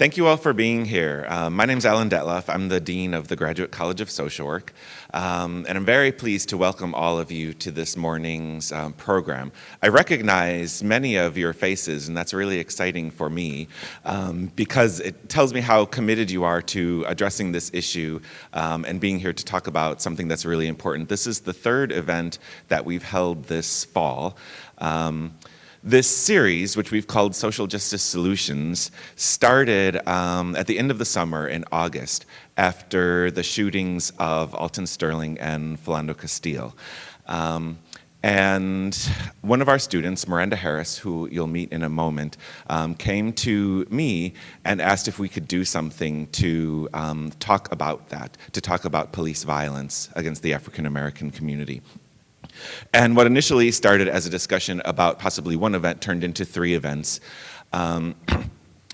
Thank you all for being here. My name is Alan Detloff. I'm the Dean of the Graduate College of Social Work, and I'm very pleased to welcome all of you to this morning's program. I recognize many of your faces, and that's really exciting for me because it tells me how committed you are to addressing this issue and being here to talk about something that's really important. This is the third event that we've held this fall. This series, which we've called Social Justice Solutions, started at the end of the summer in August after the shootings of Alton Sterling and Philando Castile. And one of our students, Miranda Harris, who you'll meet in a moment, came to me and asked if we could do something to talk about that, to talk about police violence against the African American community. And what initially started as a discussion about possibly one event turned into 3 events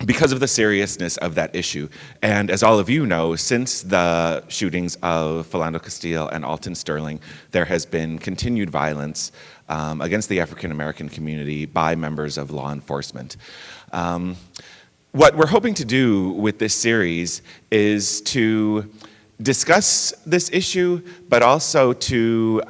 because of the seriousness of that issue. And as all of you know, since the shootings of Philando Castile and Alton Sterling, there has been continued violence against the African American community by members of law enforcement. What we're hoping to do with this series is to discuss this issue, but also to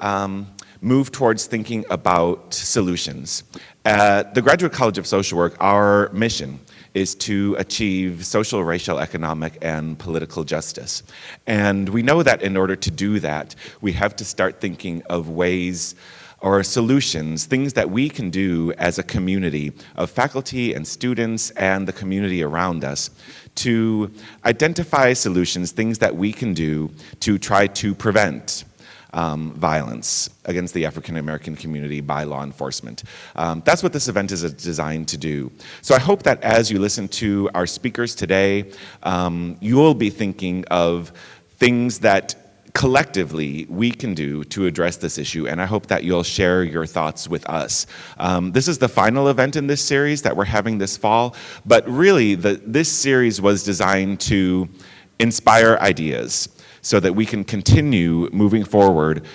move towards thinking about solutions. At the Graduate College of Social Work, our mission is to achieve social, racial, economic, and political justice. And we know that in order to do that, we have to start thinking of ways or solutions, things that we can do as a community of faculty and students and the community around us to identify solutions, things that we can do to try to prevent violence against the African American community by law enforcement. That's what this event is designed to do. So I hope that as you listen to our speakers today, you'll be thinking of things that collectively we can do to address this issue, and I hope that you'll share your thoughts with us. This is the final event in this series that we're having this fall, but really this series was designed to inspire ideas so that we can continue moving forward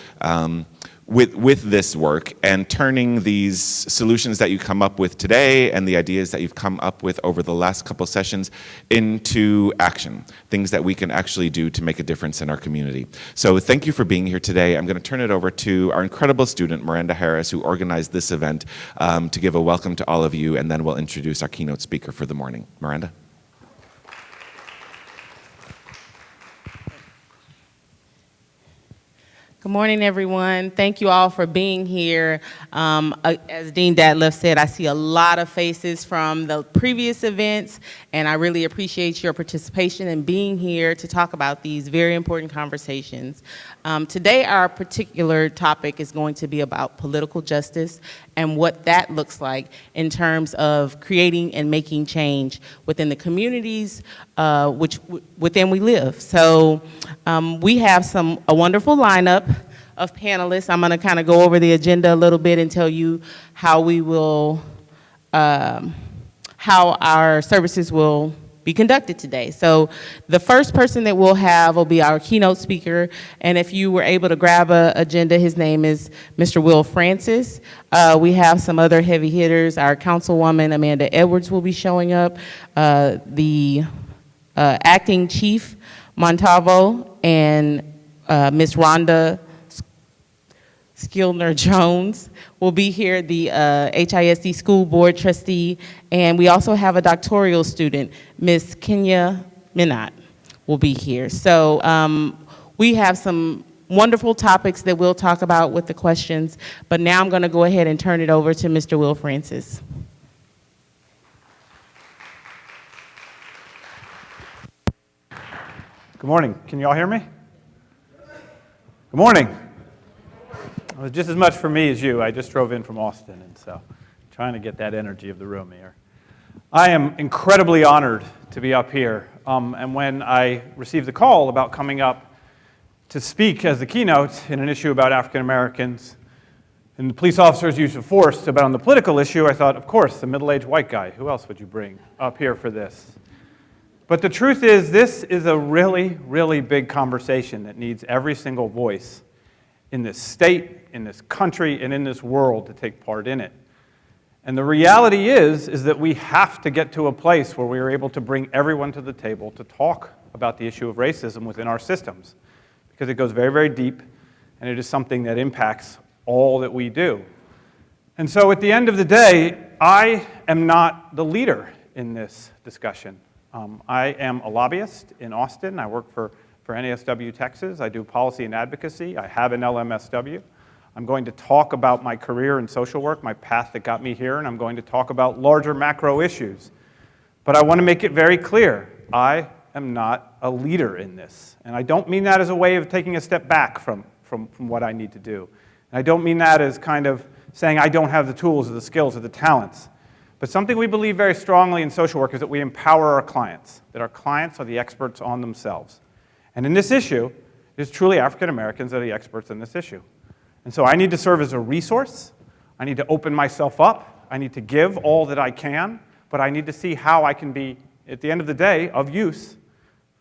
with this work and turning these solutions that you come up with today and the ideas that you've come up with over the last couple sessions into action, things that we can actually do to make a difference in our community. So thank you for being here today. I'm going to turn it over to our incredible student, Miranda Harris, who organized this event, to give a welcome to all of you, and then we'll introduce our keynote speaker for the morning. Miranda? Good morning, everyone. Thank you all for being here. As Dean Detloff said, I see a lot of faces from the previous events, and I really appreciate your participation in being here to talk about these very important conversations. Today, our particular topic is going to be about political justice and what that looks like in terms of creating and making change within the communities within we live. So we have a wonderful lineup of panelists. I'm gonna kind of go over the agenda a little bit and tell you how we will, how our services will be conducted today. So the first person that we'll have will be our keynote speaker, and if you were able to grab an agenda, his name is Mr. Will Francis. We have some other heavy hitters. Our Councilwoman Amanda Edwards will be showing up. The Acting Chief Montalvo and Ms. Rhonda Skillner-Jones will be here, the HISD School Board Trustee, and we also have a doctoral student, Ms. Kenya Minot, will be here. So we have some wonderful topics that we'll talk about with the questions, but now I'm going to go ahead and turn it over to Mr. Will Francis. Good morning. Can you all hear me? Good morning. It was just as much for me as you. I just drove in from Austin, and so trying to get that energy of the room here. I am incredibly honored to be up here, and when I received the call about coming up to speak as the keynote in an issue about African Americans and the police officers' use of force, about on the political issue, I thought, of course, the middle-aged white guy. Who else would you bring up here for this? But the truth is, this is a really, really big conversation that needs every single voice in this state, in this country, and in this world to take part in it. And the reality is that we have to get to a place where we are able to bring everyone to the table to talk about the issue of racism within our systems, because it goes very, very deep, and it is something that impacts all that we do. And so at the end of the day, I am not the leader in this discussion. I am a lobbyist in Austin. I work for NASW Texas. I do policy and advocacy. I have an LMSW. I'm going to talk about my career in social work, my path that got me here, and I'm going to talk about larger macro issues. But I want to make it very clear, I am not a leader in this. And I don't mean that as a way of taking a step back from what I need to do. And I don't mean that as kind of saying I don't have the tools or the skills or the talents. But something we believe very strongly in social work is that we empower our clients, that our clients are the experts on themselves. And in this issue, it is truly African Americans that are the experts in this issue. And so I need to serve as a resource. I need to open myself up. I need to give all that I can, but I need to see how I can be, at the end of the day, of use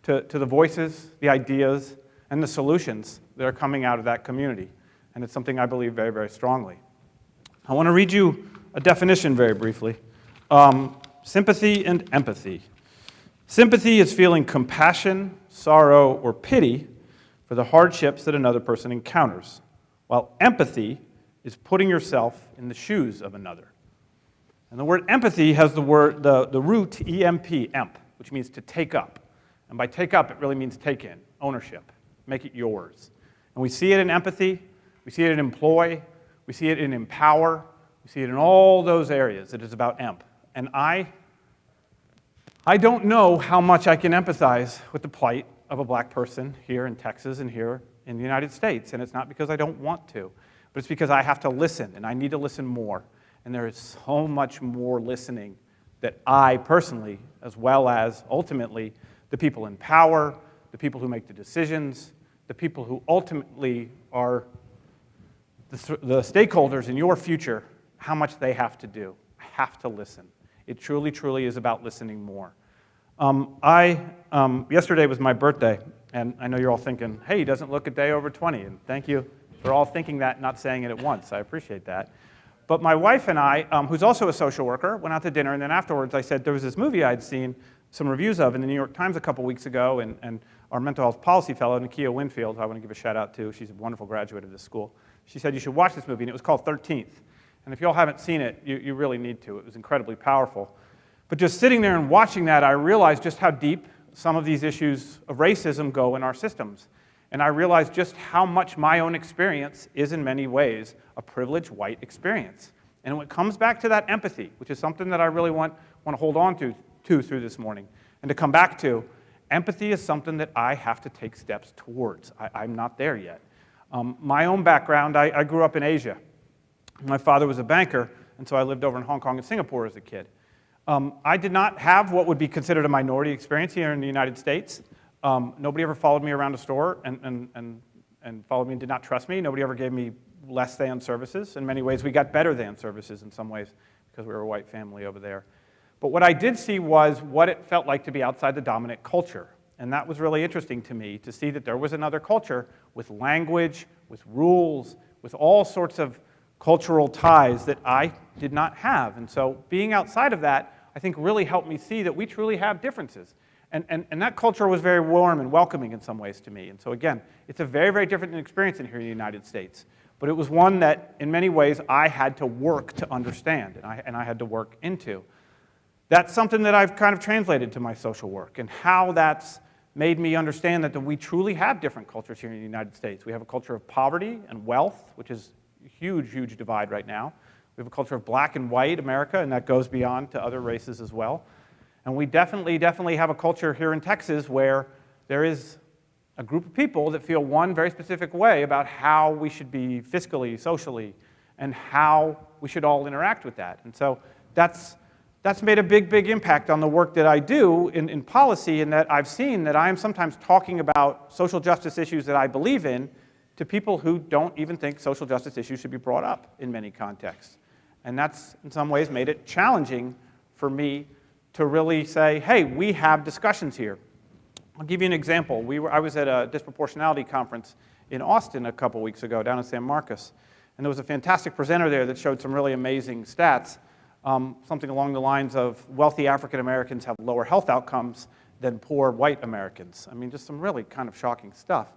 to the voices, the ideas, and the solutions that are coming out of that community. And it's something I believe very, very strongly. I want to read you a definition very briefly. Sympathy and empathy. Sympathy is feeling compassion, sorrow, or pity for the hardships that another person encounters, while empathy is putting yourself in the shoes of another. And the word empathy has the root EMP, emp, which means to take up. And by take up, it really means take in, ownership, make it yours. And we see it in empathy, we see it in employ, we see it in empower, we see it in all those areas. It is about emp. And I don't know how much I can empathize with the plight of a black person here in Texas and here in the United States. And it's not because I don't want to, but it's because I have to listen, and I need to listen more. And there is so much more listening that I personally, as well as ultimately the people in power, the people who make the decisions, the people who ultimately are the stakeholders in your future, how much they have to do. I have to listen. It truly, truly is about listening more. Yesterday was my birthday, and I know you're all thinking, hey, he doesn't look a day over 20, and thank you for all thinking that and not saying it at once. I appreciate that. But my wife and I, who's also a social worker, went out to dinner, and then afterwards I said there was this movie I'd seen some reviews of in the New York Times a couple weeks ago, and our mental health policy fellow, Nakia Winfield, who I want to give a shout out to, she's a wonderful graduate of this school, she said you should watch this movie, and it was called 13th. And if you all haven't seen it, you really need to. It was incredibly powerful. But just sitting there and watching that, I realized just how deep some of these issues of racism go in our systems. And I realized just how much my own experience is in many ways a privileged white experience. And when it comes back to that empathy, which is something that I really want to hold on to through this morning, and to come back to, empathy is something that I have to take steps towards. I'm not there yet. My own background, I grew up in Asia. My father was a banker, and so I lived over in Hong Kong and Singapore as a kid. I did not have what would be considered a minority experience here in the United States. Nobody ever followed me around a store and followed me and did not trust me. Nobody ever gave me less than services. In many ways, we got better than services in some ways because we were a white family over there. But what I did see was what it felt like to be outside the dominant culture. And that was really interesting to me, to see that there was another culture with language, with rules, with all sorts of cultural ties that I did not have. And so being outside of that, I think really helped me see that we truly have differences. And that culture was very warm and welcoming in some ways to me. And so again, it's a very, very different experience in here in the United States. But it was one that, in many ways, I had to work to understand, and I had to work into. That's something that I've kind of translated to my social work, and how that's made me understand that we truly have different cultures here in the United States. We have a culture of poverty and wealth, which is a huge, huge divide right now. We have a culture of black and white America, and that goes beyond to other races as well. And we definitely have a culture here in Texas where there is a group of people that feel one very specific way about how we should be fiscally, socially, and how we should all interact with that. And so that's made a big, big impact on the work that I do in policy, and that I've seen that I am sometimes talking about social justice issues that I believe in to people who don't even think social justice issues should be brought up in many contexts. And that's, in some ways, made it challenging for me to really say, hey, we have discussions here. I'll give you an example. I was at a disproportionality conference in Austin a couple weeks ago, down in San Marcos, and there was a fantastic presenter there that showed some really amazing stats something along the lines of wealthy African Americans have lower health outcomes than poor white Americans. I mean, just some really kind of shocking stuff.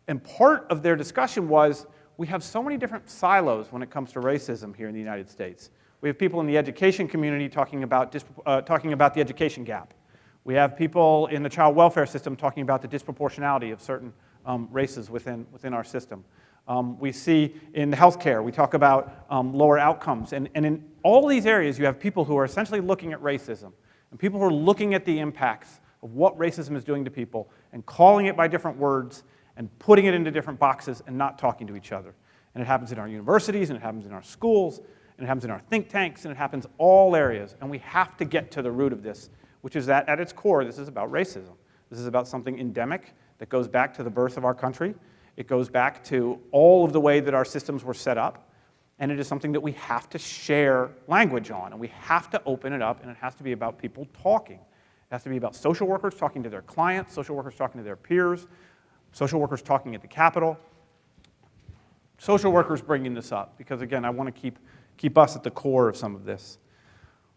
And part of their discussion was, we have so many different silos when it comes to racism here in the United States. We have people in the education community talking about the education gap. We have people in the child welfare system talking about the disproportionality of certain races within our system. We see in healthcare, we talk about lower outcomes. And in all these areas, you have people who are essentially looking at racism, and people who are looking at the impacts of what racism is doing to people and calling it by different words and putting it into different boxes and not talking to each other. And it happens in our universities, and it happens in our schools, and it happens in our think tanks, and it happens all areas. And we have to get to the root of this, which is that at its core, this is about racism. This is about something endemic that goes back to the birth of our country. It goes back to all of the way that our systems were set up. And it is something that we have to share language on, and we have to open it up, and it has to be about people talking. It has to be about social workers talking to their clients, social workers talking to their peers, social workers talking at the Capitol, social workers bringing this up, because again, I want to keep us at the core of some of this.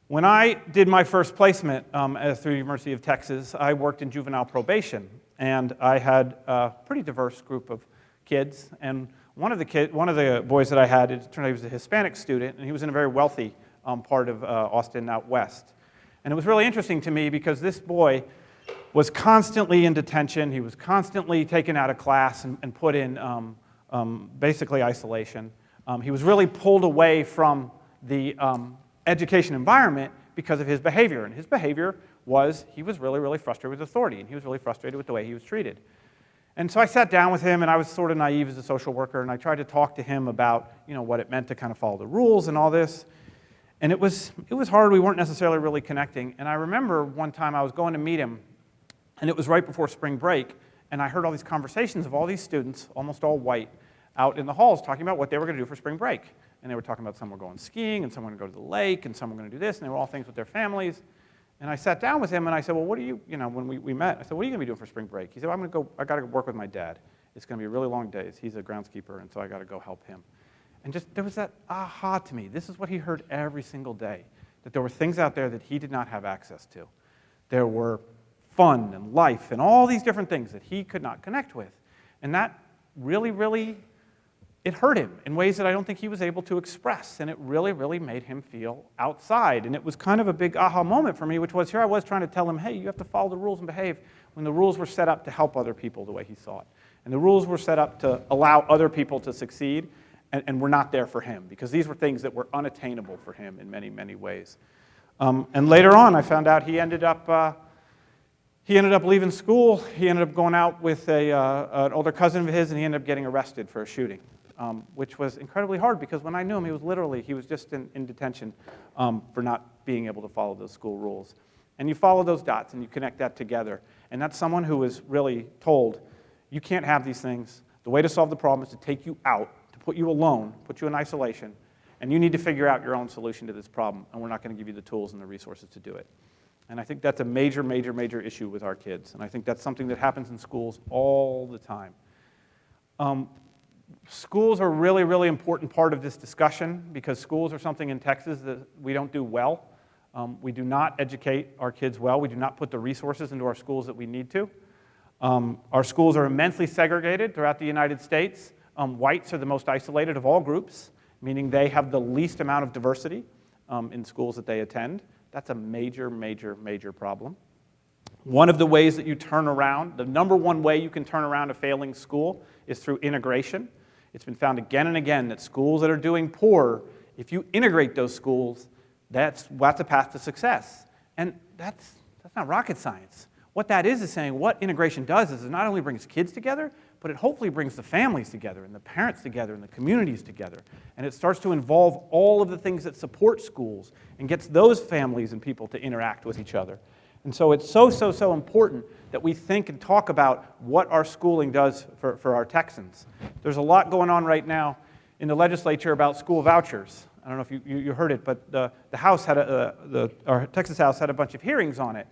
When I did my first placement through the University of Texas, I worked in juvenile probation, and I had a pretty diverse group of kids. And one of the boys that I had, it turned out he was a Hispanic student, and he was in a very wealthy part of Austin out west. And it was really interesting to me because this boy was constantly in detention. He was constantly taken out of class and put in basically isolation. He was really pulled away from the education environment because of his behavior. And his behavior was, he was really, really frustrated with authority, and he was really frustrated with the way he was treated. And so I sat down with him, and I was sort of naive as a social worker, and I tried to talk to him about, what it meant to kind of follow the rules and all this. And it was hard. We weren't necessarily really connecting. And I remember one time I was going to meet him, and it was right before spring break, and I heard all these conversations of all these students, almost all white, out in the halls talking about what they were going to do for spring break. And they were talking about some were going skiing, and some were going to go to the lake, and some were going to do this, and they were all things with their families. And I sat down with him, and I said, well, what are you, when we met, I said, what are you going to be doing for spring break? He said, well, I got to work with my dad. It's going to be really long days. He's a groundskeeper, and so I got to go help him. And just, there was that aha to me. This is what he heard every single day, that there were things out there that he did not have access to. There were fun and life and all these different things that he could not connect with. And that really, really, it hurt him in ways that I don't think he was able to express. And it really, really made him feel outside. And it was kind of a big aha moment for me, which was, here I was trying to tell him, hey, you have to follow the rules and behave, when the rules were set up to help other people the way he saw it. And the rules were set up to allow other people to succeed, and were not there for him, because these were things that were unattainable for him in many, many ways. And later on, I found out he ended up leaving school. He ended up going out with an older cousin of his, and he ended up getting arrested for a shooting, which was incredibly hard, because when I knew him, he was just in detention for not being able to follow those school rules. And you follow those dots, and you connect that together. And that's someone who was really told, you can't have these things. The way to solve the problem is to take you out, to put you alone, put you in isolation, and you need to figure out your own solution to this problem, and we're not going to give you the tools and the resources to do it. And I think that's a major, major, major issue with our kids, and I think that's something that happens in schools all the time. Schools are a really, really important part of this discussion, because schools are something in Texas that we don't do well. We do not educate our kids well. We do not put the resources into our schools that we need to. Our schools are immensely segregated throughout the United States. Whites are the most isolated of all groups, meaning they have the least amount of diversity in schools that they attend. That's a major, major, major problem. One of the ways that you turn around, the number one way you can turn around a failing school is through integration. It's been found again and again that schools that are doing poor, if you integrate those schools, that's a path to success. And that's not rocket science. What that is saying what integration does is it not only brings kids together, but it hopefully brings the families together and the parents together and the communities together. And it starts to involve all of the things that support schools and gets those families and people to interact with each other. And so it's so important that we think and talk about what our schooling does for our Texans. There's a lot going on right now in the legislature about school vouchers. I don't know if you heard it, but the House had our Texas House had a bunch of hearings on it.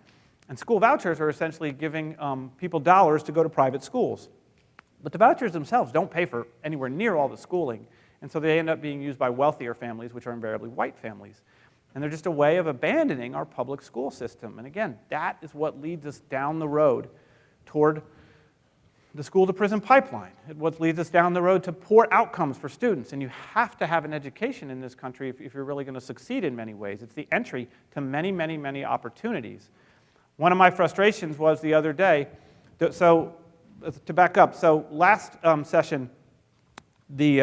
And school vouchers are essentially giving people dollars to go to private schools. But the vouchers themselves don't pay for anywhere near all the schooling, and so they end up being used by wealthier families, which are invariably white families. And they're just a way of abandoning our public school system. And again, that is what leads us down the road toward the school-to-prison pipeline. It's what leads us down the road to poor outcomes for students. And you have to have an education in this country if you're really going to succeed in many ways. It's the entry to many, many, many opportunities. One of my frustrations was the other day, so to back up, so last session, we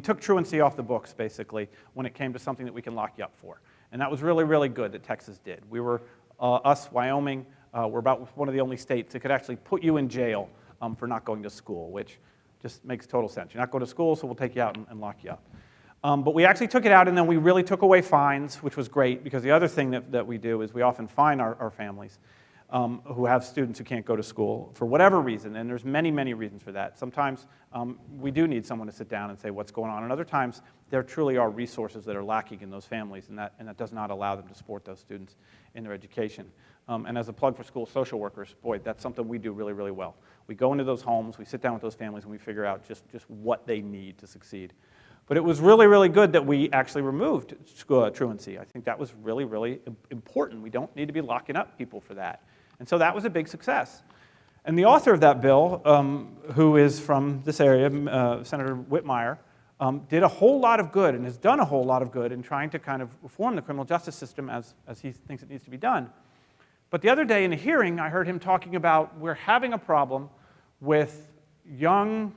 took truancy off the books, basically, when it came to something that we can lock you up for. And that was really, really good that Texas did. We were, Wyoming, we're about one of the only states that could actually put you in jail for not going to school, which just makes total sense. You're not going to school, so we'll take you out and lock you up. But we actually took it out, and then we really took away fines, which was great, because the other thing that we do is we often fine our families who have students who can't go to school for whatever reason, and there's many, many reasons for that. Sometimes we do need someone to sit down and say what's going on, and other times there truly are resources that are lacking in those families, and that does not allow them to support those students in their education. And as a plug for school social workers, boy, that's something we do really, really well. We go into those homes, we sit down with those families, and we figure out just what they need to succeed. But it was really, really good that we actually removed truancy. I think that was really, really important. We don't need to be locking up people for that. And so that was a big success. And the author of that bill, who is from this area, Senator Whitmire, did a whole lot of good and has done a whole lot of good in trying to kind of reform the criminal justice system as he thinks it needs to be done. But the other day in a hearing, I heard him talking about we're having a problem with young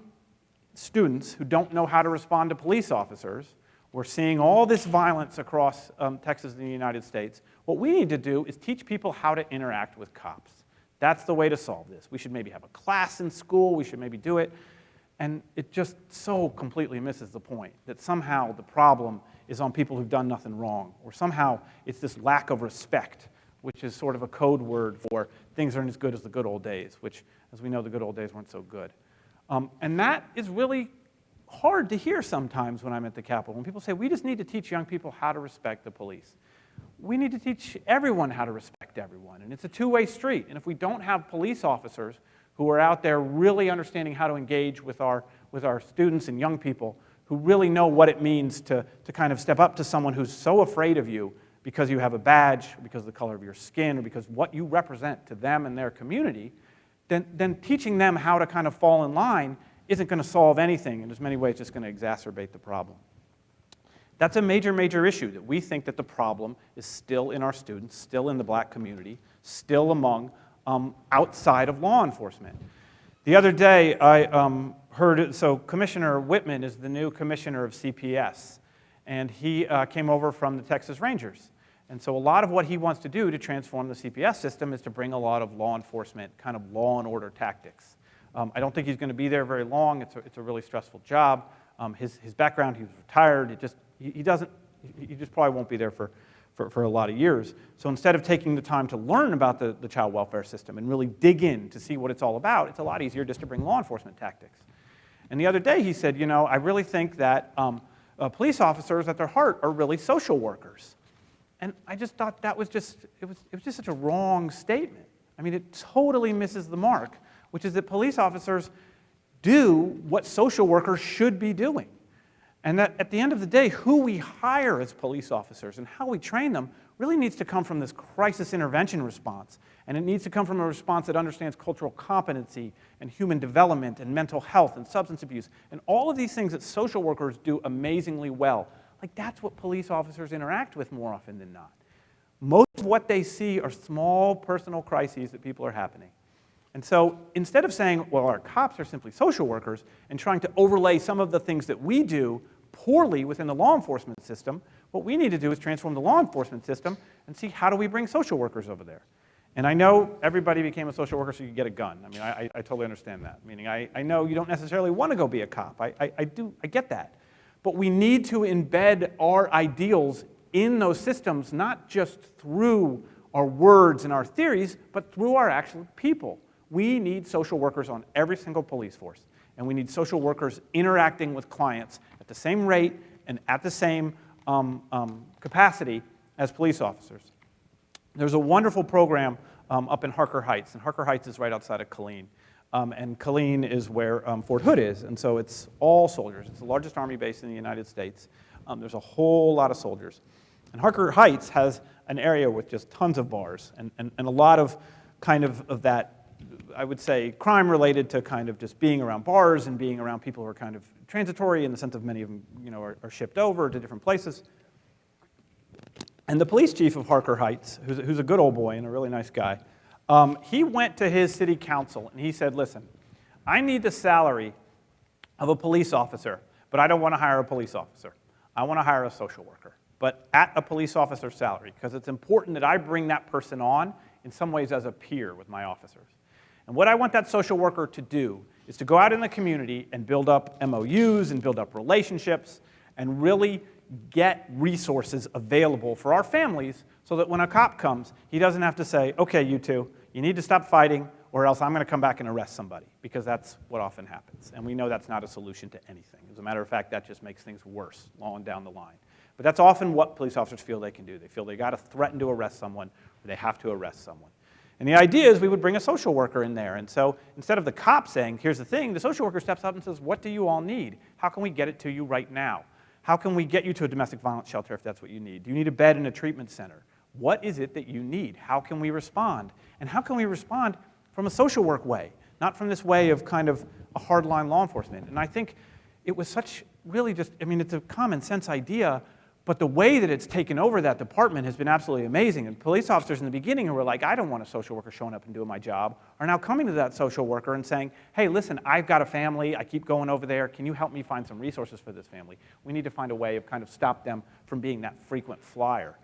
students who don't know how to respond to police officers. We're seeing all this violence across Texas and the United States. What we need to do is teach people how to interact with cops. That's the way to solve this. We should maybe have a class in school. We should maybe do it. And it just so completely misses the point that somehow the problem is on people who've done nothing wrong, or somehow it's this lack of respect, which is sort of a code word for things aren't as good as the good old days, which, as we know, the good old days weren't so good. And that is really hard to hear sometimes when I'm at the Capitol. When people say, we just need to teach young people how to respect the police. We need to teach everyone how to respect everyone. And it's a two-way street. And if we don't have police officers who are out there really understanding how to engage with our students and young people, who really know what it means to kind of step up to someone who's so afraid of you because you have a badge, or because of the color of your skin, or because what you represent to them and their community, then teaching them how to kind of fall in line isn't going to solve anything, and in many ways just going to exacerbate the problem. That's a major, major issue, that we think that the problem is still in our students, still in the black community, still among outside of law enforcement. The other day, I heard, so Commissioner Whitman is the new commissioner of CPS, and he came over from the Texas Rangers. And so a lot of what he wants to do to transform the CPS system is to bring a lot of law enforcement, kind of law and order tactics. I don't think he's going to be there very long. It's a really stressful job. His background, he was retired. He just probably won't be there for a lot of years. So instead of taking the time to learn about the child welfare system and really dig in to see what it's all about, it's a lot easier just to bring law enforcement tactics. And the other day he said, I really think that police officers at their heart are really social workers. And I just thought that was just such a wrong statement. I mean, it totally misses the mark, which is that police officers do what social workers should be doing. And that at the end of the day, who we hire as police officers and how we train them really needs to come from this crisis intervention response. And it needs to come from a response that understands cultural competency and human development and mental health and substance abuse and all of these things that social workers do amazingly well. Like, that's what police officers interact with more often than not. Most of what they see are small personal crises that people are happening. And so instead of saying, well, our cops are simply social workers, and trying to overlay some of the things that we do poorly within the law enforcement system, what we need to do is transform the law enforcement system and see how do we bring social workers over there. And I know everybody became a social worker so you could get a gun. I mean, I totally understand that. Meaning I know you don't necessarily want to go be a cop. I get that. But we need to embed our ideals in those systems, not just through our words and our theories, but through our actual people. We need social workers on every single police force, and we need social workers interacting with clients at the same rate and at the same capacity as police officers. There's a wonderful program up in Harker Heights, and Harker Heights is right outside of Killeen. And Killeen is where Fort Hood is, and so it's all soldiers. It's the largest Army base in the United States. There's a whole lot of soldiers. And Harker Heights has an area with just tons of bars and a lot of kind of that, I would say, crime related to kind of just being around bars and being around people who are kind of transitory in the sense of many of them, are shipped over to different places. And the police chief of Harker Heights, who's a good old boy and a really nice guy, he went to his city council and he said, listen, I need the salary of a police officer, but I don't want to hire a police officer. I want to hire a social worker, but at a police officer's salary, because it's important that I bring that person on in some ways as a peer with my officers. And what I want that social worker to do is to go out in the community and build up MOUs and build up relationships and really get resources available for our families so that when a cop comes, he doesn't have to say, okay, you two, you need to stop fighting or else I'm going to come back and arrest somebody, because that's what often happens. And we know that's not a solution to anything. As a matter of fact, that just makes things worse long down the line. But that's often what police officers feel they can do. They feel they got to threaten to arrest someone or they have to arrest someone. And the idea is we would bring a social worker in there. And so instead of the cop saying, here's the thing, the social worker steps up and says, what do you all need? How can we get it to you right now? How can we get you to a domestic violence shelter if that's what you need? Do you need a bed in a treatment center? What is it that you need? How can we respond? And how can we respond from a social work way, not from this way of kind of a hardline law enforcement? And I think it was such really just, it's a common sense idea, but the way that it's taken over that department has been absolutely amazing. And police officers in the beginning who were like, I don't want a social worker showing up and doing my job, are now coming to that social worker and saying, hey, listen, I've got a family, I keep going over there, can you help me find some resources for this family? We need to find a way of kind of stop them from being that frequent flyer.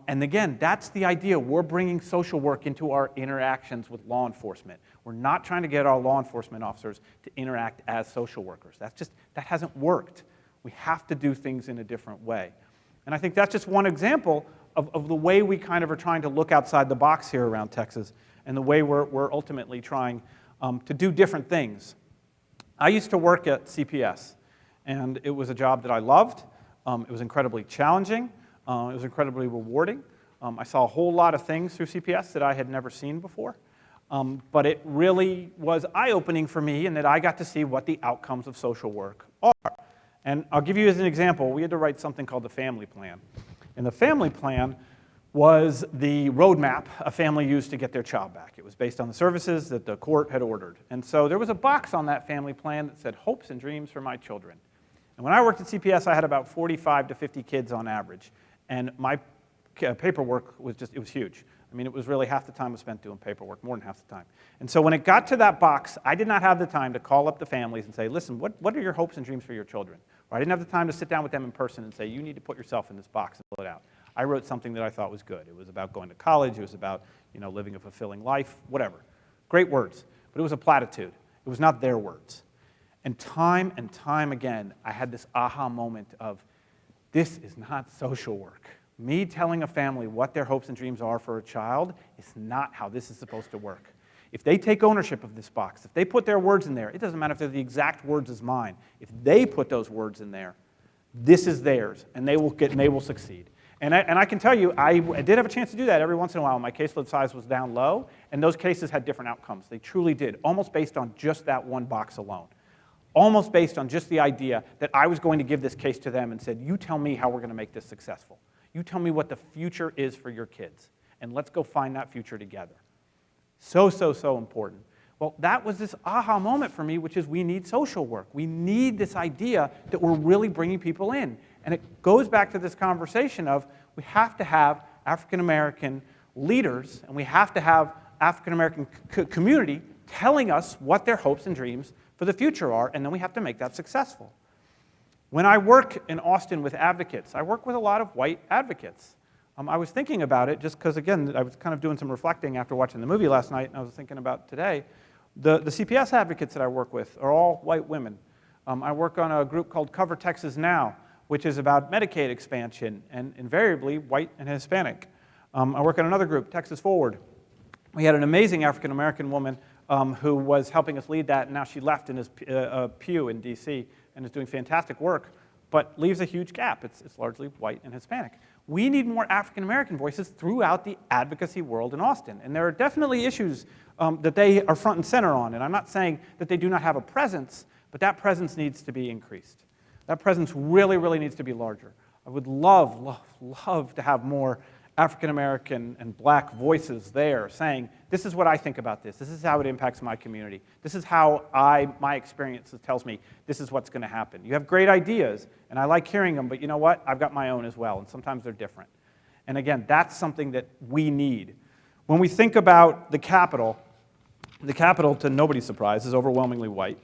And again, that's the idea. We're bringing social work into our interactions with law enforcement. We're not trying to get our law enforcement officers to interact as social workers. That hasn't worked. We have to do things in a different way. And I think that's just one example of the way we kind of are trying to look outside the box here around Texas and the way we're ultimately trying to do different things. I used to work at CPS, and it was a job that I loved. It was incredibly challenging. It was incredibly rewarding. I saw a whole lot of things through CPS that I had never seen before. But it really was eye-opening for me in that I got to see what the outcomes of social work are. And I'll give you as an example, we had to write something called the family plan. And the family plan was the roadmap a family used to get their child back. It was based on the services that the court had ordered. And so there was a box on that family plan that said, hopes and dreams for my children. And when I worked at CPS, I had about 45 to 50 kids on average. And my paperwork was it was huge. It was really half the time was spent doing paperwork, more than half the time. And so when it got to that box, I did not have the time to call up the families and say, listen, what are your hopes and dreams for your children? Or I didn't have the time to sit down with them in person and say, you need to put yourself in this box and fill it out. I wrote something that I thought was good. It was about going to college. It was about living a fulfilling life, whatever. Great words, but it was a platitude. It was not their words. And time again, I had this aha moment of, this is not social work. Me telling a family what their hopes and dreams are for a child is not how this is supposed to work. If they take ownership of this box, if they put their words in there, it doesn't matter if they're the exact words as mine. If they put those words in there, this is theirs, and they will succeed. And I can tell you, I did have a chance to do that every once in a while. My caseload size was down low, and those cases had different outcomes. They truly did, almost based on just that one box alone. Almost based on just the idea that I was going to give this case to them and said, you tell me how we're going to make this successful. You tell me what the future is for your kids, and let's go find that future together. So important. Well, that was this aha moment for me, which is we need social work. We need this idea that we're really bringing people in. And it goes back to this conversation of we have to have African-American leaders, and we have to have African-American community telling us what their hopes and dreams for the future are, and then we have to make that successful. When I work in Austin with advocates, I work with a lot of white advocates. I was thinking about it just because, again, I was kind of doing some reflecting after watching the movie last night, and I was thinking about today. The CPS advocates that I work with are all white women. I work on a group called Cover Texas Now, which is about Medicaid expansion, and invariably white and Hispanic. I work on another group, Texas Forward. We had an amazing African-American woman who was helping us lead that, and now she left and is a pew in D.C., and is doing fantastic work, but leaves a huge gap. It's largely white and Hispanic. We need more African-American voices throughout the advocacy world in Austin, and there are definitely issues that they are front and center on, and I'm not saying that they do not have a presence, but that presence needs to be increased. That presence really, really needs to be larger. I would love, love, love to have more African American and black voices there saying, this is what I think about this. This is how it impacts my community. This is how my experience tells me this is what's going to happen. You have great ideas, and I like hearing them, but you know what? I've got my own as well, and sometimes they're different. And again, that's something that we need. When we think about the Capitol, to nobody's surprise, is overwhelmingly white.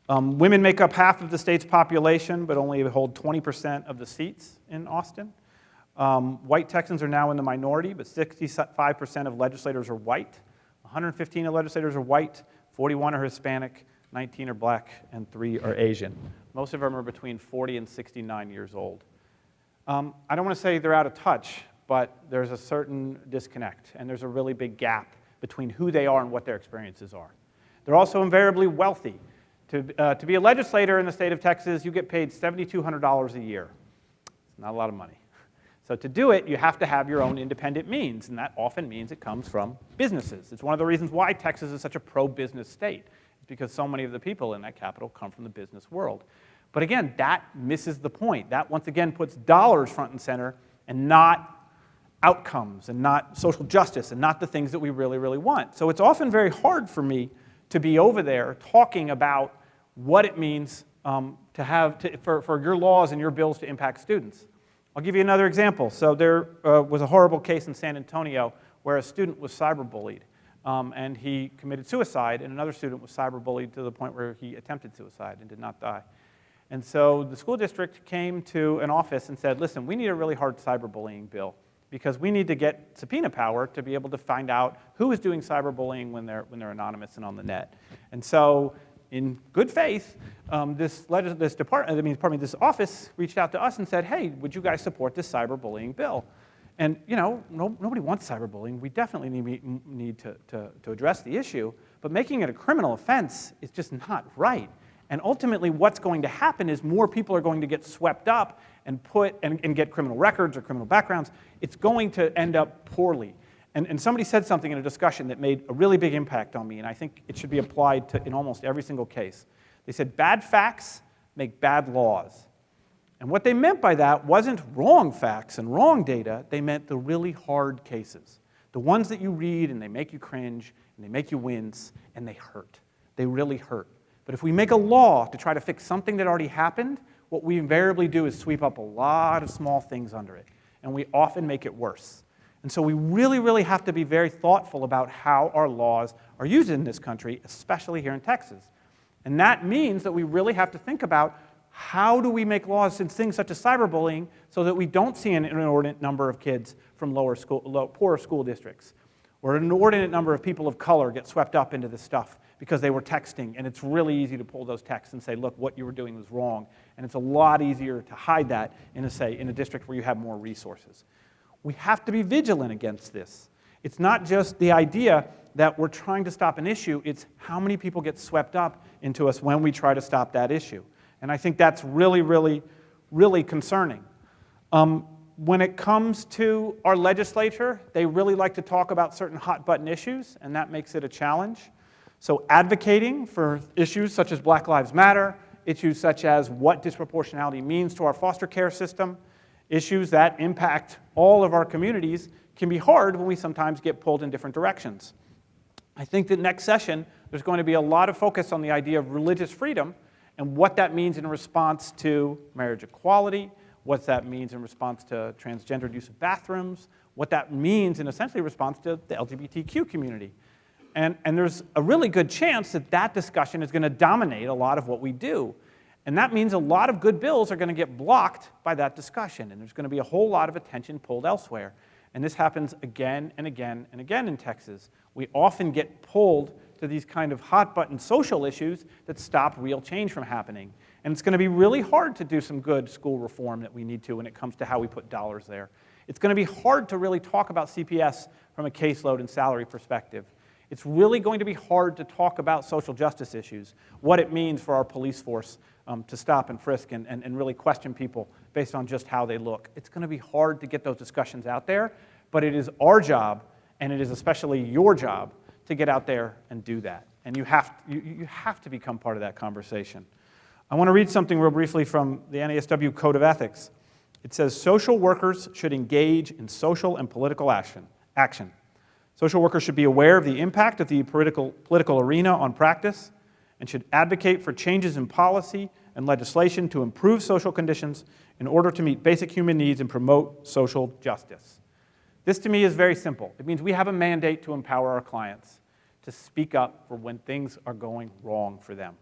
Women make up half of the state's population, but only hold 20% of the seats in Austin. White Texans are now in the minority, but 65% of legislators are white. 115 of legislators are white, 41 are Hispanic, 19 are black, and 3 are Asian. Most of them are between 40 and 69 years old. I don't want to say they're out of touch, but there's a certain disconnect, and there's a really big gap between who they are and what their experiences are. They're also invariably wealthy. To be a legislator in the state of Texas, you get paid $7,200 a year. It's not a lot of money. So to do it, you have to have your own independent means, and that often means it comes from businesses. It's one of the reasons why Texas is such a pro-business state. It's because so many of the people in that capital come from the business world. But again, that misses the point. That, once again, puts dollars front and center and not outcomes and not social justice and not the things that we really, really want. So it's often very hard for me to be over there talking about what it means for your laws and your bills to impact students. I'll give you another example. So there was a horrible case in San Antonio where a student was cyberbullied, and he committed suicide, and another student was cyberbullied to the point where he attempted suicide and did not die. And so the school district came to an office and said, listen, we need a really hard cyberbullying bill because we need to get subpoena power to be able to find out who is doing cyberbullying when they're anonymous and on the net. And so in good faith, this office reached out to us and said, hey, would you guys support this cyberbullying bill? And nobody wants cyberbullying. We definitely need to address the issue, but making it a criminal offense is just not right. And ultimately, what's going to happen is more people are going to get swept up and get criminal records or criminal backgrounds. It's going to end up poorly. And somebody said something in a discussion that made a really big impact on me, and I think it should be applied in almost every single case. They said, bad facts make bad laws. And what they meant by that wasn't wrong facts and wrong data. They meant the really hard cases, the ones that you read and they make you cringe and they make you wince and they hurt. They really hurt. But if we make a law to try to fix something that already happened, what we invariably do is sweep up a lot of small things under it, and we often make it worse. And so we really, really have to be very thoughtful about how our laws are used in this country, especially here in Texas. And that means that we really have to think about how do we make laws in things such as cyberbullying so that we don't see an inordinate number of kids from poorer school districts, or an inordinate number of people of color get swept up into this stuff because they were texting, and it's really easy to pull those texts and say, look, what you were doing was wrong. And it's a lot easier to hide that in a district where you have more resources. We have to be vigilant against this. It's not just the idea that we're trying to stop an issue, it's how many people get swept up into us when we try to stop that issue. And I think that's really, really, really concerning. When it comes to our legislature, they really like to talk about certain hot-button issues, and that makes it a challenge. So advocating for issues such as Black Lives Matter, issues such as what disproportionality means to our foster care system, issues that impact all of our communities can be hard when we sometimes get pulled in different directions. I think that next session, there's going to be a lot of focus on the idea of religious freedom and what that means in response to marriage equality, what that means in response to transgendered use of bathrooms, what that means in essentially response to the LGBTQ community. And there's a really good chance that that discussion is going to dominate a lot of what we do. And that means a lot of good bills are going to get blocked by that discussion, and there's going to be a whole lot of attention pulled elsewhere. And this happens again and again and again in Texas. We often get pulled to these kind of hot-button social issues that stop real change from happening. And it's going to be really hard to do some good school reform that we need to when it comes to how we put dollars there. It's going to be hard to really talk about CPS from a caseload and salary perspective. It's really going to be hard to talk about social justice issues, what it means for our police force to stop and frisk and really question people based on just how they look. It's going to be hard to get those discussions out there, but it is our job, and it is especially your job, to get out there and do that. And you have to become part of that conversation. I want to read something real briefly from the NASW Code of Ethics. It says, social workers should engage in social and political action. Social workers should be aware of the impact of the political arena on practice and should advocate for changes in policy and legislation to improve social conditions in order to meet basic human needs and promote social justice. This, to me, is very simple. It means we have a mandate to empower our clients to speak up for when things are going wrong for them.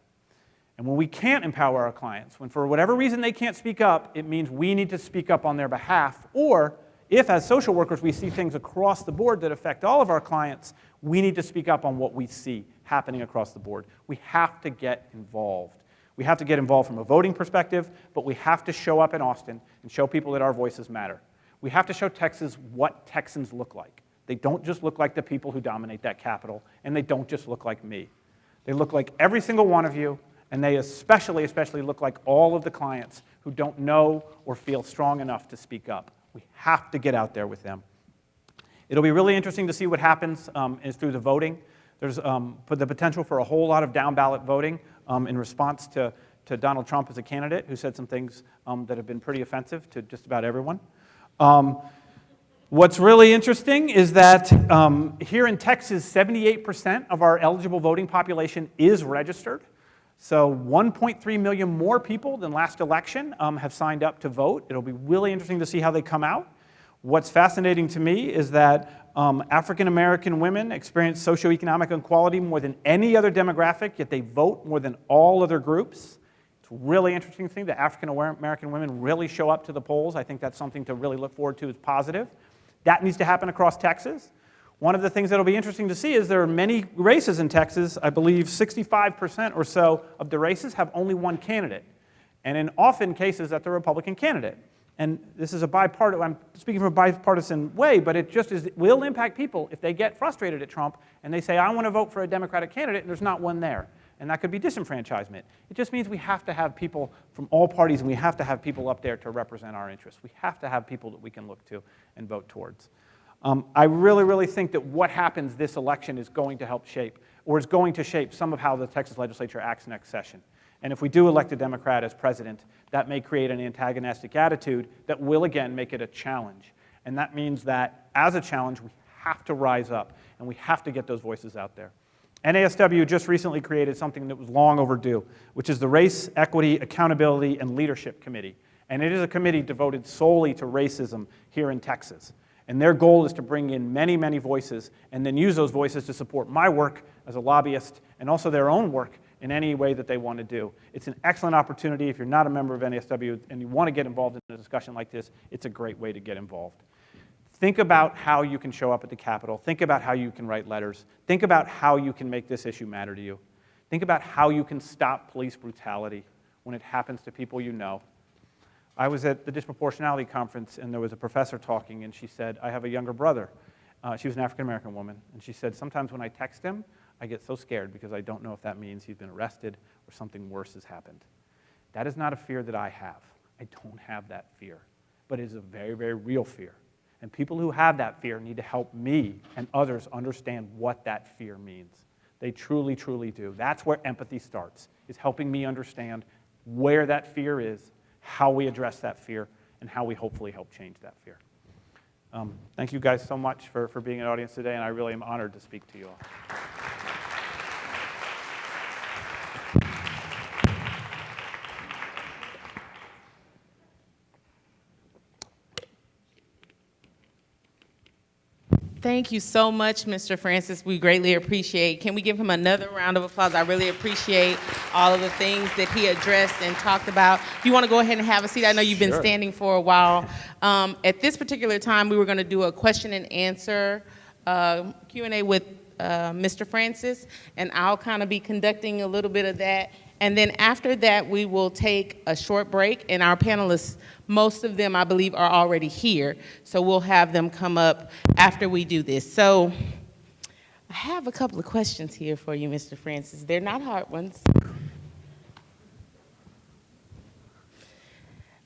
And when we can't empower our clients, when for whatever reason they can't speak up, it means we need to speak up on their behalf. Or if, as social workers, we see things across the board that affect all of our clients, we need to speak up on what we see happening across the board. We have to get involved. We have to get involved from a voting perspective, but we have to show up in Austin and show people that our voices matter. We have to show Texans what Texans look like. They don't just look like the people who dominate that capital, and they don't just look like me. They look like every single one of you, and they especially look like all of the clients who don't know or feel strong enough to speak up. We have to get out there with them. It'll be really interesting to see what happens is through the voting. There's the potential for a whole lot of down-ballot voting in response to Donald Trump as a candidate who said some things that have been pretty offensive to just about everyone. What's really interesting is that here in Texas, 78% of our eligible voting population is registered. So 1.3 million more people than last election have signed up to vote. It'll be really interesting to see how they come out. What's fascinating to me is that African American women experience socioeconomic inequality more than any other demographic, yet they vote more than all other groups. It's a really interesting thing that African American women really show up to the polls. I think that's something to really look forward to as positive. That needs to happen across Texas. One of the things that will be interesting to see is there are many races in Texas. I believe 65% or so of the races have only one candidate. And in often cases, that's a Republican candidate. And this is I'm speaking from a bipartisan way, but it will impact people if they get frustrated at Trump and they say, I want to vote for a Democratic candidate, and there's not one there. And that could be disenfranchisement. It just means we have to have people from all parties, and we have to have people up there to represent our interests. We have to have people that we can look to and vote towards. I really, really think that what happens this election is going to help shape, or is going to shape some of how the Texas legislature acts next session. And if we do elect a Democrat as president, that may create an antagonistic attitude that will, again, make it a challenge. And that means that, as a challenge, we have to rise up, and we have to get those voices out there. NASW just recently created something that was long overdue, which is the Race, Equity, Accountability, and Leadership Committee. And it is a committee devoted solely to racism here in Texas. And their goal is to bring in many, many voices and then use those voices to support my work as a lobbyist and also their own work in any way that they want to do. It's an excellent opportunity. If you're not a member of NASW and you want to get involved in a discussion like this, it's a great way to get involved. Think about how you can show up at the Capitol. Think about how you can write letters. Think about how you can make this issue matter to you. Think about how you can stop police brutality when it happens to people you know. I was at the Disproportionality Conference, and there was a professor talking, and she said, I have a younger brother. She was an African-American woman, and she said, sometimes when I text him, I get so scared because I don't know if that means he's been arrested or something worse has happened. That is not a fear that I have. I don't have that fear, but it is a very, very real fear. And people who have that fear need to help me and others understand what that fear means. They truly, truly do. That's where empathy starts, is helping me understand where that fear is, how we address that fear, and how we hopefully help change that fear. Thank you guys so much for being an audience today, and I really am honored to speak to you all. Thank you so much, Mr. Francis. We greatly appreciate. Can we give him another round of applause? I really appreciate all of the things that he addressed and talked about. If you want to go ahead and have a seat, I know you've been standing for a while. At this particular time, we were going to do a question and answer Q&A with Mr. Francis, and I'll kind of be conducting a little bit of that. And then after that, we will take a short break, and our panelists, most of them, I believe, are already here. So we'll have them come up after we do this. So I have a couple of questions here for you, Mr. Francis. They're not hard ones.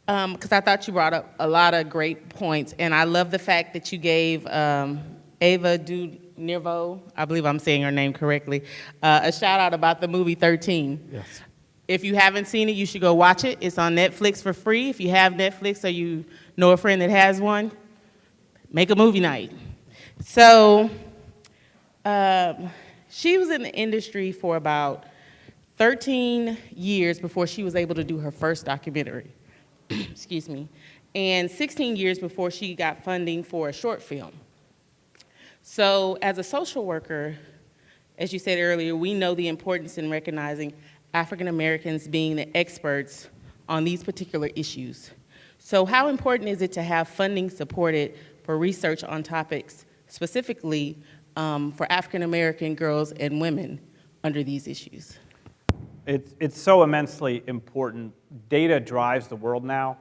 Because I thought you brought up a lot of great points. And I love the fact that you gave Ava DuNervo, I believe I'm saying her name correctly, a shout out about the movie 13. Yes. If you haven't seen it, you should go watch it. It's on Netflix for free. If you have Netflix or you know a friend that has one, make a movie night. So she was in the industry for about 13 years before she was able to do her first documentary. Excuse me. And 16 years before she got funding for a short film. So as a social worker, as you said earlier, we know the importance in recognizing African Americans being the experts on these particular issues. So how important is it to have funding supported for research on topics specifically for African American girls and women under these issues? It's so immensely important. Data drives the world now.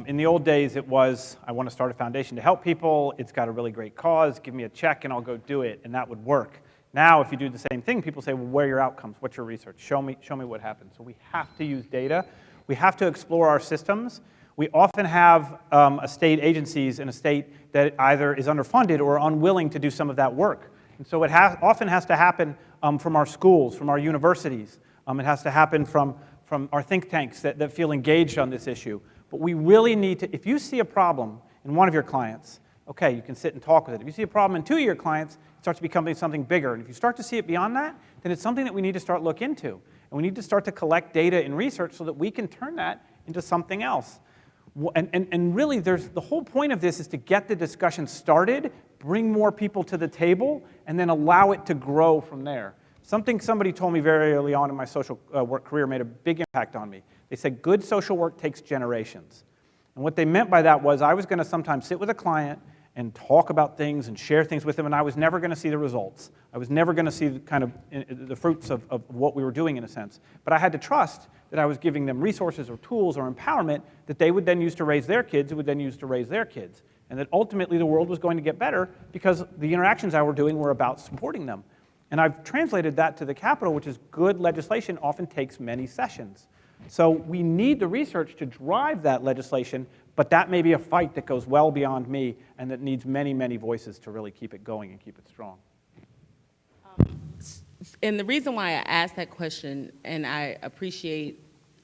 In the old days, it was, I want to start a foundation to help people. It's got a really great cause. Give me a check and I'll go do it, and that would work. Now, if you do the same thing, people say, well, what are your outcomes? What's your research? Show me what happened. So we have to use data. We have to explore our systems. We often have state agencies in a state that either is underfunded or unwilling to do some of that work. And so it often has to happen from our schools, from our universities. It has to happen from our think tanks that feel engaged on this issue. But we really need to, if you see a problem in one of your clients, okay, you can sit and talk with it. If you see a problem in two of your clients, it starts to become something bigger. And if you start to see it beyond that, then it's something that we need to start look into. And we need to start to collect data and research so that we can turn that into something else. And really, the whole point of this is to get the discussion started, bring more people to the table, and then allow it to grow from there. Something somebody told me very early on in my social work career made a big impact on me. They said, good social work takes generations. And what they meant by that was I was going to sometimes sit with a client and talk about things and share things with them, and I was never going to see the results. I was never going to see the fruits of what we were doing, in a sense. But I had to trust that I was giving them resources or tools or empowerment that they would then use to raise their kids, who would then use to raise their kids. And that ultimately the world was going to get better because the interactions I were doing were about supporting them. And I've translated that to the Capitol, which is good legislation often takes many sessions. So we need the research to drive that legislation, but that may be a fight that goes well beyond me and that needs many, many voices to really keep it going and keep it strong. And the reason why I asked that question, and I appreciate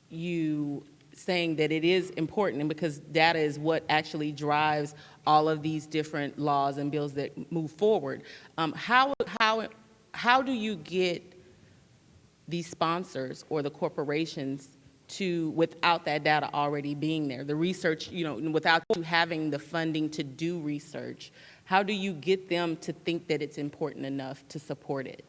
you saying that it is important, and because data is what actually drives all of these different laws and bills that move forward. How do you get these sponsors or the corporations to, without that data already being there, the research, without you having the funding to do research, how do you get them to think that it's important enough to support it?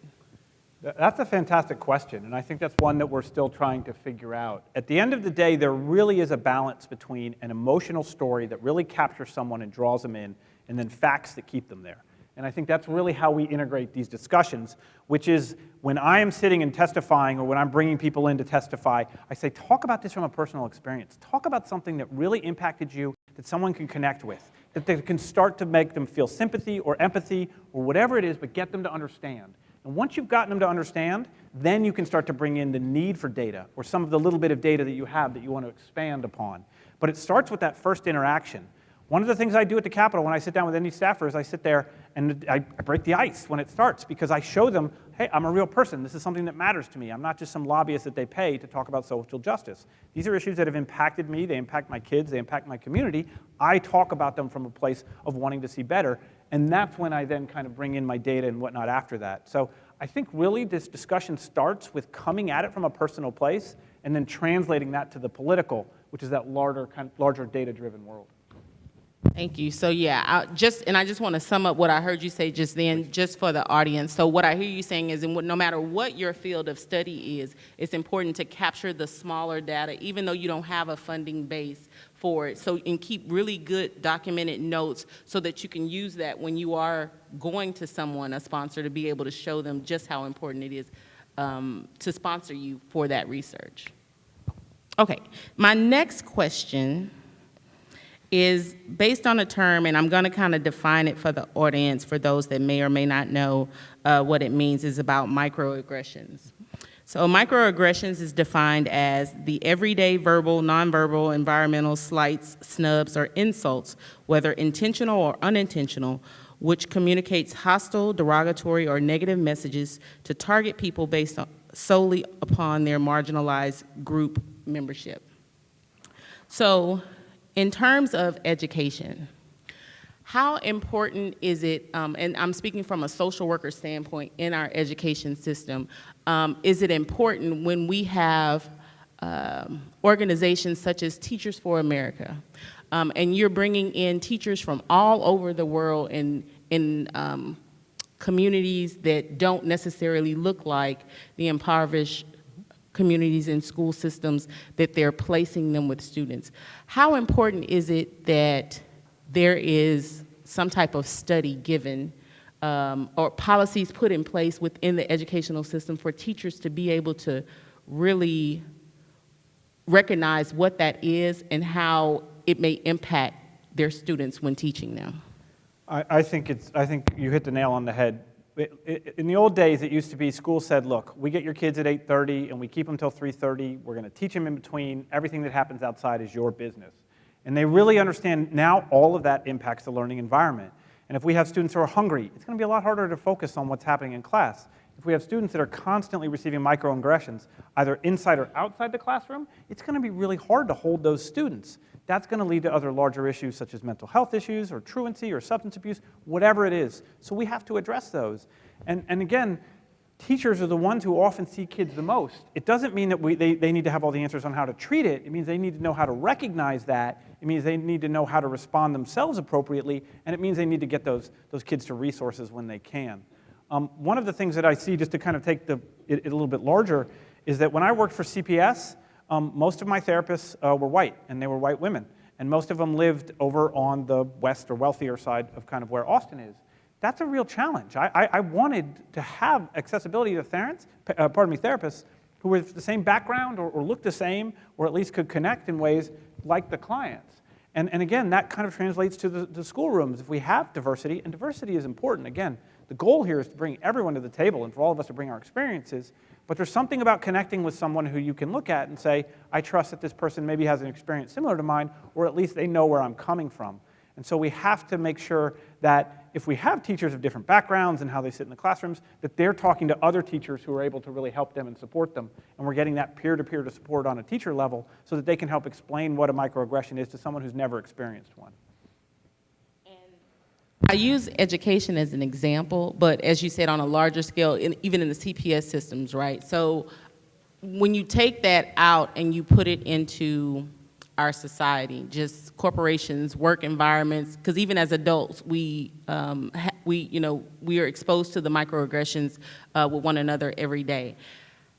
That's a fantastic question, and I think that's one that we're still trying to figure out. At the end of the day, there really is a balance between an emotional story that really captures someone and draws them in, and then facts that keep them there. And I think that's really how we integrate these discussions, which is when I am sitting and testifying or when I'm bringing people in to testify, I say, talk about this from a personal experience. Talk about something that really impacted you that someone can connect with, that they can start to make them feel sympathy or empathy or whatever it is, but get them to understand. And once you've gotten them to understand, then you can start to bring in the need for data or some of the little bit of data that you have that you want to expand upon. But it starts with that first interaction. One of the things I do at the Capitol when I sit down with any staffers, I sit there and I break the ice when it starts because I show them, hey, I'm a real person. This is something that matters to me. I'm not just some lobbyist that they pay to talk about social justice. These are issues that have impacted me. They impact my kids. They impact my community. I talk about them from a place of wanting to see better. And that's when I then kind of bring in my data and whatnot after that. So I think really this discussion starts with coming at it from a personal place and then translating that to the political, which is that larger data-driven world. Thank you. So yeah, I just want to sum up what I heard you say just then, just for the audience. So what I hear you saying is, no matter what your field of study is, it's important to capture the smaller data, even though you don't have a funding base for it. So, and keep really good documented notes so that you can use that when you are going to someone, a sponsor, to be able to show them just how important it is to sponsor you for that research. Okay, my next question is based on a term, and I'm going to kind of define it for the audience, for those that may or may not know what it means, is about microaggressions. So microaggressions is defined as the everyday verbal, nonverbal, environmental slights, snubs, or insults, whether intentional or unintentional, which communicates hostile, derogatory, or negative messages to target people based solely upon their marginalized group membership. So, in terms of education, how important is it, and I'm speaking from a social worker standpoint in our education system, is it important when we have organizations such as Teachers for America, and you're bringing in teachers from all over the world in communities that don't necessarily look like the impoverished communities and school systems that they're placing them with students? How important is it that there is some type of study given or policies put in place within the educational system for teachers to be able to really recognize what that is and how it may impact their students when teaching them? I think you hit the nail on the head. In the old days, it used to be school said, look, we get your kids at 8:30 and we keep them till 3:30. We're going to teach them in between. Everything that happens outside is your business. And they really understand now all of that impacts the learning environment. And if we have students who are hungry, it's going to be a lot harder to focus on what's happening in class. If we have students that are constantly receiving microaggressions, either inside or outside the classroom, it's going to be really hard to hold those students. That's going to lead to other larger issues such as mental health issues or truancy or substance abuse, whatever it is. So we have to address those. And again, teachers are the ones who often see kids the most. It doesn't mean that they need to have all the answers on how to treat it. It means they need to know how to recognize that. It means they need to know how to respond themselves appropriately. And it means they need to get those kids to resources when they can. One of the things that I see, just to kind of take it a little bit larger, is that when I worked for CPS, most of my therapists were white, and they were white women. And most of them lived over on the west or wealthier side of kind of where Austin is. That's a real challenge. I wanted to have accessibility to therapists who were the same background or looked the same, or at least could connect in ways like the clients. And again, that kind of translates to the schoolrooms. If we have diversity, and diversity is important, again, the goal here is to bring everyone to the table and for all of us to bring our experiences, but there's something about connecting with someone who you can look at and say, I trust that this person maybe has an experience similar to mine, or at least they know where I'm coming from. And so we have to make sure that if we have teachers of different backgrounds and how they sit in the classrooms, that they're talking to other teachers who are able to really help them and support them. And we're getting that peer-to-peer to support on a teacher level so that they can help explain what a microaggression is to someone who's never experienced one. I use education as an example, but as you said, on a larger scale, even in the CPS systems, right? So when you take that out and you put it into our society, just corporations, work environments, because even as adults, we are exposed to the microaggressions with one another every day.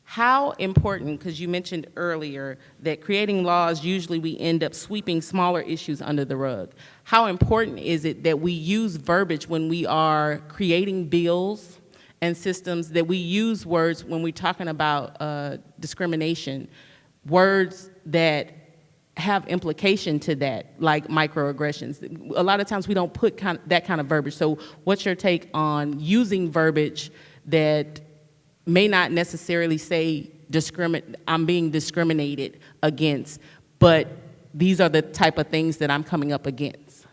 How important, because you mentioned earlier that creating laws, usually we end up sweeping smaller issues under the rug. How important is it that we use verbiage when we are creating bills and systems, that we use words when we're talking about discrimination, words that have implication to that, like microaggressions? A lot of times we don't put that kind of verbiage. So what's your take on using verbiage that may not necessarily say I'm being discriminated against, but these are the type of things that I'm coming up against?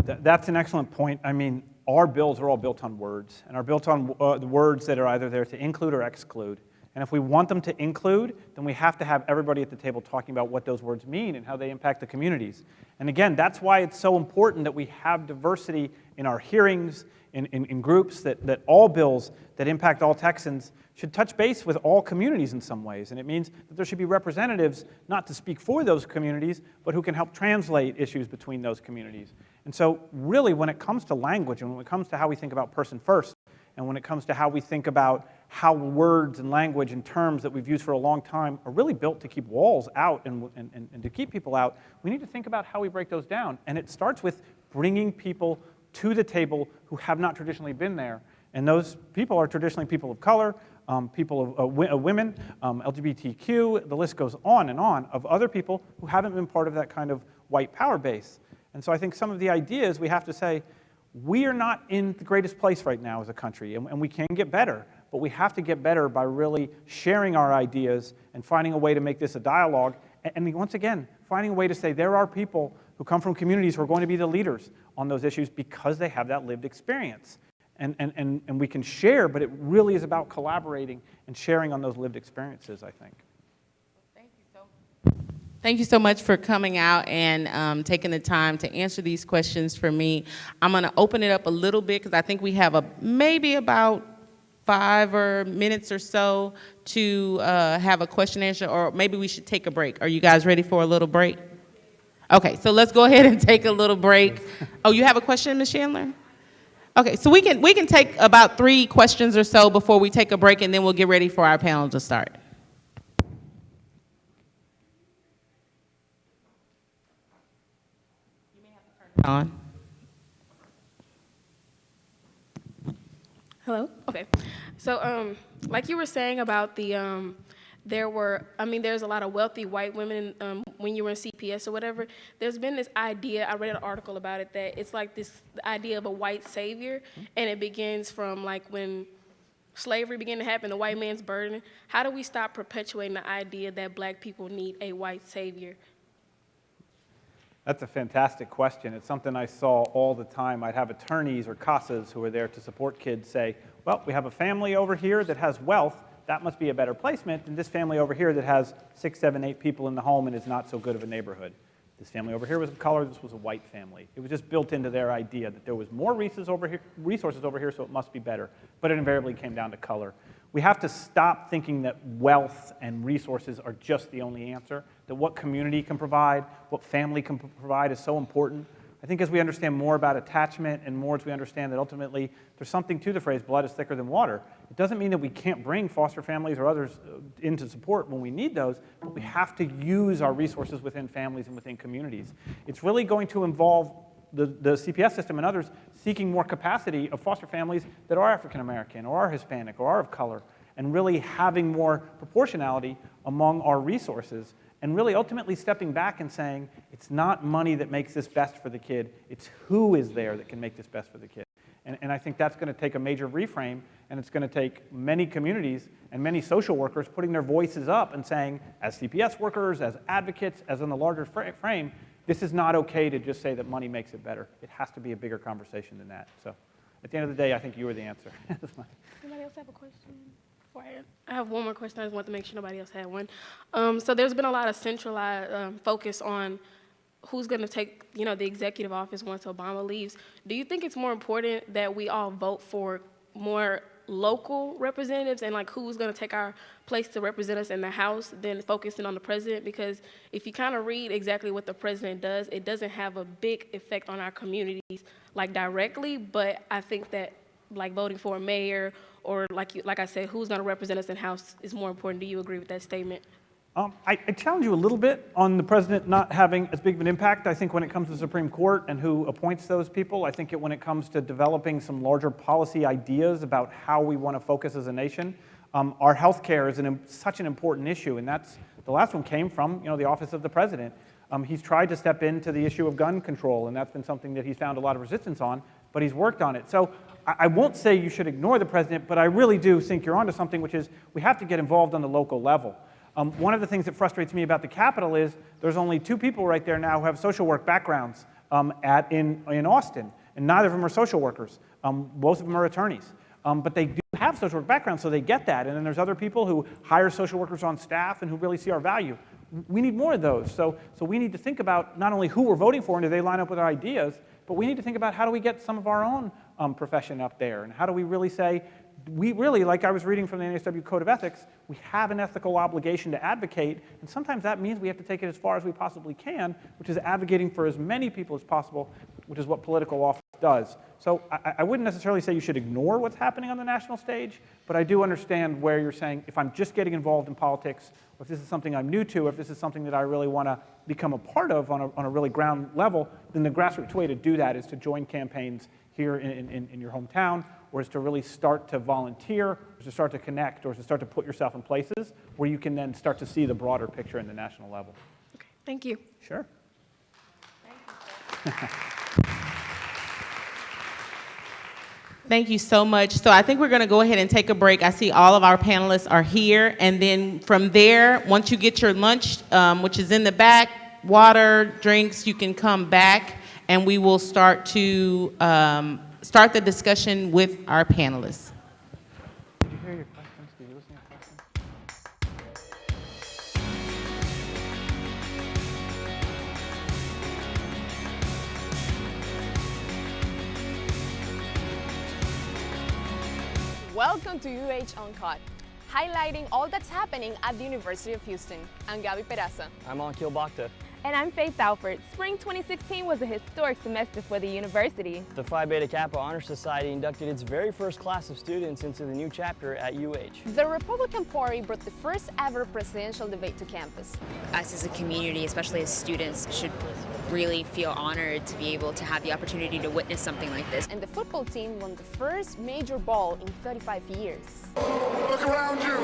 That's an excellent point. I mean, our bills are all built on words, and are built on the words that are either there to include or exclude. And if we want them to include, then we have to have everybody at the table talking about what those words mean and how they impact the communities. And again, that's why it's so important that we have diversity in our hearings, in groups, that all bills that impact all Texans should touch base with all communities in some ways. And it means that there should be representatives, not to speak for those communities, but who can help translate issues between those communities. And so really, when it comes to language, and when it comes to how we think about person first, and when it comes to how we think about how words and language and terms that we've used for a long time are really built to keep walls out and to keep people out, we need to think about how we break those down. And it starts with bringing people to the table who have not traditionally been there. And those people are traditionally people of color, people of women, LGBTQ, the list goes on and on, of other people who haven't been part of that kind of white power base. And so I think some of the ideas we have to say, we are not in the greatest place right now as a country, and we can get better, but we have to get better by really sharing our ideas and finding a way to make this a dialogue. And once again, finding a way to say there are people who come from communities who are going to be the leaders on those issues because they have that lived experience. And we can share, but it really is about collaborating and sharing on those lived experiences, I think. Thank you so much for coming out and taking the time to answer these questions for me. I'm going to open it up a little bit because I think we have maybe about 5 minutes or so to have a question and answer, or maybe we should take a break. Are you guys ready for a little break? Okay, so let's go ahead and take a little break. Oh, you have a question, Ms. Chandler? Okay, so we can take about 3 questions or so before we take a break, and then we'll get ready for our panel to start. On. Hello? Okay. So, like you were saying about the, there's a lot of wealthy white women when you were in CPS or whatever. There's been this idea, I read an article about it, that it's like the idea of a white savior, and it begins from like when slavery began to happen, the white man's burden. How do we stop perpetuating the idea that black people need a white savior? That's a fantastic question. It's something I saw all the time. I'd have attorneys or CASAs who are there to support kids say, well, we have a family over here that has wealth. That must be a better placement than this family over here that has 6, 7, 8 people in the home and is not so good of a neighborhood. This family over here was of color. This was a white family. It was just built into their idea that there was more resources over here, so it must be better. But it invariably came down to color. We have to stop thinking that wealth and resources are just the only answer, that what community can provide, what family can provide is so important. I think as we understand more about attachment and more as we understand that ultimately there's something to the phrase blood is thicker than water, it doesn't mean that we can't bring foster families or others into support when we need those, but we have to use our resources within families and within communities. It's really going to involve the CPS system and others seeking more capacity of foster families that are African American or are Hispanic or are of color, and really having more proportionality among our resources, and really ultimately stepping back and saying, it's not money that makes this best for the kid, it's who is there that can make this best for the kid. And I think that's going to take a major reframe, and it's going to take many communities and many social workers putting their voices up and saying, as CPS workers, as advocates, as in the larger frame, this is not okay to just say that money makes it better. It has to be a bigger conversation than that. So at the end of the day, I think you were the answer. Somebody else have a question? I have one more question. I just want to make sure nobody else had one. So there's been a lot of centralized focus on who's going to take, the executive office once Obama leaves. Do you think it's more important that we all vote for more local representatives and like who's going to take our place to represent us in the House than focusing on the president? Because if you kind of read exactly what the president does, it doesn't have a big effect on our communities like directly, but I think that like voting for a mayor or like I said, who's going to represent us in House is more important. Do you agree with that statement? I challenge you a little bit on the president not having as big of an impact. I think when it comes to the Supreme Court and who appoints those people, I think when it comes to developing some larger policy ideas about how we want to focus as a nation, our health care is such an important issue, and the last one came from the office of the president. He's tried to step into the issue of gun control, and that's been something that he's found a lot of resistance on, but he's worked on it. So I won't say you should ignore the president, but I really do think you're onto something, which is we have to get involved on the local level. One of the things that frustrates me about the Capitol is there's only 2 people right there now who have social work backgrounds in Austin, and neither of them are social workers. Both of them are attorneys. But they do have social work backgrounds, so they get that. And then there's other people who hire social workers on staff and who really see our value. We need more of those. So we need to think about not only who we're voting for and do they line up with our ideas, but we need to think about how do we get some of our own profession up there, and how do we really say, we really, like I was reading from the NASW Code of Ethics, we have an ethical obligation to advocate, and sometimes that means we have to take it as far as we possibly can, which is advocating for as many people as possible, which is what political office does. So I wouldn't necessarily say you should ignore what's happening on the national stage, but I do understand where you're saying, if I'm just getting involved in politics, or if this is something I'm new to, or if this is something that I really want to become a part of on a really ground level, then the grassroots way to do that is to join campaigns here in your hometown, or is to really start to volunteer, or to start to connect, or to start to put yourself in places where you can then start to see the broader picture in the national level. Okay, thank you. Sure. Thank you so much. So I think we're going to go ahead and take a break. I see all of our panelists are here. And then from there, once you get your lunch, which is in the back, water, drinks, you can come back and we will start start the discussion with our panelists. Did you hear your questions? Did you listen to your questions? Welcome to UH Uncut, highlighting all that's happening at the University of Houston. I'm Gaby Peraza. I'm Ankil Bakhta. And I'm Faith Alford. Spring 2016 was a historic semester for the university. The Phi Beta Kappa Honor Society inducted its very first class of students into the new chapter at UH. The Republican Party brought the first ever presidential debate to campus. Us as a community, especially as students, should really feel honored to be able to have the opportunity to witness something like this. And the football team won the first major ball in 35 years. Look around you.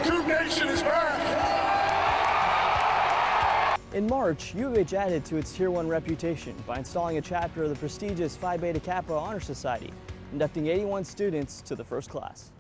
Cougar Nation is back. In March, UH added to its Tier 1 reputation by installing a chapter of the prestigious Phi Beta Kappa Honor Society, inducting 81 students to the first class.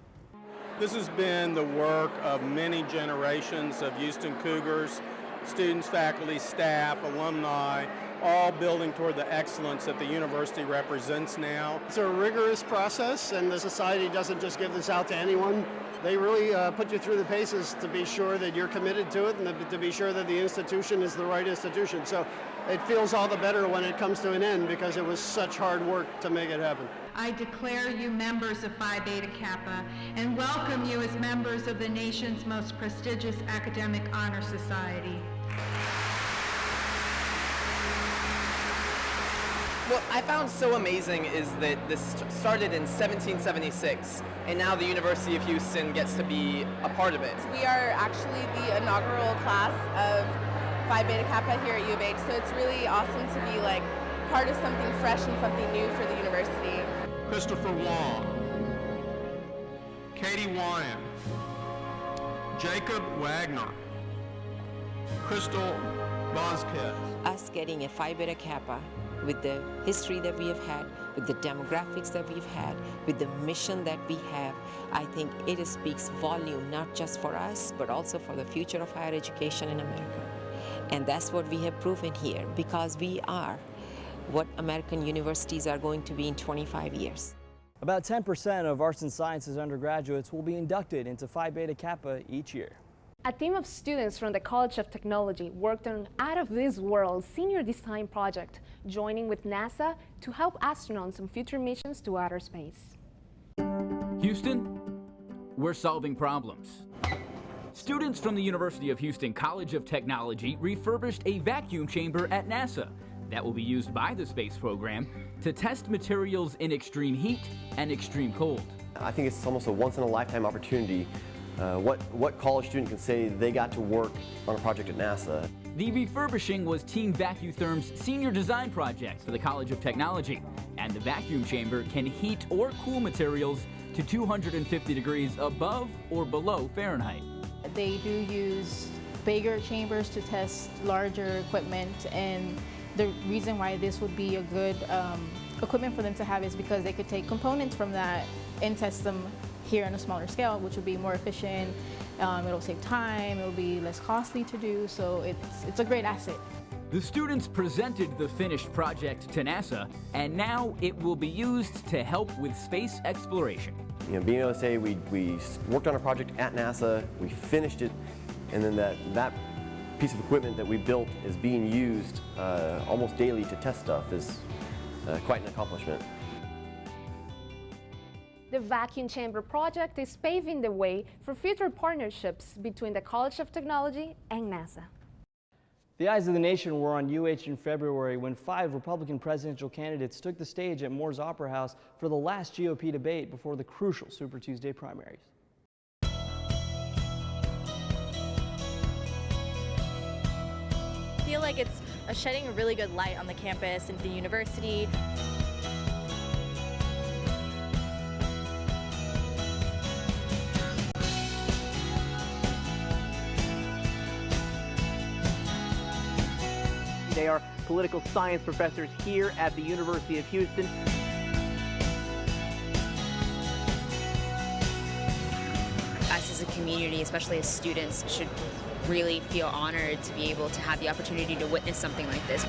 This has been the work of many generations of Houston Cougars, students, faculty, staff, alumni, all building toward the excellence that the university represents now. It's a rigorous process, and the society doesn't just give this out to anyone. They really put you through the paces to be sure that you're committed to it and to be sure that the institution is the right institution. So it feels all the better when it comes to an end because it was such hard work to make it happen. I declare you members of Phi Beta Kappa and welcome you as members of the nation's most prestigious academic honor society. What I found so amazing is that this started in 1776, and now the University of Houston gets to be a part of it. We are actually the inaugural class of Phi Beta Kappa here at U of H, so it's really awesome to be like part of something fresh and something new for the university. Christopher Wong, Katie Wyan, Jacob Wagner, Crystal Vasquez. Us getting a Phi Beta Kappa with the history that we have had, with the demographics that we've had, with the mission that we have, I think it speaks volume not just for us, but also for the future of higher education in America. And that's what we have proven here, because we are what American universities are going to be in 25 years. About 10% of arts and sciences undergraduates will be inducted into Phi Beta Kappa each year. A team of students from the College of Technology worked on an out-of-this-world senior design project, joining with NASA to help astronauts on future missions to outer space. Houston, we're solving problems. Students from the University of Houston College of Technology refurbished a vacuum chamber at NASA that will be used by the space program to test materials in extreme heat and extreme cold. I think it's almost a once-in-a-lifetime opportunity. What college student can say they got to work on a project at NASA? The refurbishing was Team VacuTherm's senior design project for the College of Technology, and the vacuum chamber can heat or cool materials to 250 degrees above or below Fahrenheit. They do use bigger chambers to test larger equipment, and the reason why this would be a good equipment for them to have is because they could take components from that and test them here on a smaller scale, which would be more efficient. It'll save time, it'll be less costly to do, so it's a great asset. The students presented the finished project to NASA, and now it will be used to help with space exploration. You know, being able to say we worked on a project at NASA, we finished it, and then that piece of equipment that we built is being used almost daily to test stuff is quite an accomplishment. The vacuum chamber project is paving the way for future partnerships between the College of Technology and NASA. The eyes of the nation were on UH in February when 5 Republican presidential candidates took the stage at Moore's Opera House for the last GOP debate before the crucial Super Tuesday primaries. I feel like it's shedding a really good light on the campus and the university. They are political science professors here at the University of Houston. Us as a community, especially as students, should really feel honored to be able to have the opportunity to witness something like this.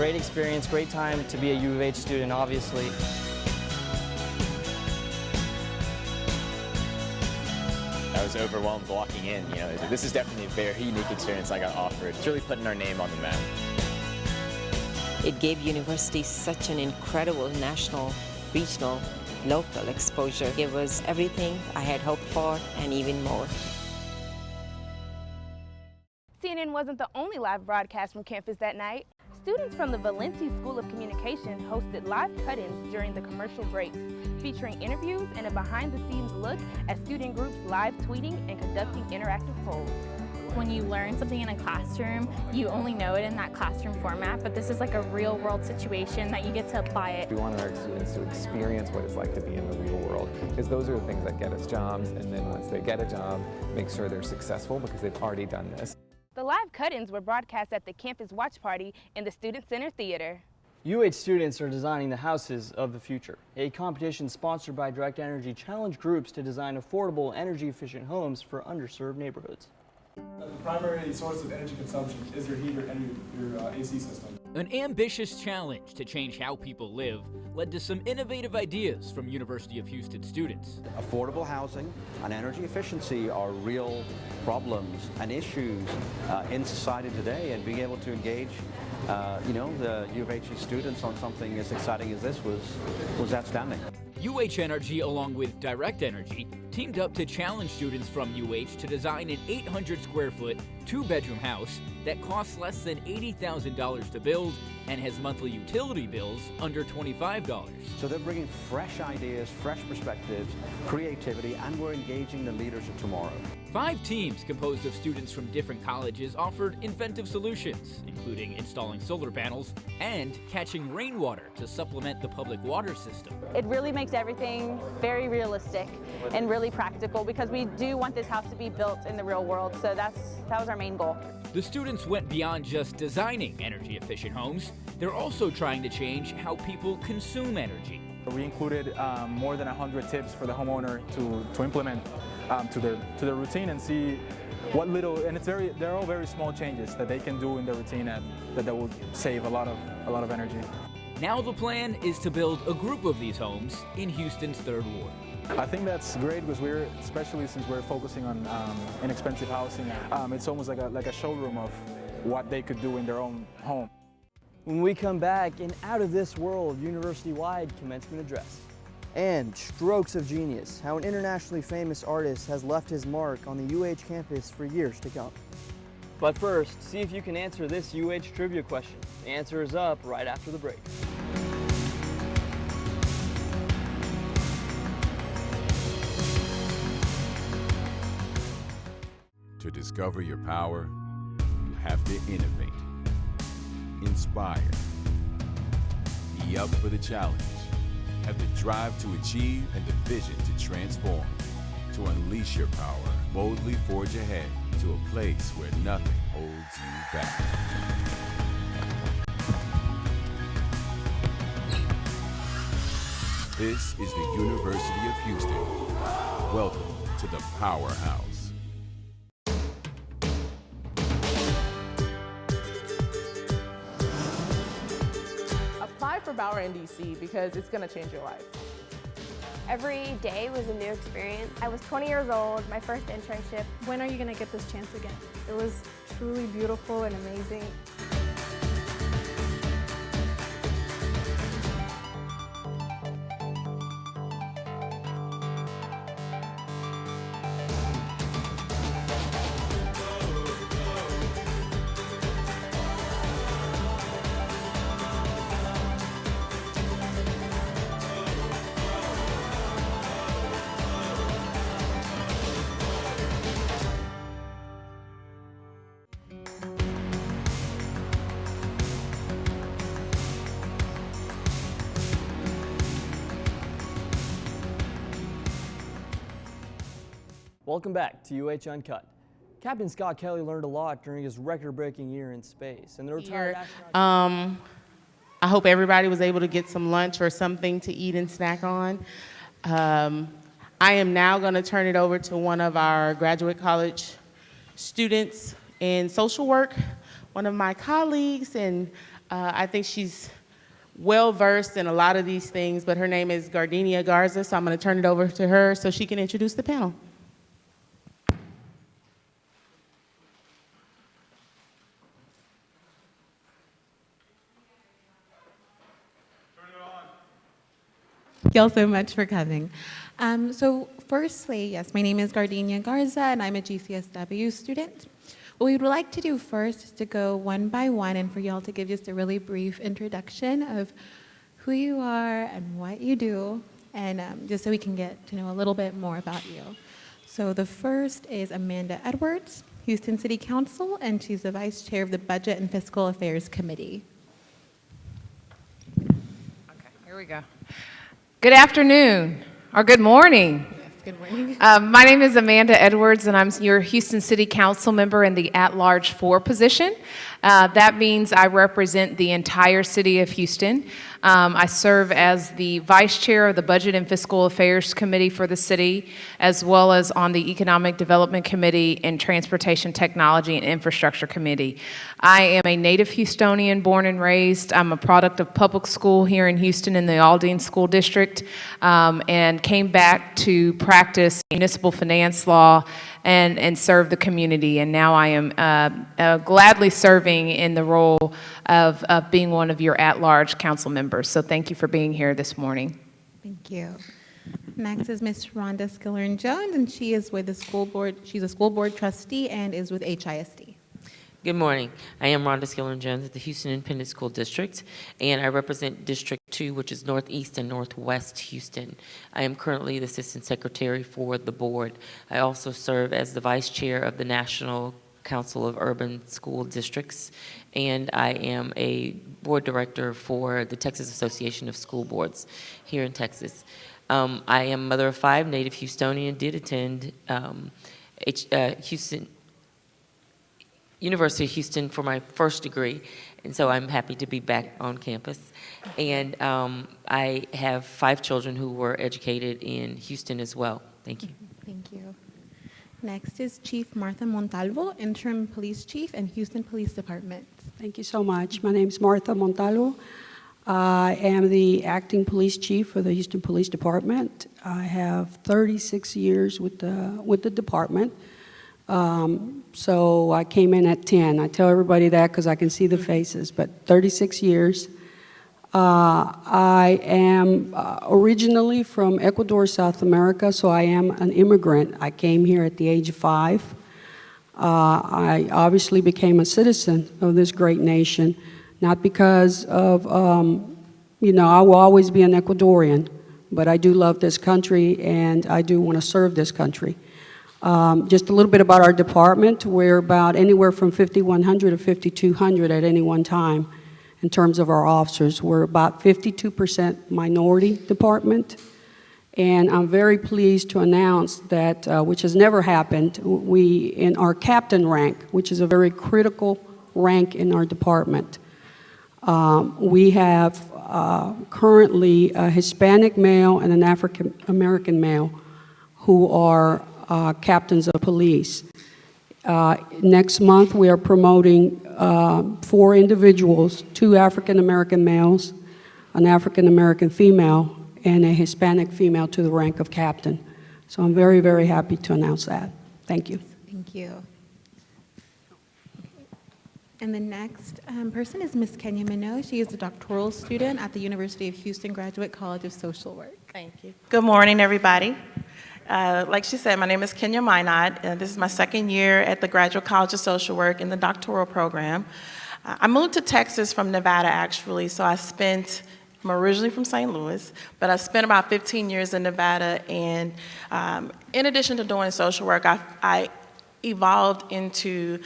great experience, great time to be a U of H student, obviously. I was overwhelmed walking in. You know, this is definitely a very unique experience I got offered. It's really putting our name on the map. It gave universities such an incredible national, regional, local exposure. It was everything I had hoped for and even more. CNN wasn't the only live broadcast from campus that night. Students from the Valenti School of Communication hosted live cut-ins during the commercial breaks, featuring interviews and a behind-the-scenes look at student groups live tweeting and conducting interactive polls. When you learn something in a classroom, you only know it in that classroom format, but this is like a real-world situation that you get to apply it. We want our students to experience what it's like to be in the real world, because those are the things that get us jobs, and then once they get a job, make sure they're successful because they've already done this. The live cut-ins were broadcast at the campus watch party in the Student Center Theater. UH students are designing the houses of the future, a competition sponsored by Direct Energy challenged groups to design affordable, energy-efficient homes for underserved neighborhoods. The primary source of energy consumption is your heater and your AC system. An ambitious challenge to change how people live led to some innovative ideas from University of Houston students. Affordable housing and energy efficiency are real problems and issues in society today, and being able to engage the U of H students on something as exciting as this was outstanding. UH Energy, along with Direct Energy, teamed up to challenge students from UH to design an 800 square foot, 2-bedroom house that costs less than $80,000 to build and has monthly utility bills under $25. So they're bringing fresh ideas, fresh perspectives, creativity, and we're engaging the leaders of tomorrow. 5 teams composed of students from different colleges offered inventive solutions, including installing solar panels and catching rainwater to supplement the public water system. It really makes everything very realistic and really practical, because we do want this house to be built in the real world, so that was our main goal. The students went beyond just designing energy-efficient homes. They're also trying to change how people consume energy. We included more than 100 tips for the homeowner to implement to their routine and see what little, and they're all very small changes that they can do in their routine that will save a lot of energy. Now the plan is to build a group of these homes in Houston's 3rd Ward. I think that's great because especially since we're focusing on inexpensive housing, it's almost like a showroom of what they could do in their own home. When we come back, an out-of-this-world university-wide commencement address. And strokes of genius, how an internationally famous artist has left his mark on the UH campus for years to come. But first, see if you can answer this UH trivia question. The answer is up right after the break. To discover your power, you have to innovate, inspire, be up for the challenge, have the drive to achieve and the vision to transform. To unleash your power, boldly forge ahead to a place where nothing holds you back. This is the University of Houston. Welcome to the Powerhouse. Apply for Bauer in DC because it's going to change your life. Every day was a new experience. I was 20 years old, my first internship. When are you going to get this chance again? It was truly beautiful and amazing. Welcome back to UH Uncut. Captain Scott Kelly learned a lot during his record-breaking year in space, and the retired astronaut. I hope everybody was able to get some lunch or something to eat and snack on. I am now going to turn it over to one of our graduate college students in social work, one of my colleagues, and I think she's well-versed in a lot of these things, but her name is Gardenia Garza, so I'm going to turn it over to her so she can introduce the panel. Thank you all so much for coming. So firstly, yes, my name is Gardenia Garza, and I'm a GCSW student. What we would like to do first is to go one by one and for y'all to give just a really brief introduction of who you are and what you do, and just so we can get to know a little bit more about you. So the first is Amanda Edwards, Houston City Council, and she's the Vice Chair of the Budget and Fiscal Affairs Committee. Here we go. Good afternoon, or good morning. Good morning. My name is Amanda Edwards, and I'm your Houston City Council member in the at-large 4 position. That means I represent the entire city of Houston. I serve as the Vice Chair of the Budget and Fiscal Affairs Committee for the city, as well as on the Economic Development Committee and Transportation Technology and Infrastructure Committee. I am a native Houstonian, born and raised. I'm a product of public school here in Houston in the Aldine School District, and came back to practice municipal finance law and serve the community. And now I am gladly serving in the role of being one of your at-large council members. So thank you for being here this morning. Thank you. Next is Ms. Rhonda Skillern-Jones, and she is with the school board. She's a school board trustee and is with HISD. Good morning. I am Rhonda Skillern-Jones at the Houston Independent School District, and I represent District 2, which is Northeast and Northwest Houston. I am currently the Assistant Secretary for the board. I also serve as the Vice Chair of the National Council of Urban School Districts, and I am a board director for the Texas Association of School Boards here in Texas. I am a mother of 5, native Houstonian, did attend University of Houston for my first degree, and so I'm happy to be back on campus. And I have 5 children who were educated in Houston as well. Thank you. Thank you. Next is Chief Martha Montalvo, Interim Police Chief and Houston Police Department. Thank you so much. My name is Martha Montalvo. I am the acting police chief for the Houston Police Department. I have 36 years with the department. So I came in at 10. I tell everybody that because I can see the faces, but 36 years. I am originally from Ecuador, South America, so I am an immigrant. I came here at the age of 5. I obviously became a citizen of this great nation, not because of, I will always be an Ecuadorian, but I do love this country and I do want to serve this country. Just a little bit about our department. We're about anywhere from 5,100 to 5,200 at any one time in terms of our officers. We're about 52% minority department. And I'm very pleased to announce that, which has never happened, we, in our captain rank, which is a very critical rank in our department, we have currently a Hispanic male and an African American male who are captains of police. Next month, we are promoting 4 individuals, 2 African American males, an African American female, and a Hispanic female to the rank of captain. So I'm very, very happy to announce that. Thank you. Thank you. And the next person is Ms. Kenya Minogue. She is a doctoral student at the University of Houston Graduate College of Social Work. Thank you. Good morning, everybody. Like she said, my name is Kenya Minot, and this is my 2nd year at the Graduate College of Social Work in the doctoral program. I moved to Texas from Nevada, actually, so I'm originally from St. Louis, but I spent about 15 years in Nevada, and in addition to doing social work, I evolved into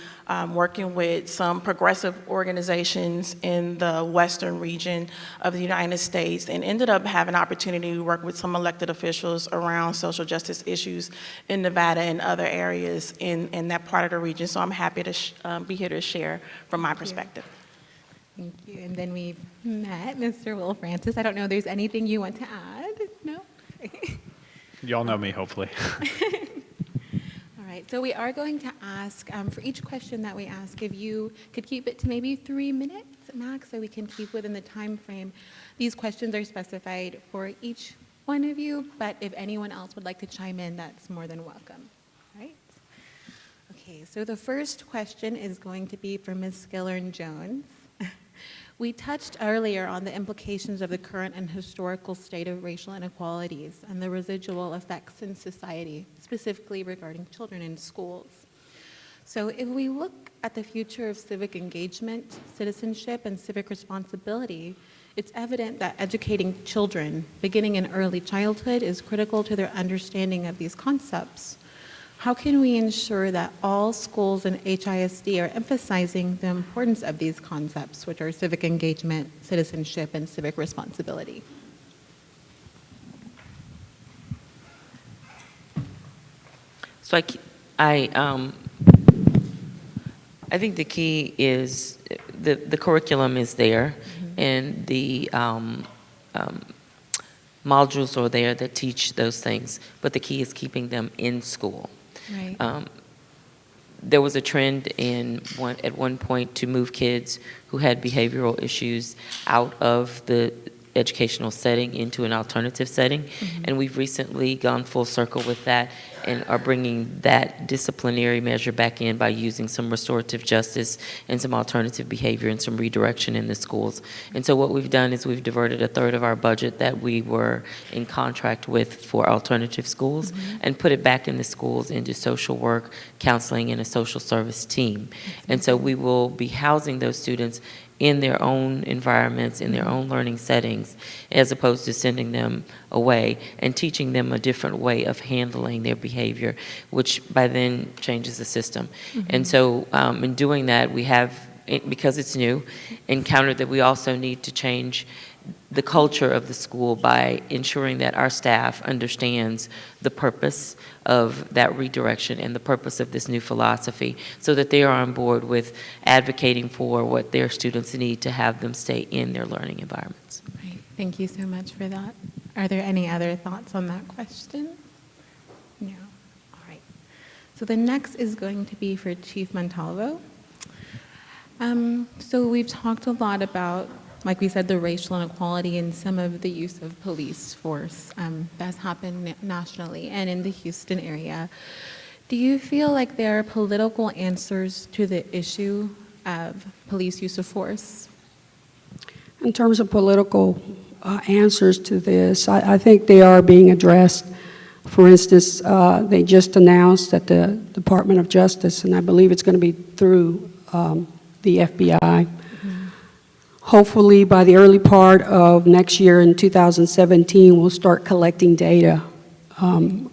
working with some progressive organizations in the western region of the United States, and ended up having an opportunity to work with some elected officials around social justice issues in Nevada and other areas in that part of the region. So I'm happy to be here to share from my perspective. Thank you. And then we've met Mr. Will Francis. I don't know if there's anything you want to add? No? Y'all know me, hopefully. All right, so we are going to ask, for each question that we ask, if you could keep it to maybe 3 minutes, Max, so we can keep within the time frame. These questions are specified for each one of you, but if anyone else would like to chime in, that's more than welcome. Right? Okay, so the first question is going to be for Ms. Skillern-Jones. We touched earlier on the implications of the current and historical state of racial inequalities and the residual effects in society, specifically regarding children in schools. So if we look at the future of civic engagement, citizenship, and civic responsibility, it's evident that educating children, beginning in early childhood, is critical to their understanding of these concepts. How can we ensure that all schools and HISD are emphasizing the importance of these concepts, which are civic engagement, citizenship, and civic responsibility? So I think the key is the curriculum is there, and the modules are there that teach those things, but the key is keeping them in school. Right. There was a trend at one point to move kids who had behavioral issues out of the educational setting into an alternative setting, and we've recently gone full circle with that and are bringing that disciplinary measure back in by using some restorative justice and some alternative behavior and some redirection in the schools. And so what we've done is we've diverted a third of our budget that we were in contract with for alternative schools and put it back in the schools into social work, counseling, and a social service team. And so we will be housing those students in their own environments, in their own learning settings, as opposed to sending them away and teaching them a different way of handling their behavior, which by then changes the system. And so in doing that, we have, because it's new, encountered that we also need to change the culture of the school by ensuring that our staff understands the purpose of that redirection and the purpose of this new philosophy so that they are on board with advocating for what their students need to have them stay in their learning environments. Right. Thank you so much for that. Are there any other thoughts on that question? No. All right. So the next is going to be for Chief Montalvo. So we've talked a lot about, like we said, the racial inequality and some of the use of police force that's happened nationally and in the Houston area. Do you feel like there are political answers to the issue of police use of force? In terms of political answers to this, I think they are being addressed. For instance, they just announced that the Department of Justice, and I believe it's going to be through the FBI, hopefully by the early part of next year in 2017, we'll start collecting data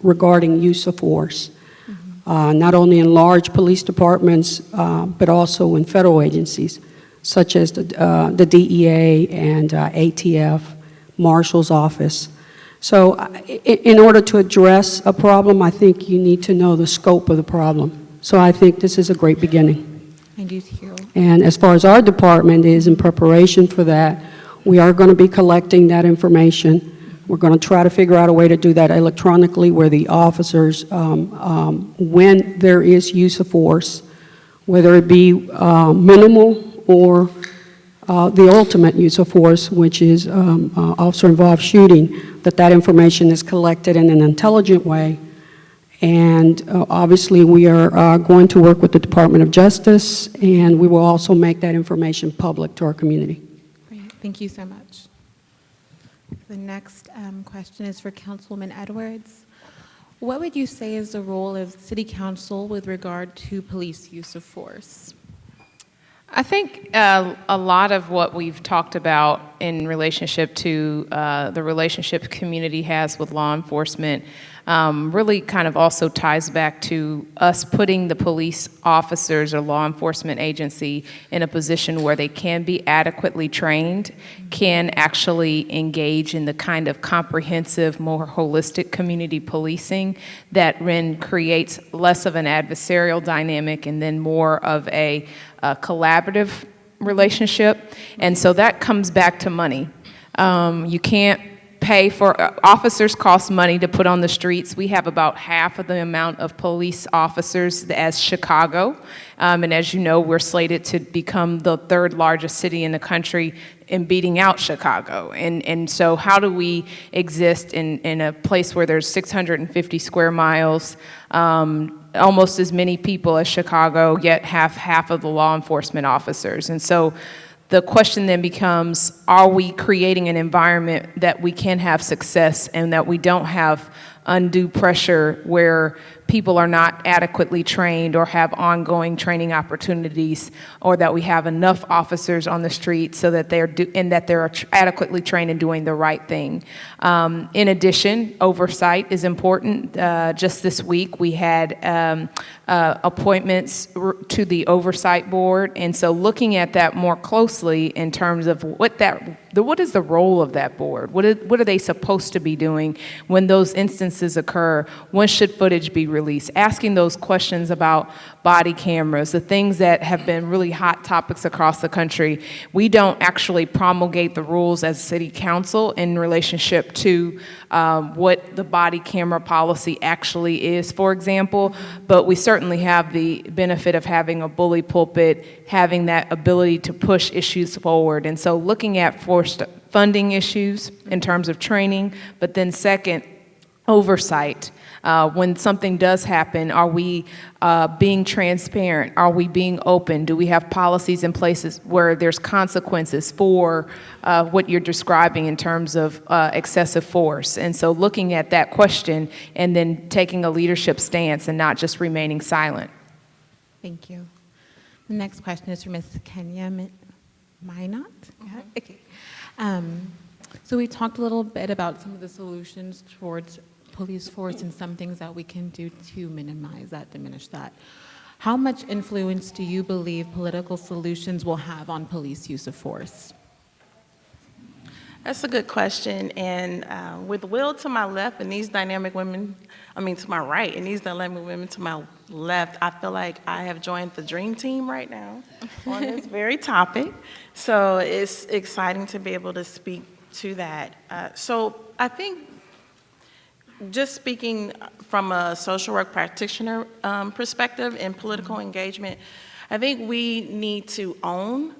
regarding use of force, not only in large police departments, but also in federal agencies, such as the DEA and ATF, Marshal's Office. So in order to address a problem, I think you need to know the scope of the problem. So I think this is a great beginning. I do too. And as far as our department is in preparation for that, we are going to be collecting that information. We're going to try to figure out a way to do that electronically where the officers, when there is use of force, whether it be minimal or the ultimate use of force, which is officer-involved shooting, that information is collected in an intelligent way. And obviously, we are going to work with the Department of Justice, and we will also make that information public to our community. Great. Thank you so much. The next question is for Councilwoman Edwards. What would you say is the role of City Council with regard to police use of force? I think a lot of what we've talked about in relationship to the relationship community has with law enforcement really kind of also ties back to us putting the police officers or law enforcement agency in a position where they can be adequately trained, can actually engage in the kind of comprehensive, more holistic community policing that then creates less of an adversarial dynamic and then more of a collaborative relationship. And so that comes back to money. You can't pay for, officers cost money to put on the streets. We have about half of the amount of police officers as Chicago. And as you know, we're slated to become the third largest city in the country in beating out Chicago. And so how do we exist in a place where there's 650 square miles, almost as many people as Chicago, yet have half of the law enforcement officers? And so the question then becomes, are we creating an environment that we can have success and that we don't have undue pressure where people are not adequately trained or have ongoing training opportunities, or that we have enough officers on the street so that they're adequately trained in doing the right thing. In addition, oversight is important. Just this week, we had appointments to the oversight board, and so looking at that more closely in terms of what is the role of that board? What are they supposed to be doing when those instances occur? When should footage be released? Asking those questions about body cameras, the things that have been really hot topics across the country. We don't actually promulgate the rules as city council in relationship to what the body camera policy actually is, for example, but we certainly have the benefit of having a bully pulpit, having that ability to push issues forward. And so looking at forced funding issues in terms of training, but then second, oversight. When something does happen, are we being transparent? Are we being open? Do we have policies in places where there's consequences for what you're describing in terms of excessive force? And so looking at that question and then taking a leadership stance and not just remaining silent. Thank you. The next question is from Ms. Kenya Minot. Yeah? Okay. So we talked a little bit about some of the solutions towards police force and some things that we can do to minimize that, diminish that. How much influence do you believe political solutions will have on police use of force? That's a good question. And with Will to my left and these dynamic women, to my right, and these dynamic women to my left, I feel like I have joined the dream team right now on this very topic. So it's exciting to be able to speak to that. So I think, just speaking from a social work practitioner perspective in political engagement, I think we need to own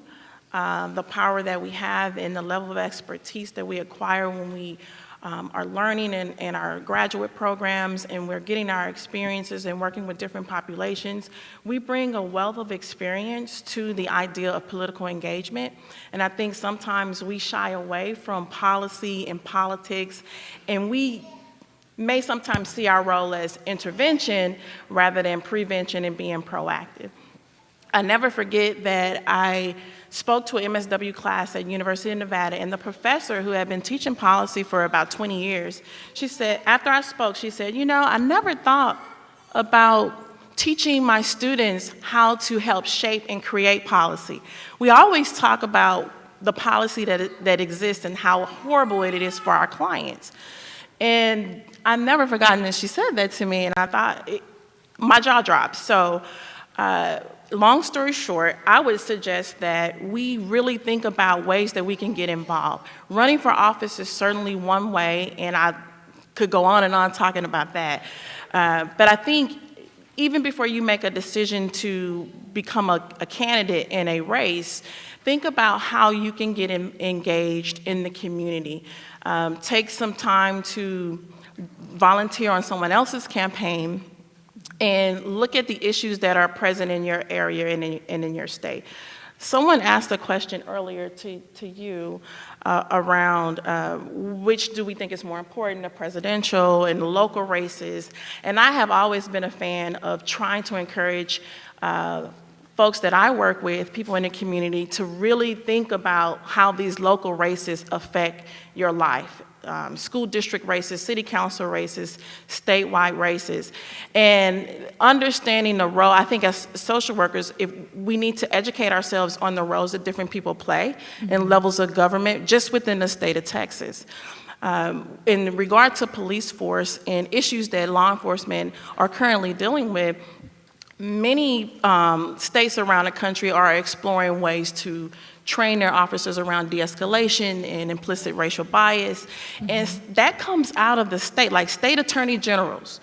the power that we have and the level of expertise that we acquire when we are learning in our graduate programs and we're getting our experiences and working with different populations. We bring a wealth of experience to the idea of political engagement, and I think sometimes we shy away from policy and politics, and we may sometimes see our role as intervention rather than prevention and being proactive. I never forget that I spoke to an MSW class at University of Nevada, and the professor who had been teaching policy for about 20 years, she said, after I spoke, she said, I never thought about teaching my students how to help shape and create policy. We always talk about the policy that exists and how horrible it is for our clients. And I've never forgotten that she said that to me, and I thought, my jaw dropped. So long story short, I would suggest that we really think about ways that we can get involved. Running for office is certainly one way, and I could go on and on talking about that. But I think even before you make a decision to become a candidate in a race, think about how you can get engaged in the community. Take some time to volunteer on someone else's campaign and look at the issues that are present in your area and in your state. Someone asked a question earlier to you around which do we think is more important, the presidential and the local races. And I have always been a fan of trying to encourage folks that I work with, people in the community, to really think about how these local races affect your life. School district races, city council races, statewide races, and understanding the role. I think as social workers, we need to educate ourselves on the roles that different people play in levels of government just within the state of Texas. In regard to police force and issues that law enforcement are currently dealing with, many states around the country are exploring ways to train their officers around de-escalation and implicit racial bias. And that comes out of the state, like state attorney generals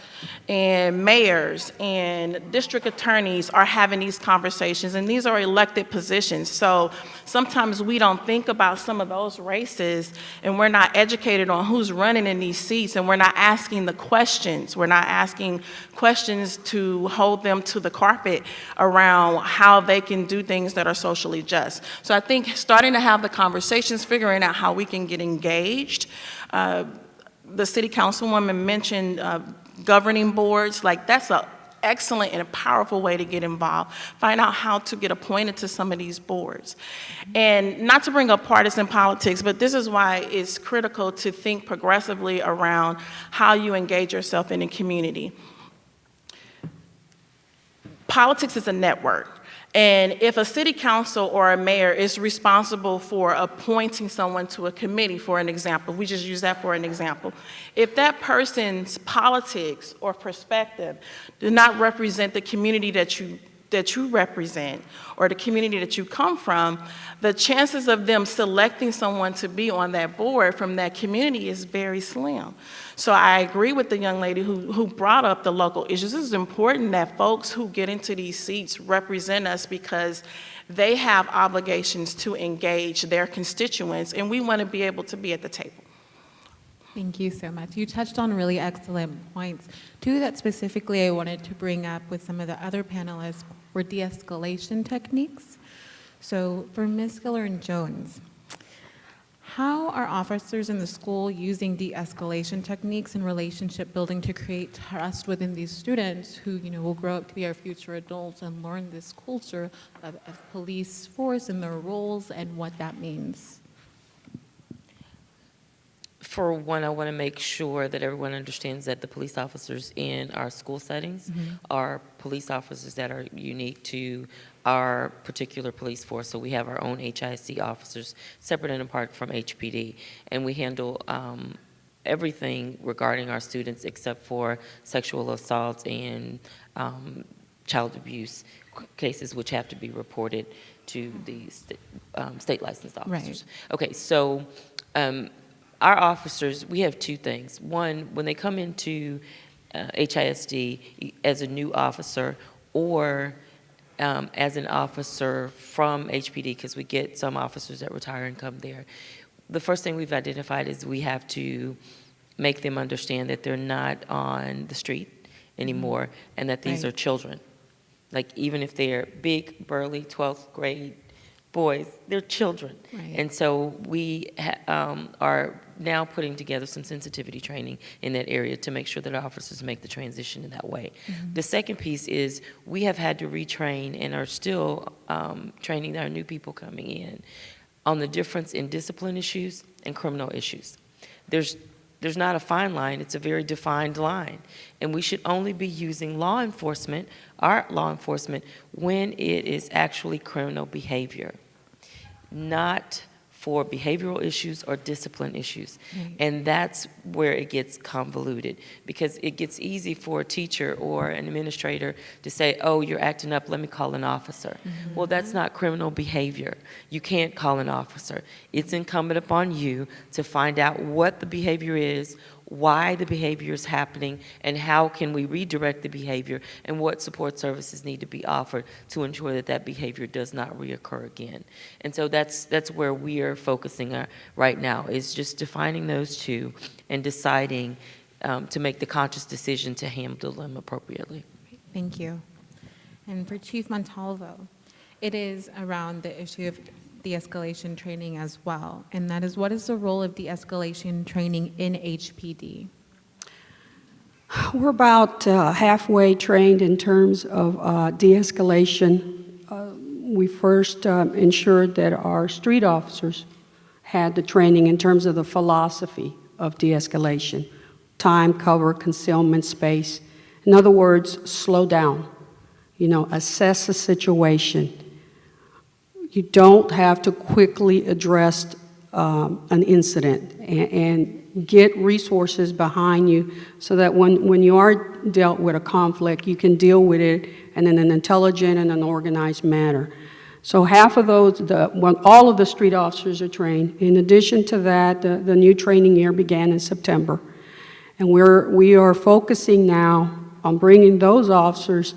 and mayors and district attorneys are having these conversations, and these are elected positions. So sometimes we don't think about some of those races, and we're not educated on who's running in these seats, and we're not asking the questions. We're not asking questions to hold them to the carpet around how they can do things that are socially just. So I think starting to have the conversations, figuring out how we can get engaged. The city councilwoman mentioned governing boards. Like, that's an excellent and a powerful way to get involved. Find out how to get appointed to some of these boards. And not to bring up partisan politics, but this is why it's critical to think progressively around how you engage yourself in a community. Politics is a network. And if a city council or a mayor is responsible for appointing someone to a committee, for an example, we just use that for an example, if that person's politics or perspective do not represent the community that you represent or the community that you come from, the chances of them selecting someone to be on that board from that community is very slim. So I agree with the young lady who brought up the local issues. It's important that folks who get into these seats represent us because they have obligations to engage their constituents, and we want to be able to be at the table. Thank you so much. You touched on really excellent points. Two that specifically I wanted to bring up with some of the other panelists were de-escalation techniques. So for Ms. Gillern-Jones, how are officers in the school using de-escalation techniques and relationship building to create trust within these students who, will grow up to be our future adults and learn this culture of police force and their roles and what that means? For one, I want to make sure that everyone understands that the police officers in our school settings are police officers that are unique to our particular police force. So we have our own HISC officers, separate and apart from HPD, and we handle everything regarding our students except for sexual assault and child abuse cases, which have to be reported to the state licensed officers. Right. Okay, so our officers, we have two things. One, when they come into HISD as a new officer or as an officer from HPD, because we get some officers that retire and come there, the first thing we've identified is we have to make them understand that they're not on the street anymore and that these are children. Like, even if they're big, burly, 12th grade boys, they're children. Right. And so we are now putting together some sensitivity training in that area to make sure that officers make the transition in that way. The second piece is we have had to retrain and are still training our new people coming in on the difference in discipline issues and criminal issues. There's not a fine line, it's a very defined line. And we should only be using law enforcement, our law enforcement, when it is actually criminal behavior, not for behavioral issues or discipline issues. And that's where it gets convoluted, because it gets easy for a teacher or an administrator to say, oh, you're acting up, let me call an officer. Well, that's not criminal behavior. You can't call an officer. It's incumbent upon you to find out what the behavior is, why the behavior is happening, and how can we redirect the behavior, and what support services need to be offered to ensure that that behavior does not reoccur again. And so that's where we are focusing right now, is just defining those two and deciding to make the conscious decision to handle them appropriately. Thank you. And for Chief Montalvo, it is around the issue of de-escalation training as well, and that is, what is the role of de-escalation training in HPD? We're about halfway trained in terms of de-escalation. We first ensured that our street officers had the training in terms of the philosophy of de-escalation: time, cover, concealment, space. In other words, slow down, assess the situation. You don't have to quickly address an incident, and get resources behind you so that when you are dealt with a conflict, you can deal with it in an intelligent and an organized manner. So half of those, all of the street officers are trained. In addition to that, the new training year began in September. And we are focusing now on bringing those officers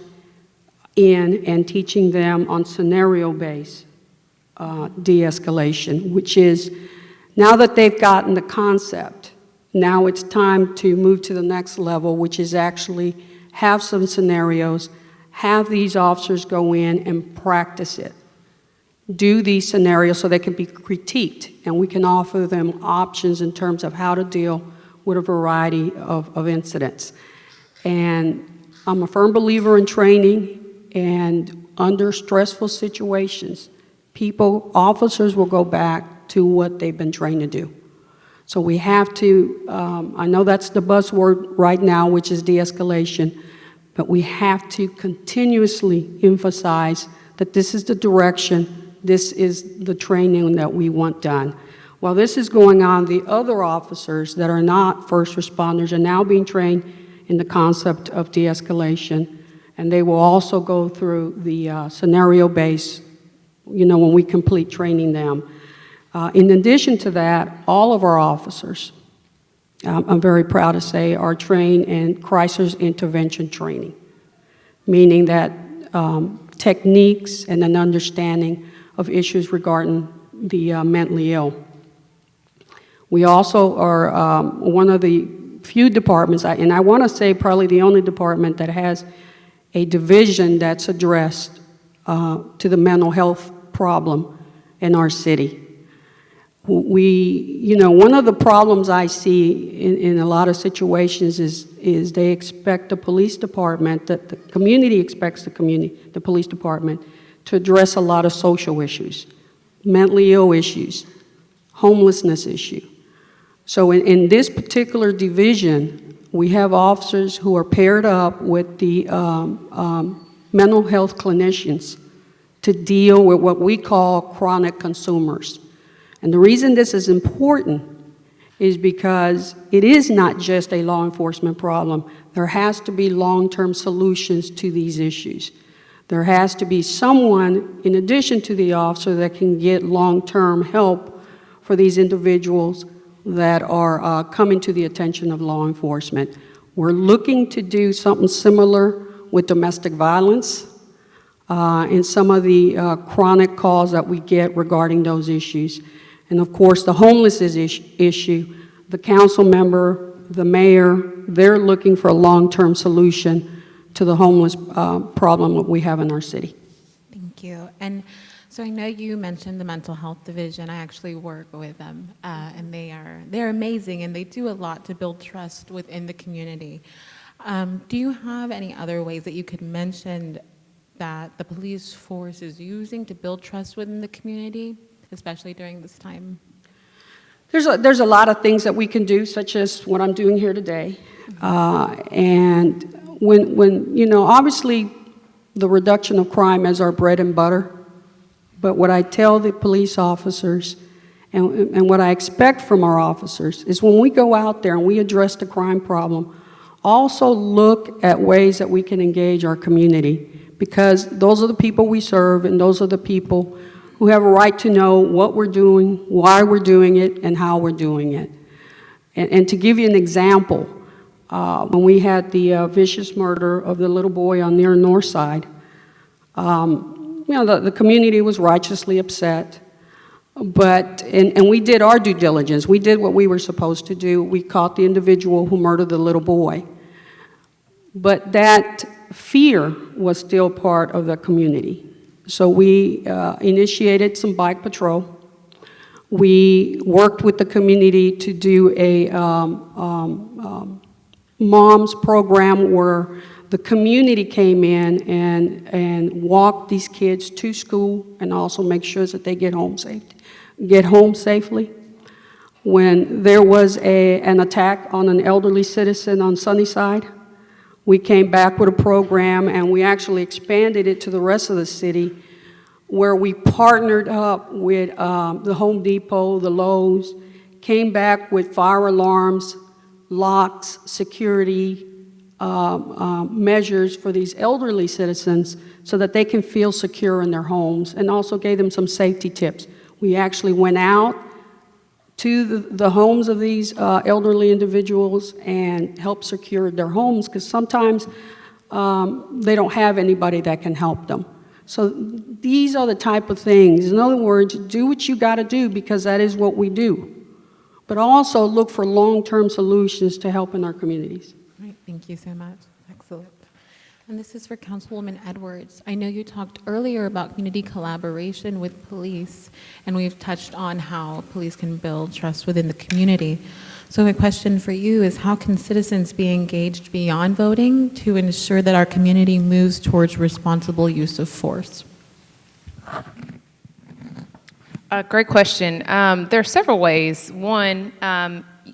in and teaching them on scenario-based de-escalation, which is, now that they've gotten the concept, now it's time to move to the next level, which is actually have some scenarios, have these officers go in and practice it. Do these scenarios so they can be critiqued, and we can offer them options in terms of how to deal with a variety of incidents. And I'm a firm believer in training, and under stressful situations, officers will go back to what they've been trained to do. So we have to, I know that's the buzzword right now, which is de-escalation, but we have to continuously emphasize that this is the direction, this is the training that we want done. While this is going on, the other officers that are not first responders are now being trained in the concept of de-escalation, and they will also go through the scenario-based, when we complete training them. In addition to that, all of our officers, I'm very proud to say, are trained in crisis intervention training, meaning that techniques and an understanding of issues regarding the mentally ill. We also are one of the few departments, and I want to say probably the only department that has a division that's addressed to the mental health problem in our city. One of the problems I see in a lot of situations is they expect the police department, that the community expects the police department to address a lot of social issues, mentally ill issues, homelessness issue. So in this particular division, we have officers who are paired up with the mental health clinicians to deal with what we call chronic consumers. And the reason this is important is because it is not just a law enforcement problem. There has to be long-term solutions to these issues. There has to be someone, in addition to the officer, that can get long-term help for these individuals that are coming to the attention of law enforcement. We're looking to do something similar with domestic violence and some of the chronic calls that we get regarding those issues. And of course, the homelessness issue, the council member, the mayor, they're looking for a long-term solution to the homeless problem that we have in our city. Thank you. And so I know you mentioned the mental health division. I actually work with them, and they're amazing, and they do a lot to build trust within the community. Do you have any other ways that you could mention that the police force is using to build trust within the community, especially during this time? There's a lot of things that we can do, such as what I'm doing here today. And when obviously the reduction of crime is our bread and butter, but what I tell the police officers and what I expect from our officers is when we go out there and we address the crime problem, also look at ways that we can engage our community, because those are the people we serve, and those are the people who have a right to know what we're doing, why we're doing it, and how we're doing it. And to give you an example, when we had the vicious murder of the little boy on near North Side, the community was righteously upset, and we did our due diligence. We did what we were supposed to do. We caught the individual who murdered the little boy. But that fear was still part of the community. So we initiated some bike patrol. We worked with the community to do a moms program where the community came in and walked these kids to school and also make sure that they get home safely. When there was an attack on an elderly citizen on Sunnyside, we came back with a program, and we actually expanded it to the rest of the city, where we partnered up with the Home Depot, the Lowe's, came back with fire alarms, locks, security, measures for these elderly citizens so that they can feel secure in their homes, and also gave them some safety tips. We actually went out to the homes of these elderly individuals and helped secure their homes, because sometimes they don't have anybody that can help them. So these are the type of things. In other words, do what you got to do, because that is what we do. But also look for long-term solutions to help in our communities. All right, thank you so much. Excellent. And this is for Councilwoman Edwards. I know you talked earlier about community collaboration with police, and we've touched on how police can build trust within the community. So my question for you is, how can citizens be engaged beyond voting to ensure that our community moves towards responsible use of force? Great question. There are several ways. One,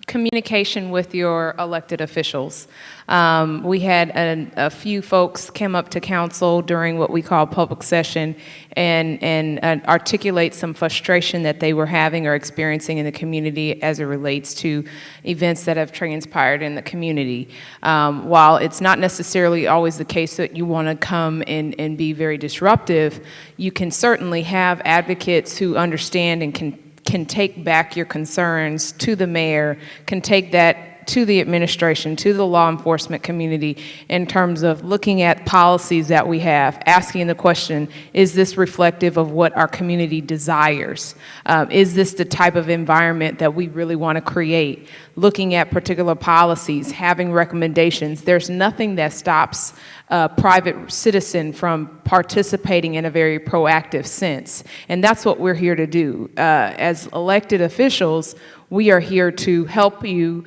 communication with your elected officials. We had a few folks come up to council during what we call public session and articulate some frustration that they were having or experiencing in the community as it relates to events that have transpired in the community. While it's not necessarily always the case that you want to come and be very disruptive, you can certainly have advocates who understand and can take back your concerns to the mayor, can take that to the administration, to the law enforcement community, in terms of looking at policies that we have, asking the question, is this reflective of what our community desires? Is this the type of environment that we really want to create? Looking at particular policies, having recommendations. There's nothing that stops a private citizen from participating in a very proactive sense. And that's what we're here to do. As elected officials, we are here to help you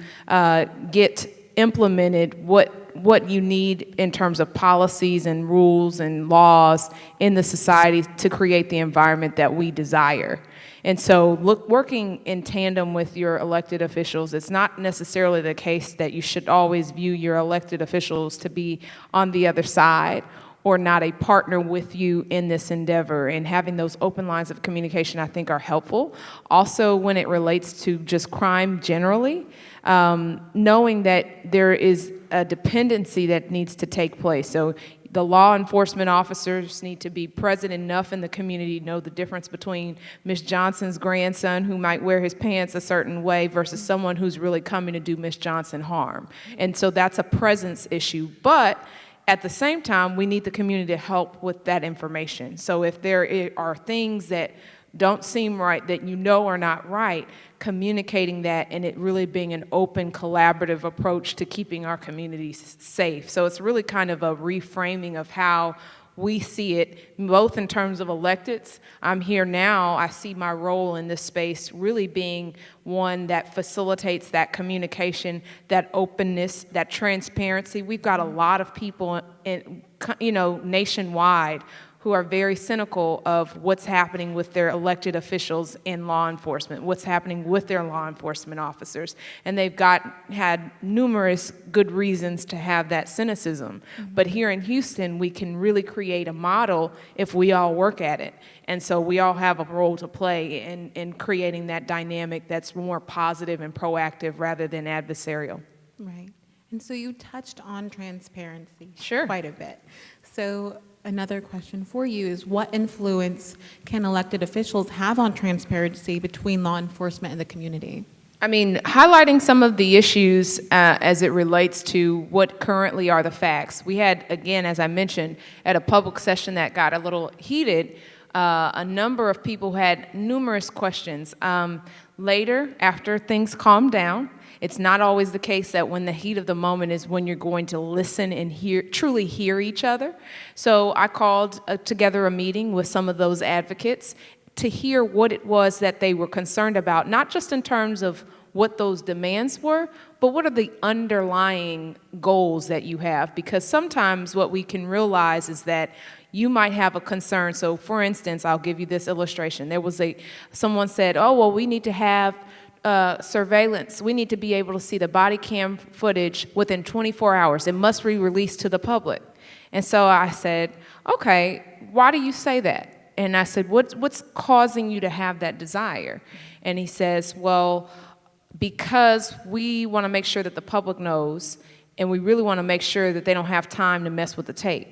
get implemented what you need in terms of policies and rules and laws in the society to create the environment that we desire. And so working in tandem with your elected officials, it's not necessarily the case that you should always view your elected officials to be on the other side or not a partner with you in this endeavor. And having those open lines of communication, I think, are helpful. Also, when it relates to just crime generally, knowing that there is a dependency that needs to take place. So the law enforcement officers need to be present enough in the community to know the difference between Ms. Johnson's grandson who might wear his pants a certain way versus someone who's really coming to do Ms. Johnson harm. And so that's a presence issue. But at the same time, we need the community to help with that information. So if there are things that don't seem right, that you know are not right, communicating that and it really being an open, collaborative approach to keeping our communities safe. So it's really kind of a reframing of how we see it, both in terms of electeds. I'm here now, I see my role in this space really being one that facilitates that communication, that openness, that transparency. We've got a lot of people nationwide who are very cynical of what's happening with their elected officials in law enforcement, what's happening with their law enforcement officers. And they've had numerous good reasons to have that cynicism. But here in Houston, we can really create a model if we all work at it. And so we all have a role to play in creating that dynamic that's more positive and proactive rather than adversarial. Right. And so you touched on transparency Sure. quite a bit. So another question for you is, what influence can elected officials have on transparency between law enforcement and the community? I mean, highlighting some of the issues as it relates to what currently are the facts. We had, again, as I mentioned, at a public session that got a little heated, a number of people had numerous questions. Later, after things calmed down, it's not always the case that when the heat of the moment is when you're going to listen and truly hear each other. So I called together a meeting with some of those advocates to hear what it was that they were concerned about, not just in terms of what those demands were, but what are the underlying goals that you have? Because sometimes what we can realize is that you might have a concern. So for instance, I'll give you this illustration. There was someone said, oh, well, we need to have surveillance. We need to be able to see the body cam footage within 24 hours. It must be released to the public. And so I said, okay, why do you say that? And I said, what's causing you to have that desire? And he says, well, because we want to make sure that the public knows and we really want to make sure that they don't have time to mess with the tape.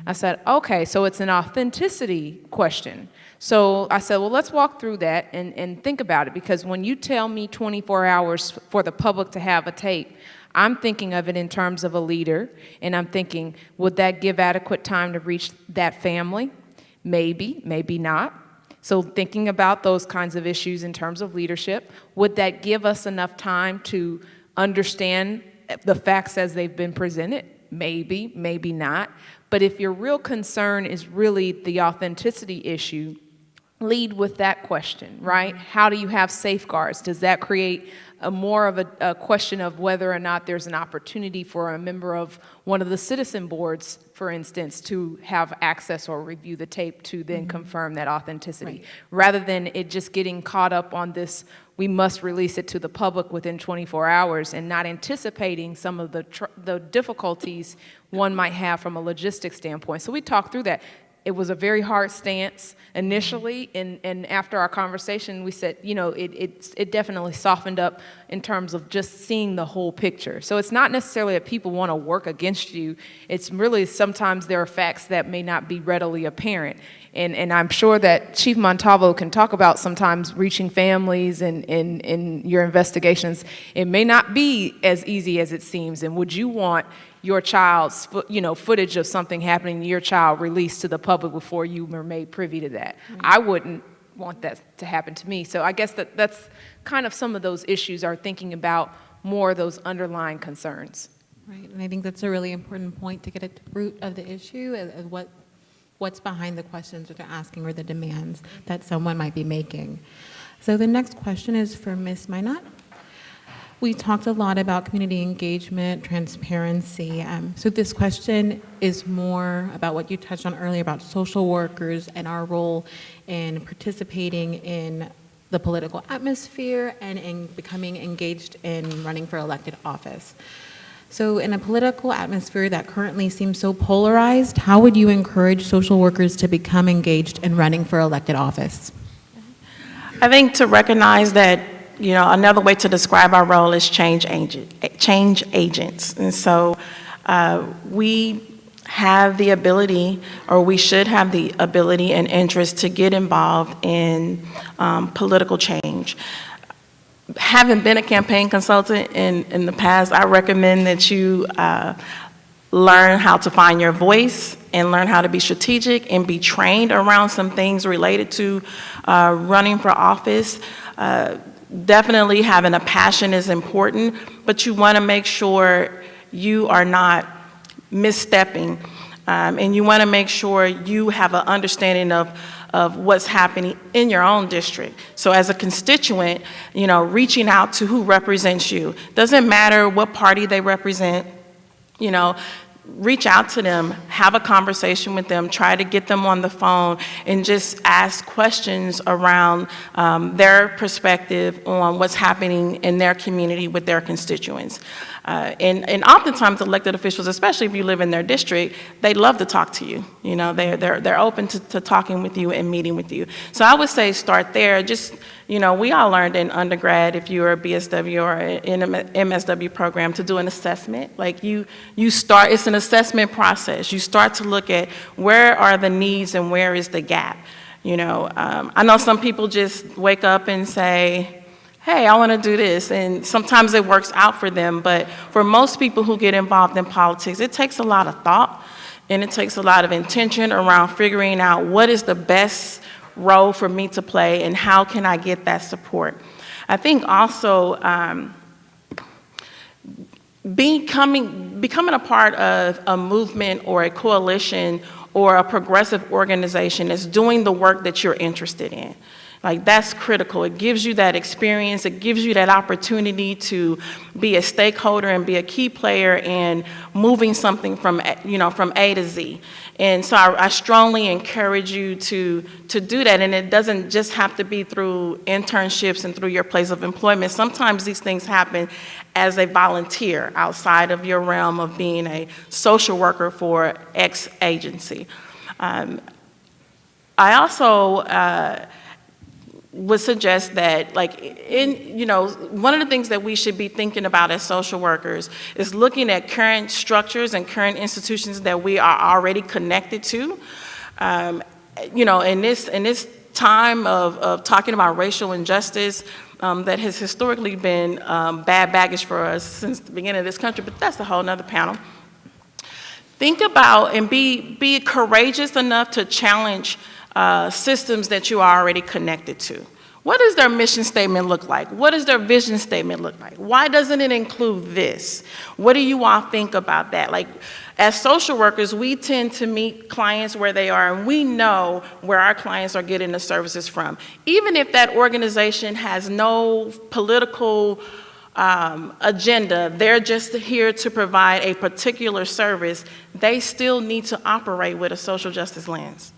I said, okay, so it's an authenticity question. So I said, well, let's walk through that and think about it, because when you tell me 24 hours for the public to have a tape, I'm thinking of it in terms of a leader, and I'm thinking, would that give adequate time to reach that family? Maybe, maybe not. So thinking about those kinds of issues in terms of leadership, would that give us enough time to understand the facts as they've been presented? Maybe, maybe not. But if your real concern is really the authenticity issue, lead with that question, right? How do you have safeguards? Does that create more of a question of whether or not there's an opportunity for a member of one of the citizen boards, for instance, to have access or review the tape to then confirm that authenticity, rather than it just getting caught up on this, we must release it to the public within 24 hours and not anticipating some of the difficulties one might have from a logistics standpoint. So we talked through that. It was a very hard stance initially, and after our conversation, we said, you know, it definitely softened up in terms of just seeing the whole picture. So it's not necessarily that people want to work against you. It's really sometimes there are facts that may not be readily apparent. And I'm sure that Chief Montalvo can talk about sometimes reaching families and in your investigations. It may not be as easy as it seems. And would you want your child's footage of something happening to your child released to the public before you were made privy to that? I wouldn't want that to happen to me. So I guess that's kind of some of those issues, are thinking about more of those underlying concerns. Right, and I think that's a really important point, to get at the root of the issue, of what's behind the questions that they're asking or the demands that someone might be making. So the next question is for Ms. Minot. We talked a lot about community engagement, transparency. So this question is more about what you touched on earlier about social workers and our role in participating in the political atmosphere and in becoming engaged in running for elected office. So in a political atmosphere that currently seems so polarized, how would you encourage social workers to become engaged in running for elected office? I think to recognize that, you know, another way to describe our role is change agents. And so we have the ability, or we should have the ability and interest to get involved in political change. Having been a campaign consultant in the past, I recommend that you learn how to find your voice and learn how to be strategic and be trained around some things related to running for office. Definitely having a passion is important, but you want to make sure you are not misstepping, and you want to make sure you have an understanding of what's happening in your own district. So as a constituent, you know, reaching out to who represents you. Doesn't matter what party they represent, you know, reach out to them, have a conversation with them, try to get them on the phone, and just ask questions around their perspective on what's happening in their community with their constituents. And oftentimes elected officials, especially if you live in their district, they love to talk to you. You know, they're open to talking with you and meeting with you. So I would say start there. Just, you know, we all learned in undergrad, if you were a BSW or in an MSW program, to do an assessment. Like you start, it's an assessment process. You start to look at where are the needs and where is the gap. You know, I know some people just wake up and say, hey, I want to do this, and sometimes it works out for them, but for most people who get involved in politics, it takes a lot of thought, and it takes a lot of intention around figuring out what is the best role for me to play and how can I get that support. I think also becoming a part of a movement or a coalition or a progressive organization that's doing the work that you're interested in. Like, that's critical. It gives you that experience. It gives you that opportunity to be a stakeholder and be a key player in moving something from A to Z. And so I strongly encourage you to do that. And it doesn't just have to be through internships and through your place of employment. Sometimes these things happen as a volunteer outside of your realm of being a social worker for X agency. I also would suggest that, like, one of the things that we should be thinking about as social workers is looking at current structures and current institutions that we are already connected to. In this time of talking about racial injustice, that has historically been bad baggage for us since the beginning of this country, but that's a whole nother panel. Think about and be courageous enough to challenge systems that you are already connected to. What does their mission statement look like? What does their vision statement look like? Why doesn't it include this? What do you all think about that? Like, as social workers, we tend to meet clients where they are, and we know where our clients are getting the services from. Even if that organization has no political agenda, they're just here to provide a particular service, they still need to operate with a social justice lens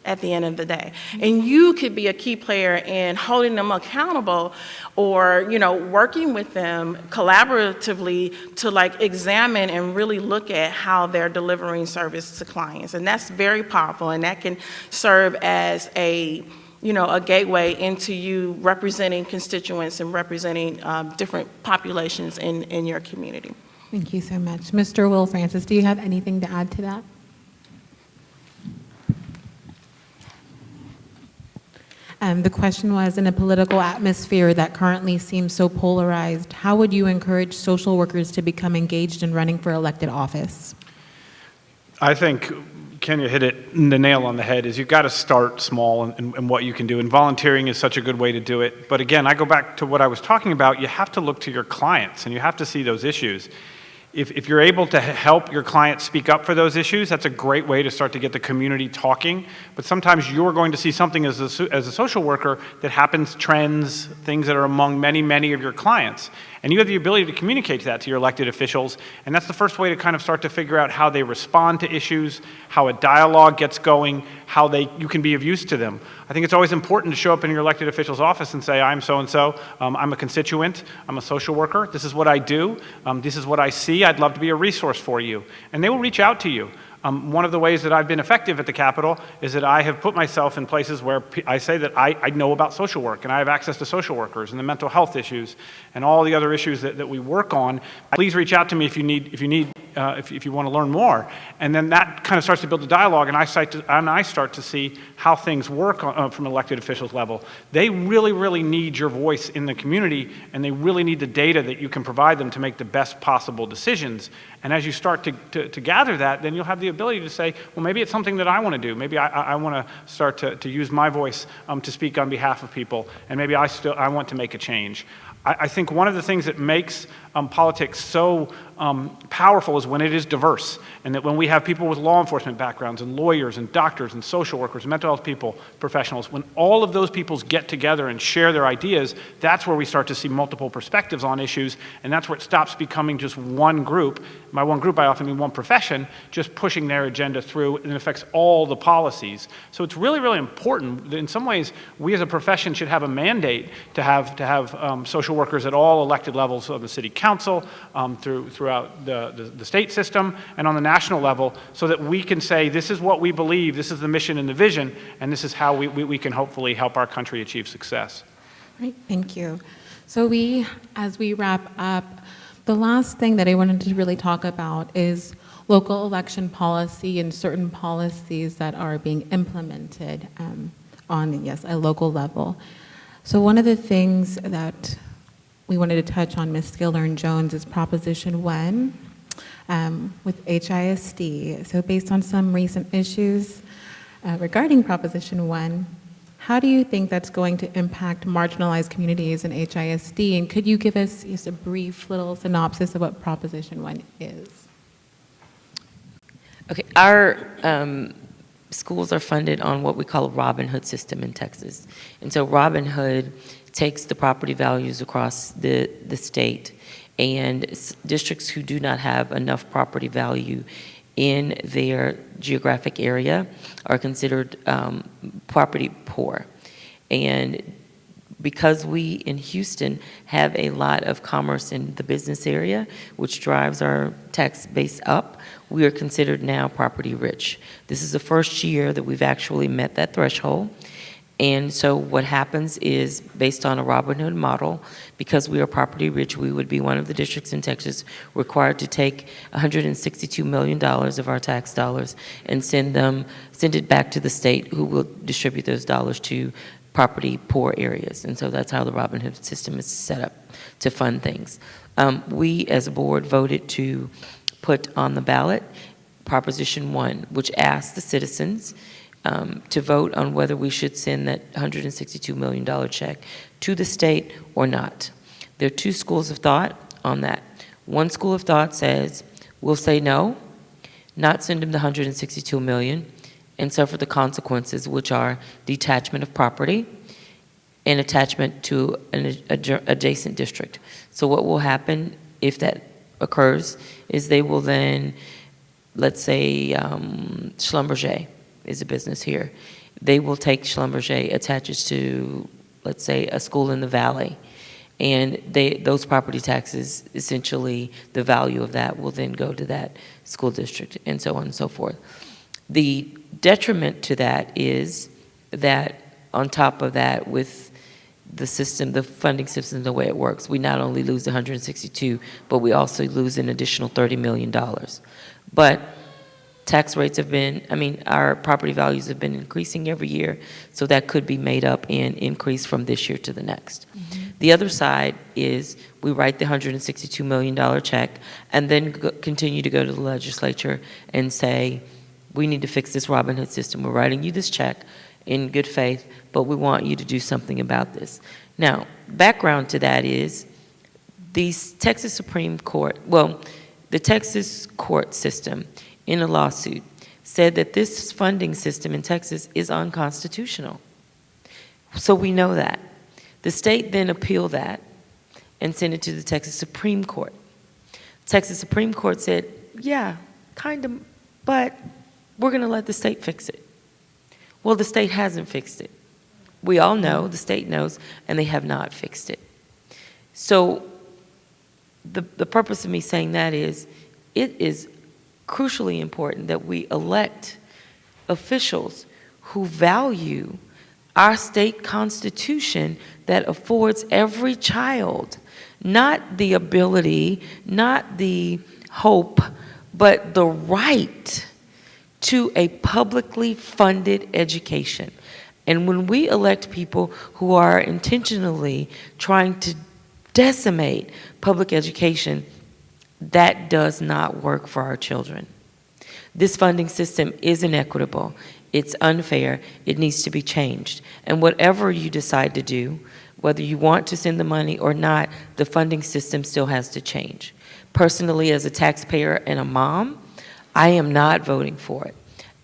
at the end of the day. And you could be a key player in holding them accountable or, working with them collaboratively to like examine and really look at how they're delivering service to clients. And that's very powerful, and that can serve as a gateway into you representing constituents and representing different populations in your community. Thank you so much. Mr. Will Francis, do you have anything to add to that? The question was, in a political atmosphere that currently seems so polarized, how would you encourage social workers to become engaged in running for elected office? I think Kenya hit the nail on the head, is you've got to start small and what you can do. And volunteering is such a good way to do it. But again, I go back to what I was talking about. You have to look to your clients and you have to see those issues. If you're able to help your clients speak up for those issues, that's a great way to start to get the community talking. But sometimes you're going to see something as a social worker that happens, trends, things that are among many, many of your clients. And you have the ability to communicate that to your elected officials. And that's the first way to kind of start to figure out how they respond to issues, how a dialogue gets going, how you can be of use to them. I think it's always important to show up in your elected official's office and say, I'm so-and-so, I'm a constituent, I'm a social worker, this is what I do, this is what I see, I'd love to be a resource for you. And they will reach out to you. One of the ways that I've been effective at the Capitol is that I have put myself in places where I say that I know about social work and I have access to social workers and the mental health issues and all the other issues that we work on. Please reach out to me if you want to learn more. And then that kind of starts to build a dialogue, and I start to see how things work from an elected officials level. They really, really need your voice in the community, and they really need the data that you can provide them to make the best possible decisions. And as you start to gather that, then you'll have the ability to say, well, maybe it's something that I want to do. Maybe I want to start to use my voice to speak on behalf of people, and maybe I want to make a change. I think one of the things that makes politics so powerful is when it is diverse, and that when we have people with law enforcement backgrounds and lawyers and doctors and social workers, mental health people, professionals, when all of those peoples get together and share their ideas, that's where we start to see multiple perspectives on issues, and that's where it stops becoming just one group. By one group, I often mean one profession, just pushing their agenda through, and it affects all the policies. So it's really, really important. In some ways, we as a profession should have a mandate to have social workers at all elected levels of the city council, throughout the state system, and on the national level, so that we can say, this is what we believe, this is the mission and the vision, and this is how we can hopefully help our country achieve success. Great, thank you. So as we wrap up, the last thing that I wanted to really talk about is local election policy and certain policies that are being implemented on a local level. So one of the things that we wanted to touch on, Ms. Gillern-Jones, is Proposition 1 with HISD. So based on some recent issues regarding Proposition 1, how do you think that's going to impact marginalized communities in HISD? And could you give us just a brief little synopsis of what Proposition 1 is? Okay, our schools are funded on what we call a Robin Hood system in Texas. And so Robin Hood takes the property values across the state, and districts who do not have enough property value in their geographic area are considered property poor. And because we in Houston have a lot of commerce in the business area, which drives our tax base up, we are considered now property rich. This is the first year that we've actually met that threshold. And so what happens is, based on a Robin Hood model, because we are property rich, we would be one of the districts in Texas required to take $162 million of our tax dollars and send it back to the state, who will distribute those dollars to property poor areas. And so that's how the Robin Hood system is set up to fund things. We, as a board, voted to put on the ballot Proposition 1, which asks the citizens to vote on whether we should send that $162 million check to the state or not. There are two schools of thought on that. One school of thought says, we'll say no, not send them the $162 million, and suffer the consequences, which are detachment of property and attachment to an adjacent district. So what will happen if that occurs is they will then, let's say Schlumberger is a business here. They will take Schlumberger, attach it to, let's say, a school in the valley, and those property taxes, essentially the value of that will then go to that school district, and so on and so forth. The detriment to that is that on top of that, with the system, the funding system, the way it works, we not only lose 162, but we also lose an additional $30 million. But tax rates have been, our property values have been increasing every year, so that could be made up and increased from this year to the next. The other side is we write the $162 million check and then continue to go to the legislature and say, we need to fix this Robin Hood system. We're writing you this check in good faith, but we want you to do something about this. Now, background to that is the Texas Supreme Court, the Texas court system in a lawsuit said that this funding system in Texas is unconstitutional. So we know that. The state then appealed that and sent it to the Texas Supreme Court. Texas Supreme Court said, yeah, kind of, but we're going to let the state fix it. Well, the state hasn't fixed it. We all know, the state knows, and they have not fixed it. So the purpose of me saying that is, it is crucially important that we elect officials who value our state constitution that affords every child not the ability, not the hope, but the right to a publicly funded education. And when we elect people who are intentionally trying to decimate public education, that does not work for our children. This funding system is inequitable. It's unfair. It needs to be changed. And whatever you decide to do, whether you want to send the money or not, the funding system still has to change. Personally, as a taxpayer and a mom, I am not voting for it.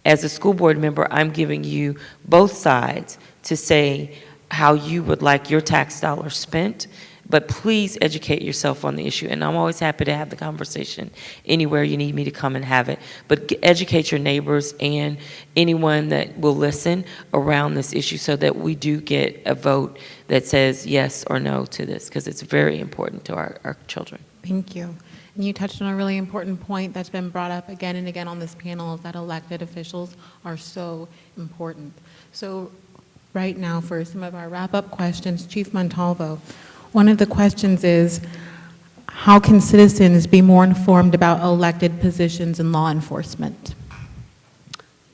As a school board member, I'm giving you both sides to say how you would like your tax dollars spent, but please educate yourself on the issue. And I'm always happy to have the conversation anywhere you need me to come and have it. But educate your neighbors and anyone that will listen around this issue so that we do get a vote that says yes or no to this, because it's very important to our children. Thank you. And you touched on a really important point that's been brought up again and again on this panel, is that elected officials are so important. So right now, for some of our wrap-up questions, Chief Montalvo, one of the questions is, how can citizens be more informed about elected positions in law enforcement?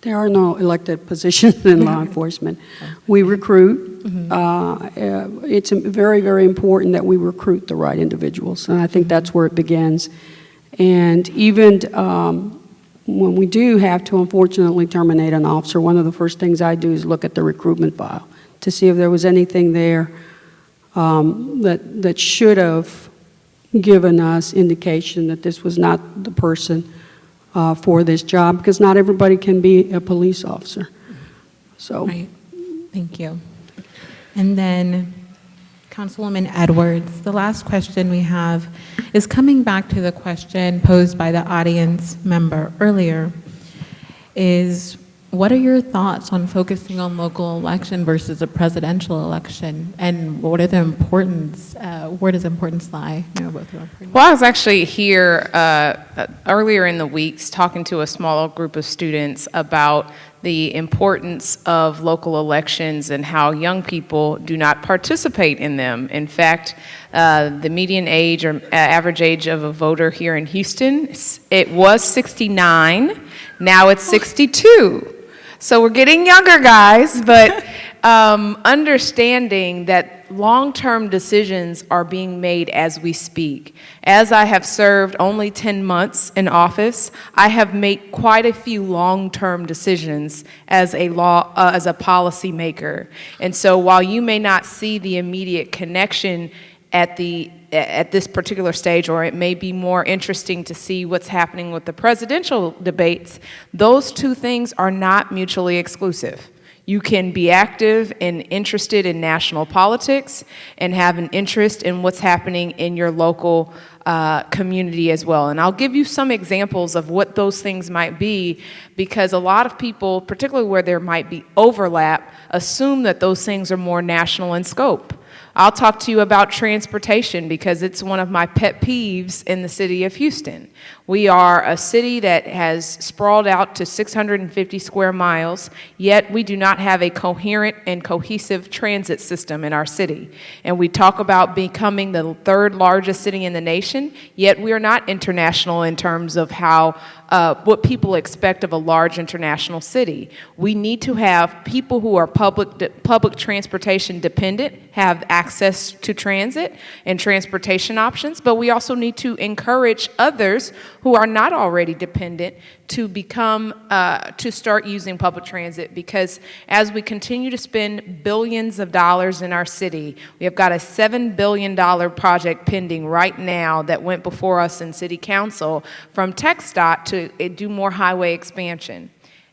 There are no elected positions in law enforcement. We recruit. It's very, very important that we recruit the right individuals, and I think that's where it begins. And even when we do have to unfortunately terminate an officer, one of the first things I do is look at the recruitment file to see if there was anything there that should have given us indication that this was not the person for this job, because not everybody can be a police officer. So, right. Thank you. And then Councilwoman Edwards, the last question we have is coming back to the question posed by the audience member earlier, is what are your thoughts on focusing on local election versus a presidential election, and what are the importance, where does importance lie? Well, I was actually here earlier in the weeks talking to a small group of students about the importance of local elections and how young people do not participate in them. In fact, the median age or average age of a voter here in Houston, it was 69, now it's 62. So we're getting younger, guys, but understanding that long-term decisions are being made as we speak. As I have served only 10 months in office, I have made quite a few long-term decisions as a policy maker. And so while you may not see the immediate connection at this particular stage, or it may be more interesting to see what's happening with the presidential debates, those two things are not mutually exclusive. You can be active and interested in national politics and have an interest in what's happening in your local community as well. And I'll give you some examples of what those things might be, because a lot of people, particularly where there might be overlap, assume that those things are more national in scope. I'll talk to you about transportation because it's one of my pet peeves in the city of Houston. We are a city that has sprawled out to 650 square miles, yet we do not have a coherent and cohesive transit system in our city. And we talk about becoming the third largest city in the nation, yet we are not international in terms of how what people expect of a large international city. We need to have people who are public transportation dependent have access to transit and transportation options, but we also need to encourage others who are not already dependent to to start using public transit, because as we continue to spend billions of dollars in our city, we have got a $7 billion project pending right now that went before us in City Council from TxDOT to do more highway expansion.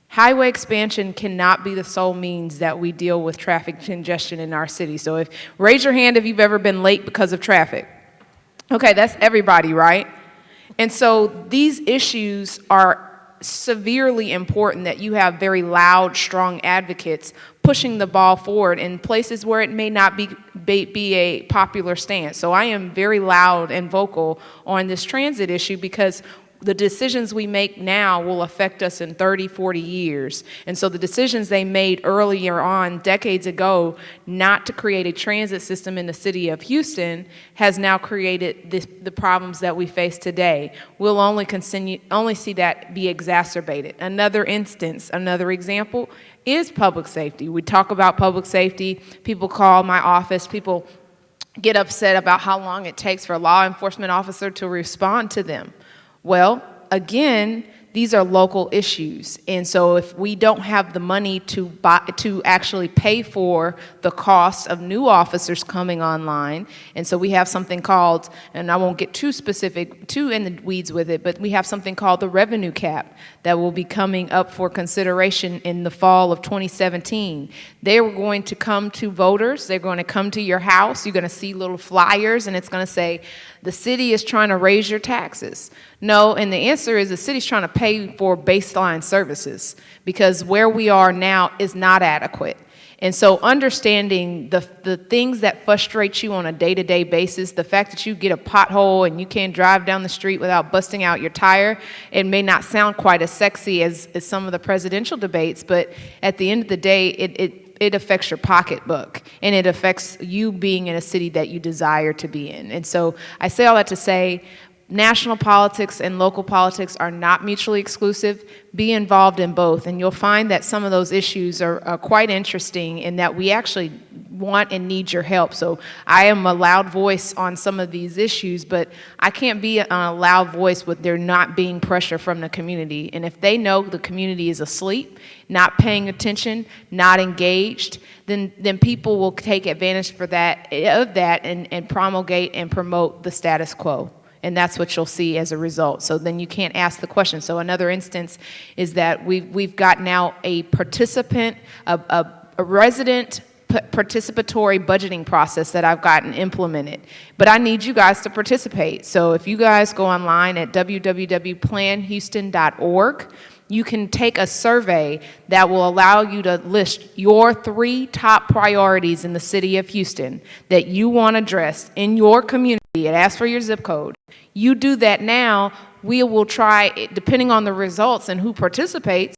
Highway expansion cannot be the sole means that we deal with traffic congestion in our city. So raise your hand if you've ever been late because of traffic. Okay, that's everybody, right? And so these issues are severely important that you have very loud, strong advocates pushing the ball forward in places where it may not be a popular stance. So I am very loud and vocal on this transit issue because the decisions we make now will affect us in 30, 40 years. And so the decisions they made earlier on, decades ago, not to create a transit system in the city of Houston has now created the problems that we face today. We'll only see that be exacerbated. Another example is public safety. We talk about public safety. People call my office. People get upset about how long it takes for a law enforcement officer to respond to them. Well, again, these are local issues. And so if we don't have the money to actually pay for the cost of new officers coming online, and so we have something called, and I won't get too in the weeds with it, but we have something called the revenue cap that will be coming up for consideration in the fall of 2017. They are going to come to voters. They're going to come to your house. You're going to see little flyers, and it's going to say, the city is trying to raise your taxes. No, and the answer is the city's trying to pay for baseline services because where we are now is not adequate. And so understanding the things that frustrate you on a day-to-day basis, the fact that you get a pothole and you can't drive down the street without busting out your tire, it may not sound quite as sexy as some of the presidential debates, but at the end of the day, it affects your pocketbook, and it affects you being in a city that you desire to be in. And so I say all that to say, national politics and local politics are not mutually exclusive. Be involved in both, and you'll find that some of those issues are quite interesting in that we actually want and need your help. So I am a loud voice on some of these issues, but I can't be a loud voice with there not being pressure from the community. And if they know the community is asleep, not paying attention, not engaged, then people will take advantage of that and promulgate and promote the status quo. And that's what you'll see as a result. So then you can't ask the question. So another instance is that we've got now a resident participatory budgeting process that I've gotten implemented. But I need you guys to participate. So if you guys go online at www.planhouston.org, you can take a survey that will allow you to list your 3 top priorities in the city of Houston that you want addressed in your community. It asks for your zip code. You do that now, we will try, depending on the results and who participates,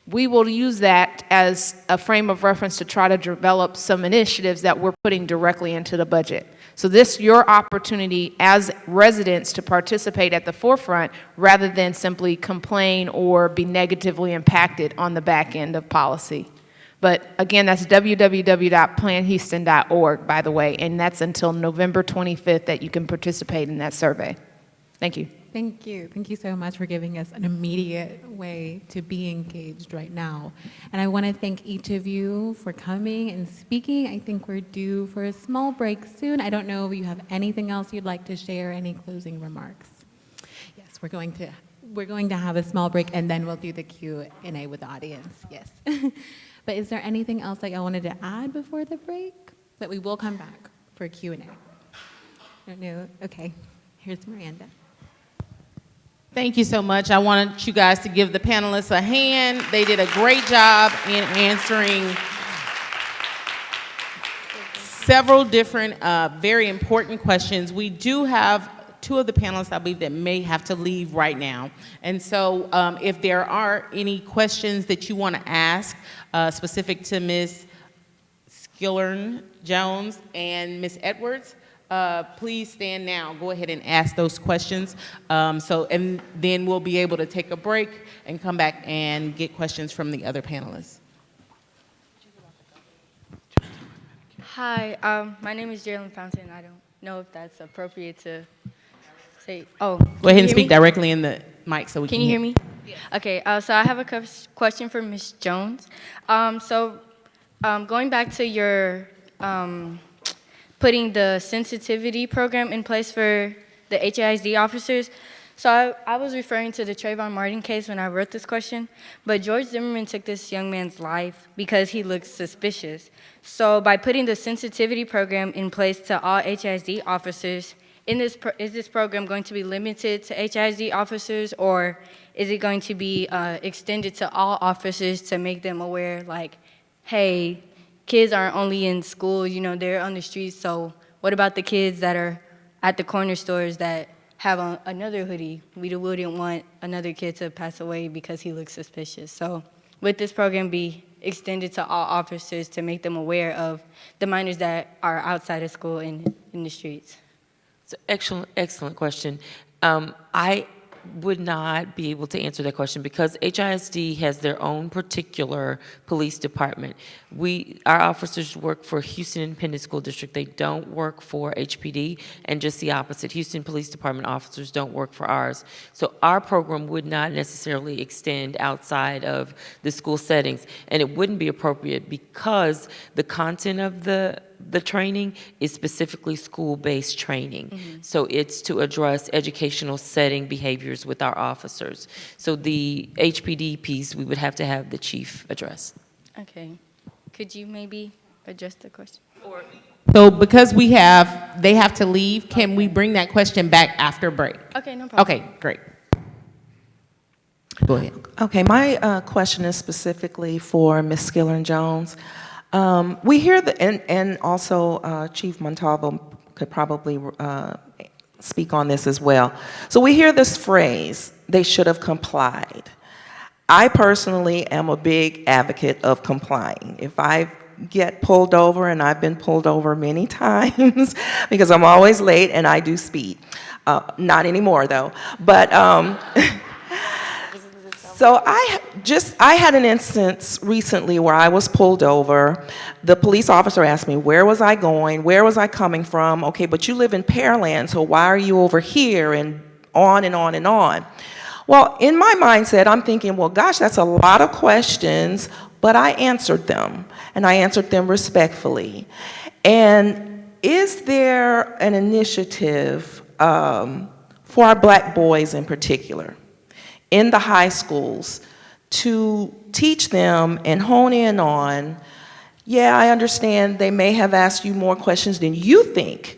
we will use that as a frame of reference to try to develop some initiatives that we're putting directly into the budget. So this, your opportunity as residents to participate at the forefront rather than simply complain or be negatively impacted on the back end of policy. But again, that's www.planhouston.org, by the way, and that's until November 25th that you can participate in that survey. Thank you. Thank you. Thank you so much for giving us an immediate way to be engaged right now. And I want to thank each of you for coming and speaking. I think we're due for a small break soon. I don't know if you have anything else you'd like to share, any closing remarks. Yes, we're going to have a small break, and then we'll do the Q&A with the audience. Yes. But is there anything else that y'all wanted to add before the break? But we will come back for a Q&A. No? Okay. Here's Miranda. Thank you so much. I wanted you guys to give the panelists a hand. They did a great job in answering several different, very important questions. We do have two of the panelists, I believe, that may have to leave right now. And so if there are any questions that you want to ask specific to Ms. Skillern-Jones and Ms. Edwards, please stand now. Go ahead and ask those questions. And then we'll be able to take a break and come back and get questions from the other panelists. Hi, my name is Jalen Fountain. I don't know if that's appropriate to say. Oh, Go ahead and speak directly in the mic so we can Can you hear me? Okay, so I have a question for Ms. Jones. Going back to your putting the sensitivity program in place for the HISD officers. So I was referring to the Trayvon Martin case when I wrote this question, but George Zimmerman took this young man's life because he looked suspicious. So by putting the sensitivity program in place to all HISD officers, is this program going to be limited to HISD officers, or is it going to be extended to all officers to make them aware, like, hey, kids aren't only in school, you know, they're on the streets, so what about the kids that are at the corner stores that have another hoodie? We wouldn't want another kid to pass away because he looks suspicious. So would this program be extended to all officers to make them aware of the minors that are outside of school and in the streets? It's an excellent question. I would not be able to answer that question because HISD has their own particular police department. Our officers work for Houston Independent School District. They don't work for HPD, and just the opposite. Houston Police Department officers don't work for ours. So our program would not necessarily extend outside of the school settings, and it wouldn't be appropriate because the content of the training is specifically school-based training. Mm-hmm. So it's to address educational setting behaviors with our officers. So the HPD piece, we would have to have the chief address. Okay. Could you maybe address the question? So because they have to leave, can we bring that question back after break? Okay, no problem. Okay, great. Go ahead. Okay, my question is specifically for Ms. Skillern-Jones. We hear and also Chief Montalvo could probably speak on this as well. So we hear this phrase, they should have complied. I personally am a big advocate of complying. If I get pulled over, and I've been pulled over many times because I'm always late and I do speed. Not anymore though, but so I had an instance recently where I was pulled over. The police officer asked me, where was I going? Where was I coming from? Okay, but you live in Pearland, so why are you over here? And on and on and on. Well, in my mindset, I'm thinking, well, gosh, that's a lot of questions, but I answered them, and I answered them respectfully. And is there an initiative for our black boys in particular in the high schools to teach them and hone in on, yeah, I understand they may have asked you more questions than you think,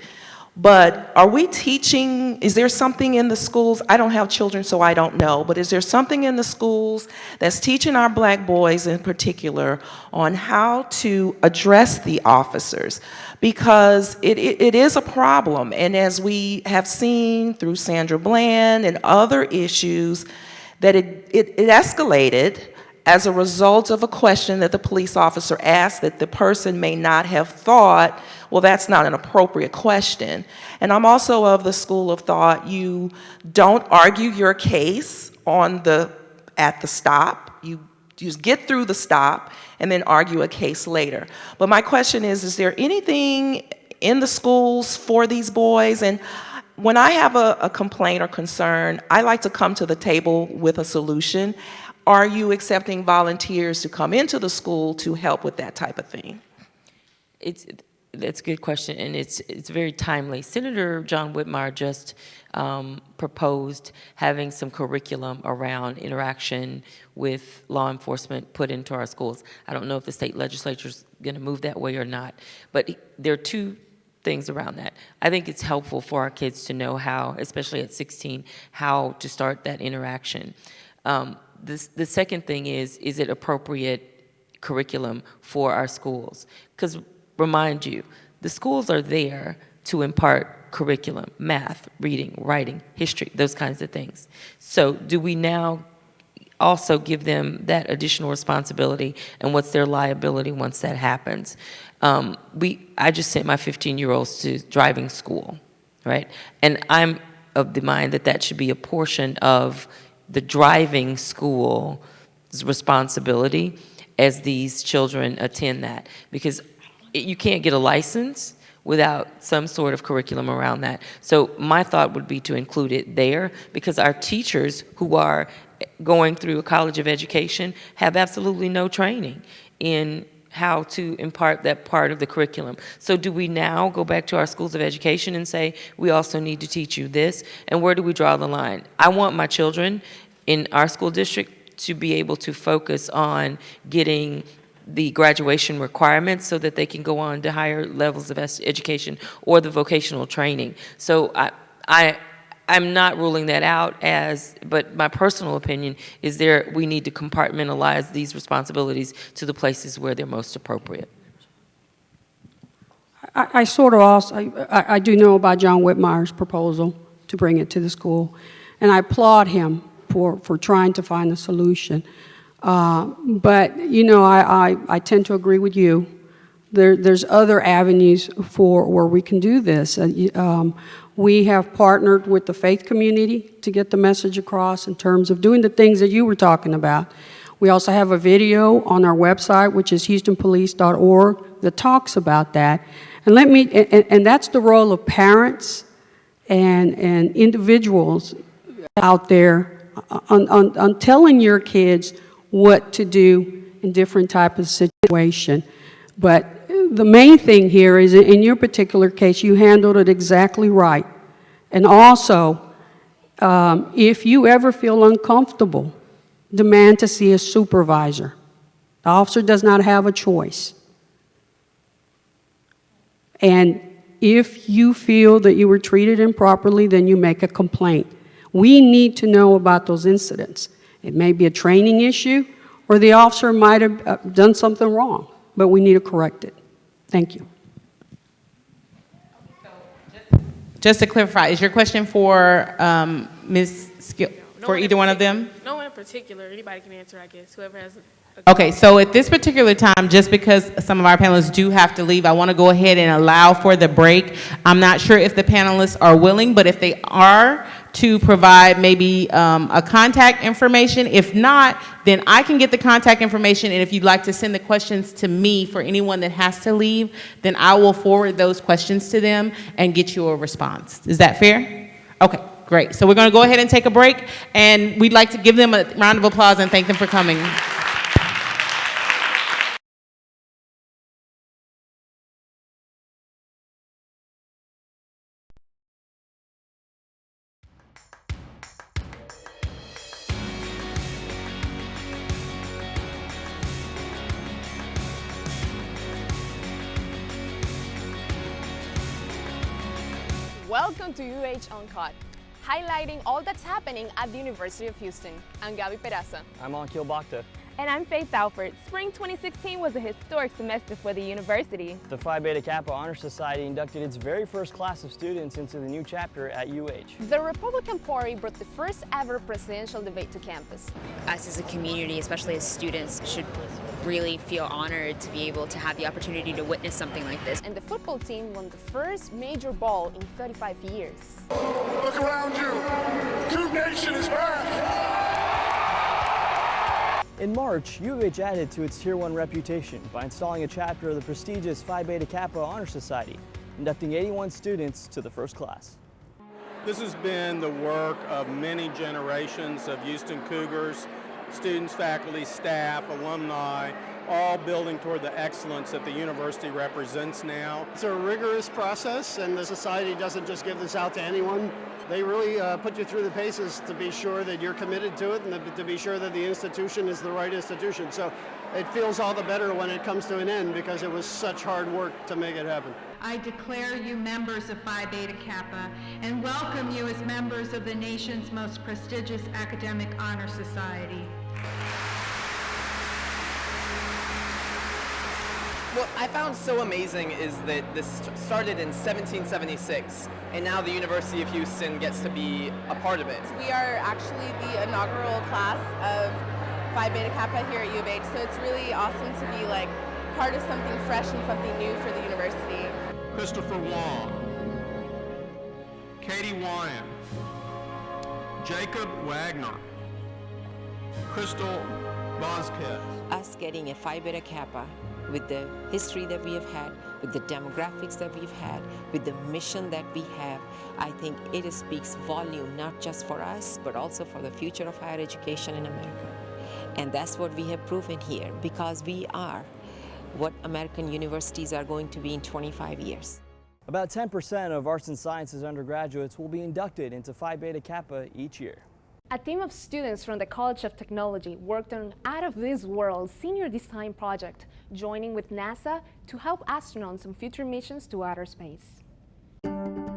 but are we teaching, is there something in the schools, I don't have children so I don't know, but is there something in the schools that's teaching our black boys in particular on how to address the officers? Because it is a problem, and as we have seen through Sandra Bland and other issues, that it escalated as a result of a question that the police officer asked that the person may not have thought, well, that's not an appropriate question. And I'm also of the school of thought, you don't argue your case at the stop. You just get through the stop and then argue a case later. But my question is there anything in the schools for these boys? And when I have a complaint or concern, I like to come to the table with a solution. Are you accepting volunteers to come into the school to help with that type of thing? That's a good question, and it's very timely. Senator John Whitmire just proposed having some curriculum around interaction with law enforcement put into our schools. I don't know if the state legislature is going to move that way or not, but there are two things around that. I think it's helpful for our kids to know how, especially at 16, how to start that interaction. The second thing is it appropriate curriculum for our schools? Because remind you, the schools are there to impart curriculum, math, reading, writing, history, those kinds of things. So do we now also give them that additional responsibility, and what's their liability once that happens? I just sent my 15-year-olds to driving school, right? And I'm of the mind that should be a portion of the driving school's responsibility as these children attend that, because you can't get a license without some sort of curriculum around that. So my thought would be to include it there, because our teachers who are going through a college of education have absolutely no training in how to impart that part of the curriculum. So do we now go back to our schools of education and say, we also need to teach you this? And where do we draw the line? I want my children in our school district to be able to focus on getting the graduation requirements so that they can go on to higher levels of education or the vocational training. So I'm not ruling that out but my personal opinion is we need to compartmentalize these responsibilities to the places where they're most appropriate. I sort of also, I do know about John Whitmire's proposal to bring it to the school, and I applaud him for trying to find a solution. But, you know, I tend to agree with you. There's other avenues for where we can do this. We have partnered with the faith community to get the message across in terms of doing the things that you were talking about. We also have a video on our website, which is houstonpolice.org, that talks about that. And that's the role of parents and individuals out there on telling your kids what to do in different types of situation. But the main thing here is, in your particular case, you handled it exactly right. And also, if you ever feel uncomfortable, demand to see a supervisor. The officer does not have a choice. And if you feel that you were treated improperly, then you make a complaint. We need to know about those incidents. It may be a training issue, or the officer might have done something wrong, but we need to correct it. Thank you. Just to clarify, is your question for Ms. Skill, for either one of them? No one in particular. Anybody can answer, I guess. Whoever has a Okay, so at this particular time, just because some of our panelists do have to leave, I want to go ahead and allow for the break. I'm not sure if the panelists are willing, but if they are, to provide maybe a contact information. If not, then I can get the contact information, and if you'd like to send the questions to me for anyone that has to leave, then I will forward those questions to them and get you a response. Is that fair? Okay, great. So we're going to go ahead and take a break, and we'd like to give them a round of applause and thank them for coming. Welcome to UH Uncut, highlighting all that's happening at the University of Houston. I'm Gabby Peraza. I'm Ankil Bhakta. And I'm Faith Alford. Spring 2016 was a historic semester for the university. The Phi Beta Kappa Honor Society inducted its very first class of students into the new chapter at UH. The Republican Party brought the first ever presidential debate to campus. Us as a community, especially as students, should really feel honored to be able to have the opportunity to witness something like this. And the football team won the first major ball in 35 years. Look around you. Cougar Nation is back. In March, UH added to its Tier 1 reputation by installing a chapter of the prestigious Phi Beta Kappa Honor Society, inducting 81 students to the first class. This has been the work of many generations of Houston Cougars, students, faculty, staff, alumni, all building toward the excellence that the university represents now. It's a rigorous process, and the society doesn't just give this out to anyone. They really put you through the paces to be sure that you're committed to it and to be sure that the institution is the right institution. So it feels all the better when it comes to an end because it was such hard work to make it happen. I declare you members of Phi Beta Kappa and welcome you as members of the nation's most prestigious academic honor society. What I found so amazing is that this started in 1776, and now the University of Houston gets to be a part of it. We are actually the inaugural class of Phi Beta Kappa here at U of H, so it's really awesome to be like part of something fresh and something new for the university. Christopher Wong, Katie Wyan, Jacob Wagner, Crystal Vasquez. Us getting a Phi Beta Kappa with the history that we have had, with the demographics that we've had, with the mission that we have, I think it speaks volume not just for us, but also for the future of higher education in America. And that's what we have proven here, because we are what American universities are going to be in 25 years. About 10% of arts and sciences undergraduates will be inducted into Phi Beta Kappa each year. A team of students from the College of Technology worked on Out of This World Senior Design Project, joining with NASA to help astronauts on future missions to outer space.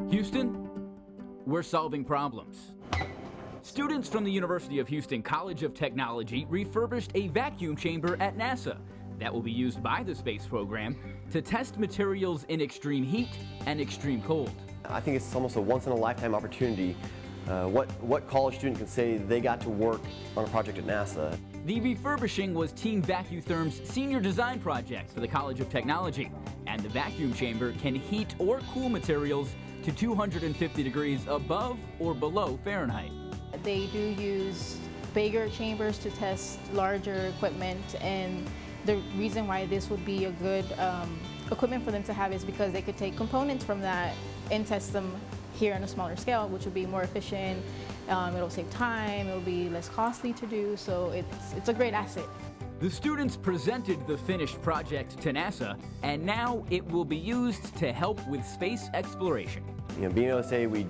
Houston, we're solving problems. Students from the University of Houston College of Technology refurbished a vacuum chamber at NASA that will be used by the space program to test materials in extreme heat and extreme cold. I think it's almost a once-in-a-lifetime opportunity. What college student can say they got to work on a project at NASA? The refurbishing was Team VacuTherm's senior design project for the College of Technology, and the vacuum chamber can heat or cool materials to 250 degrees above or below Fahrenheit. They do use bigger chambers to test larger equipment, and the reason why this would be a good equipment for them to have is because they could take components from that and test them here on a smaller scale, which would be more efficient. It'll save time, it'll be less costly to do, so it's a great asset. The students presented the finished project to NASA, and now it will be used to help with space exploration. You know, being able to say we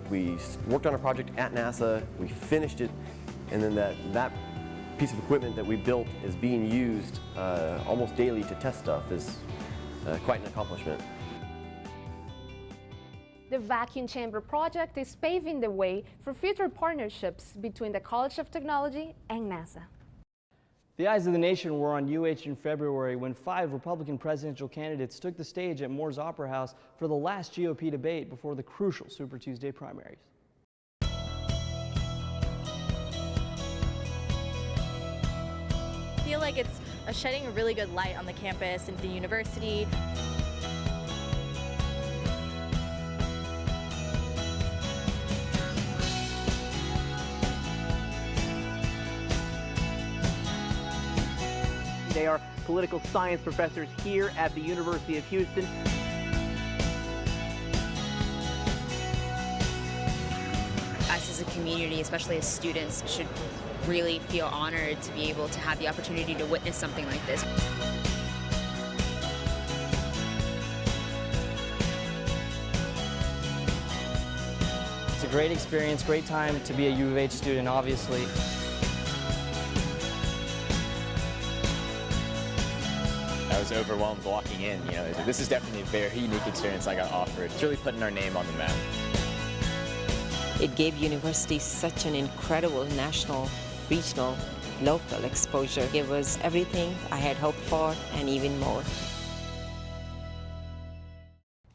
worked on a project at NASA, we finished it, and then that piece of equipment that we built is being used almost daily to test stuff is quite an accomplishment. The vacuum chamber project is paving the way for future partnerships between the College of Technology and NASA. The eyes of the nation were on UH in February when 5 Republican presidential candidates took the stage at Moore's Opera House for the last GOP debate before the crucial Super Tuesday primaries. I feel like it's shedding a really good light on the campus and the university. They are political science professors here at the University of Houston. Us as a community, especially as students, should really feel honored to be able to have the opportunity to witness something like this. It's a great experience, great time to be a U of H student, obviously. I was overwhelmed walking in. You know, this is definitely a very unique experience I got offered. It's really putting our name on the map. It gave universities such an incredible national, regional local exposure. It was everything I had hoped for and even more.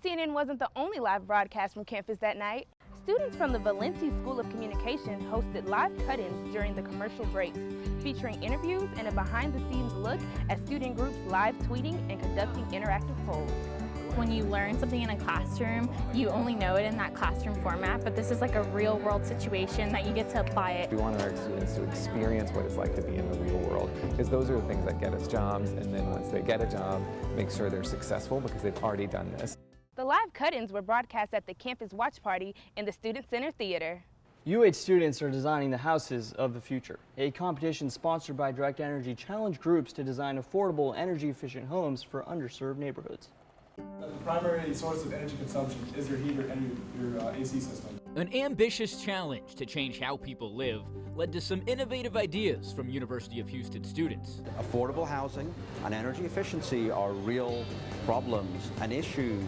CNN wasn't the only live broadcast from campus that night. Students from the Valencia School of Communication hosted live cut-ins during the commercial breaks, featuring interviews and a behind-the-scenes look at student groups live tweeting and conducting interactive polls. When you learn something in a classroom, you only know it in that classroom format, but this is like a real world situation that you get to apply it. We want our students to experience what it's like to be in the real world, because those are the things that get us jobs, and then once they get a job, make sure they're successful because they've already done this. The live cut-ins were broadcast at the campus watch party in the Student Center Theater. UH students are designing the houses of the future, a competition sponsored by Direct Energy challenged groups to design affordable, energy-efficient homes for underserved neighborhoods. The primary source of energy consumption is your heater and your AC system. An ambitious challenge to change how people live led to some innovative ideas from University of Houston students. Affordable housing and energy efficiency are real problems and issues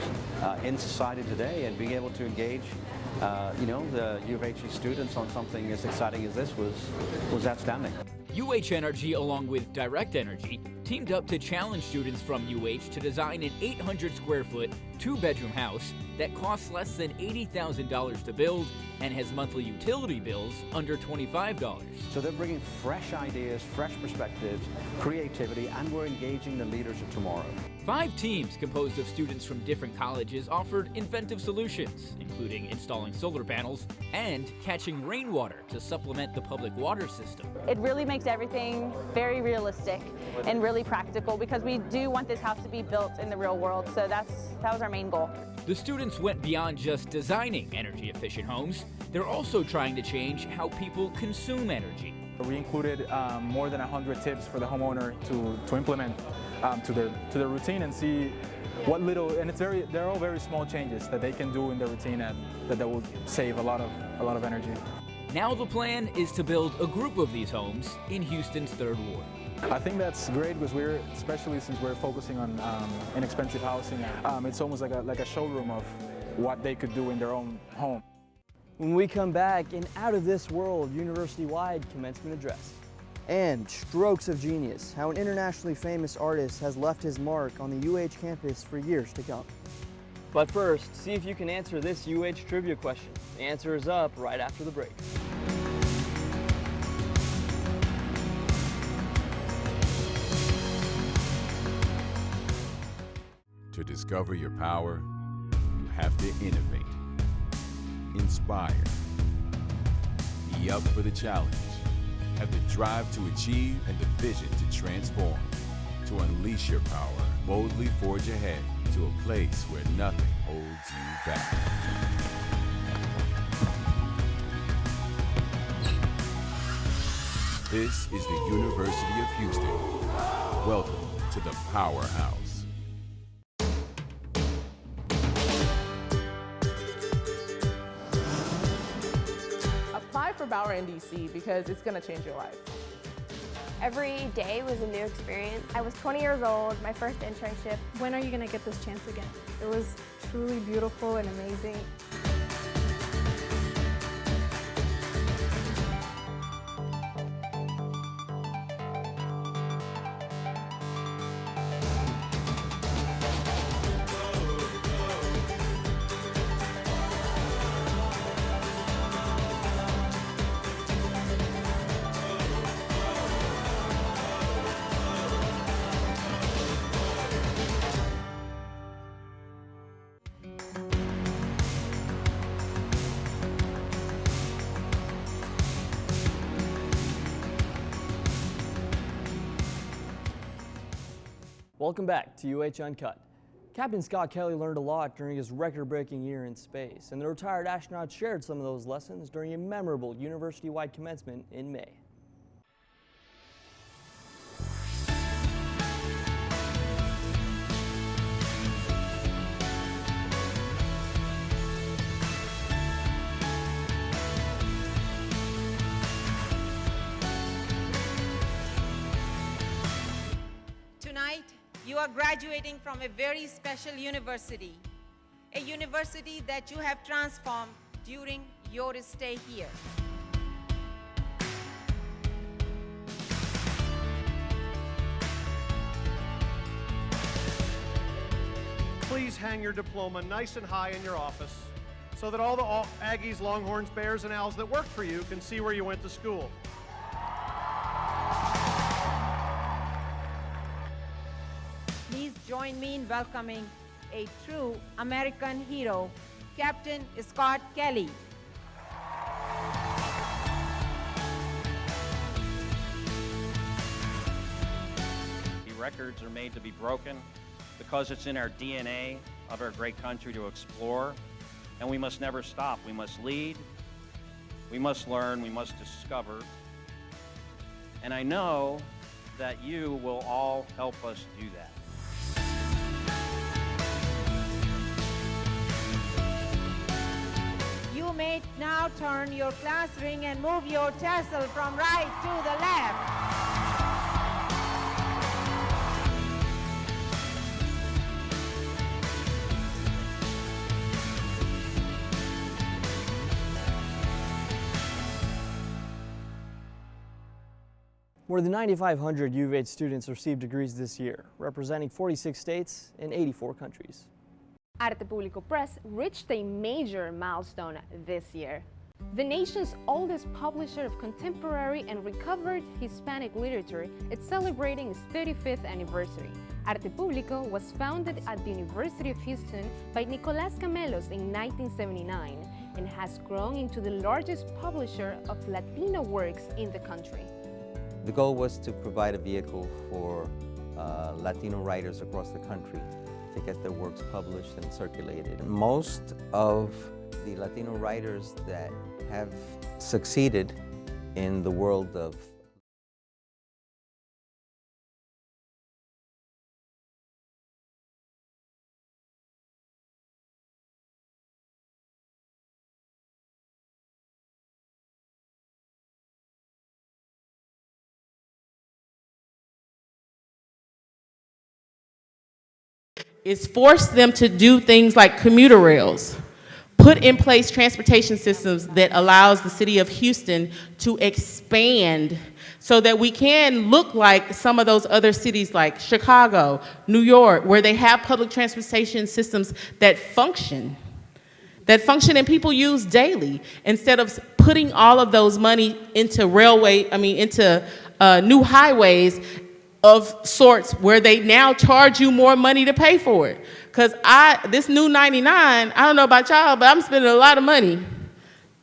in society today, and being able to engage the U of H students on something as exciting as this was outstanding. UH Energy, along with Direct Energy, teamed up to challenge students from UH to design an 800 square foot, 2-bedroom house that costs less than $80,000 to build and has monthly utility bills under $25. So they're bringing fresh ideas, fresh perspectives, creativity, and we're engaging the leaders of tomorrow. 5 teams composed of students from different colleges offered inventive solutions, including installing solar panels and catching rainwater to supplement the public water system. It really makes everything very realistic and really practical, because we do want this house to be built in the real world, so that was our main goal. The students went beyond just designing energy-efficient homes. They're also trying to change how people consume energy. We included more than 100 tips for the homeowner to implement to their routine and see what little, and they're all very small changes that they can do in their routine and that will save a lot of energy. Now the plan is to build a group of these homes in Houston's 3rd Ward. I think that's great because especially since we're focusing on inexpensive housing, it's almost like a showroom of what they could do in their own home. When we come back, an out-of-this-world university-wide commencement address. And strokes of genius, how an internationally famous artist has left his mark on the UH campus for years to come. But first, see if you can answer this UH trivia question. The answer is up right after the break. To discover your power, you have to innovate, inspire, be up for the challenge, have the drive to achieve and the vision to transform. To unleash your power, boldly forge ahead to a place where nothing holds you back. This is the University of Houston. Welcome to the Powerhouse. Apply for Bauer NDC because it's going to change your life. Every day was a new experience. I was 20 years old, my first internship. When are you going to get this chance again? It was truly beautiful and amazing. Welcome back to UH Uncut. Captain Scott Kelly learned a lot during his record-breaking year in space, and the retired astronaut shared some of those lessons during a memorable university-wide commencement in May. Tonight, you are graduating from a very special university, a university that you have transformed during your stay here. please hang your diploma nice and high in your office so that all the Aggies, Longhorns, Bears, and Owls that work for you can see where you went to school. Please join me in welcoming a true American hero, Captain Scott Kelly. Records are made to be broken because it's in our DNA of our great country to explore, and we must never stop. We must lead, we must learn, we must discover, and I know that you will all help us do that. You may now turn your class ring and move your tassel from right to the left. More than 9,500 U of H students received degrees this year, representing 46 states and 84 countries. Arte Público Press reached a major milestone this year. The nation's oldest publisher of contemporary and recovered Hispanic literature is celebrating its 35th anniversary. Arte Público was founded at the University of Houston by Nicolás Camelos in 1979 and has grown into the largest publisher of Latino works in the country. The goal was to provide a vehicle for Latino writers across the country to get their works published and circulated. Most of the Latino writers that have succeeded in the world of is force them to do things like commuter rails, put in place transportation systems that allows the city of Houston to expand so that we can look like some of those other cities like Chicago, New York, where they have public transportation systems that function and people use daily, instead of putting all of those money into into new highways of sorts where they now charge you more money to pay for it. Because this new 99, I don't know about y'all, but I'm spending a lot of money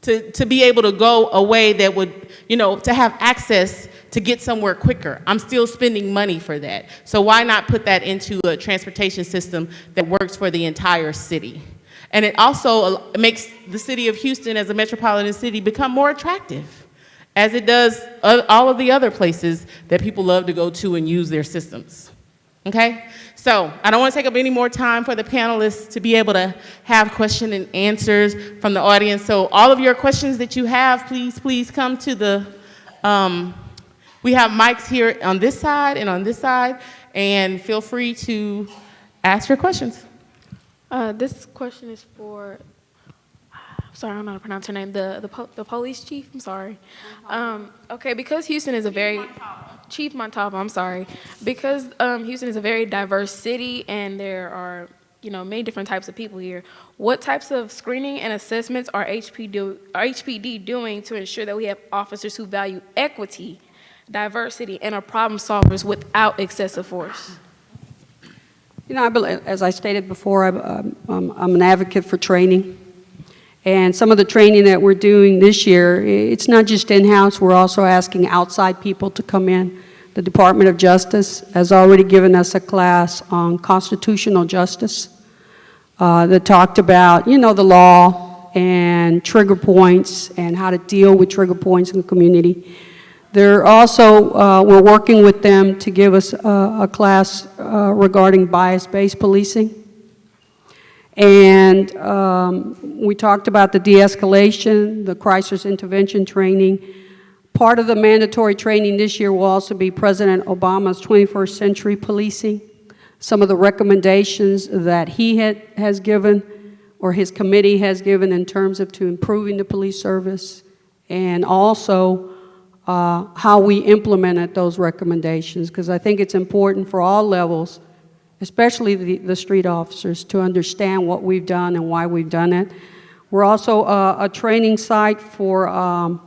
to be able to go a way that would, to have access to get somewhere quicker. I'm still spending money for that. So why not put that into a transportation system that works for the entire city? And it also makes the city of Houston as a metropolitan city become more attractive, as it does all of the other places that people love to go to and use their systems. Okay? So I don't want to take up any more time for the panelists to be able to have question and answers from the audience. So all of your questions that you have, please come to the, we have mics here on this side and on this side, and feel free to ask your questions. This question is for, sorry, I don't know how to pronounce her name, the police chief, I'm sorry. Okay, because Houston is a very, Chief Montalvo, I'm sorry. Because Houston is a very diverse city and there are, many different types of people here, what types of screening and assessments are HPD doing to ensure that we have officers who value equity, diversity, and are problem solvers without excessive force? I believe, as I stated before, I'm an advocate for training. And some of the training that we're doing this year, it's not just in-house, we're also asking outside people to come in. The Department of Justice has already given us a class on constitutional justice that talked about, the law and trigger points and how to deal with trigger points in the community. They're also, we're working with them to give us a class regarding bias-based policing. And we talked about the de-escalation, the crisis intervention training. Part of the mandatory training this year will also be President Obama's 21st century policing. Some of the recommendations that he has given, or his committee has given, in terms of to improving the police service, and also how we implemented those recommendations, because I think it's important for all levels especially the street officers, to understand what we've done and why we've done it. We're also a training site for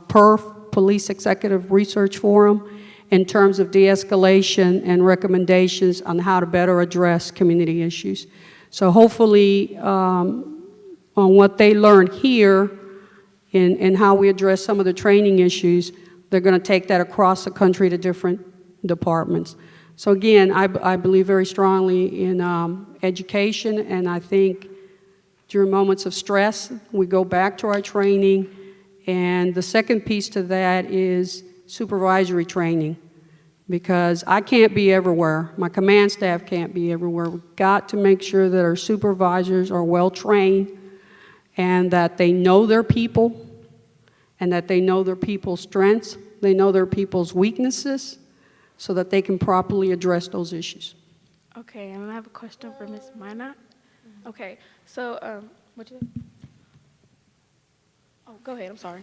PERF, Police Executive Research Forum, in terms of de-escalation and recommendations on how to better address community issues. So hopefully, on what they learn here and how we address some of the training issues, they're going to take that across the country to different departments. So again, I believe very strongly in education, and I think during moments of stress, we go back to our training. And the second piece to that is supervisory training, because I can't be everywhere. My command staff can't be everywhere. We've got to make sure that our supervisors are well trained and that they know their people and that they know their people's strengths, they know their people's weaknesses, so that they can properly address those issues. Okay, and I have a question for Ms. Minot. Okay, so, what you say? Oh, go ahead, I'm sorry.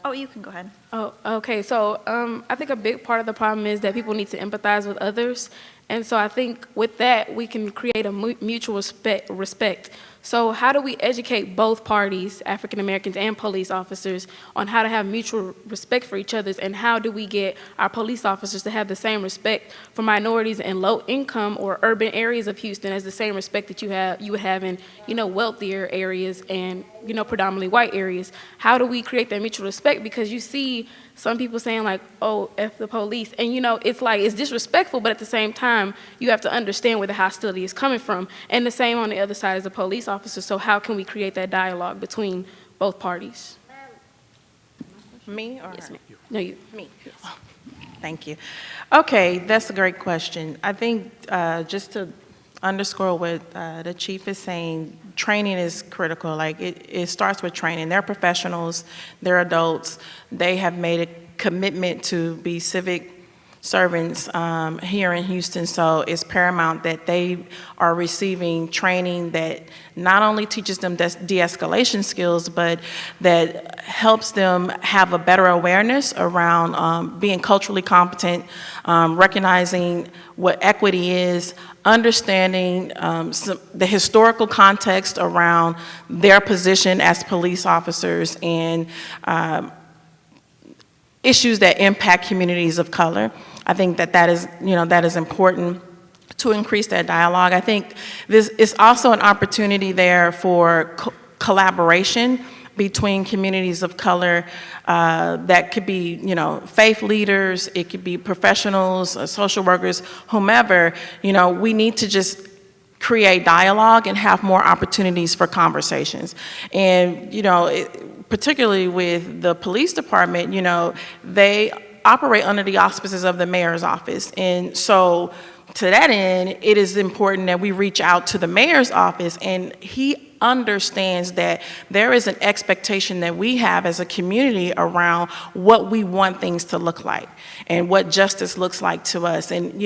Oh, you can go ahead. Oh, okay. So I think a big part of the problem is that people need to empathize with others. And so I think with that, we can create a mutual respect. So how do we educate both parties, African Americans and police officers, on how to have mutual respect for each other? And how do we get our police officers to have the same respect for minorities in low income or urban areas of Houston as the same respect that you would have in, wealthier areas and, predominantly white areas? How do we create that mutual respect? Because you see some people saying like, oh, F the police. And it's like, it's disrespectful, but at the same time, you have to understand where the hostility is coming from. And the same on the other side as a police officer. So how can we create that dialogue between both parties? Me or yes, ma'am. No, you. Me. Yes. Thank you. Okay, that's a great question. I think just to underscore what the chief is saying, training is critical. Like it starts with training. They're professionals, they're adults. They have made a commitment to be civic servants here in Houston, so it's paramount that they are receiving training that not only teaches them de-escalation skills, but that helps them have a better awareness around being culturally competent, recognizing what equity is, understanding the historical context around their position as police officers and issues that impact communities of color. I think that is important to increase that dialogue. I think this is also an opportunity there for collaboration between communities of color that could be, faith leaders, it could be professionals, social workers, whomever. We need to just create dialogue and have more opportunities for conversations. And, particularly with the police department, they operate under the auspices of the mayor's office. And so to that end, it is important that we reach out to the mayor's office, and he understands that there is an expectation that we have as a community around what we want things to look like and what justice looks like to us. And,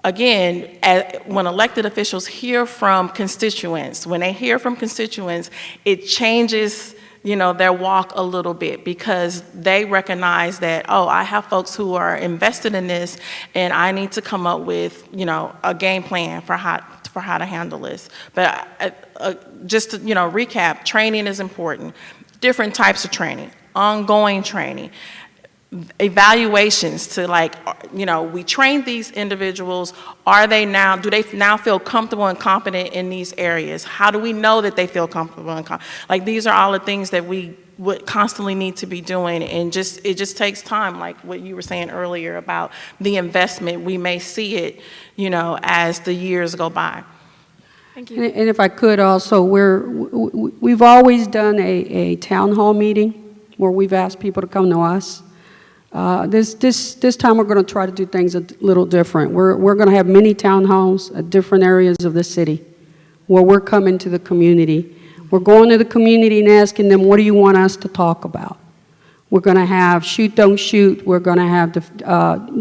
again, when elected officials hear from constituents, when they hear from constituents, it changes their walk a little bit, because they recognize that, oh, I have folks who are invested in this, and I need to come up with, a game plan for how to handle this. But just to, recap, training is important. Different types of training, ongoing training, evaluations to we train these individuals. Do they now feel comfortable and competent in these areas? How do we know that they feel comfortable and competent? These are all the things that we would constantly need to be doing, and it just takes time, like what you were saying earlier about the investment. We may see it, as the years go by. Thank you. And if I could also, we've always done a town hall meeting where we've asked people to come to us. This time we're going to try to do things a little different. We're going to have many town halls at different areas of the city where we're coming to the community. We're going to the community and asking them, what do you want us to talk about? We're going to have shoot, don't shoot. We're going to have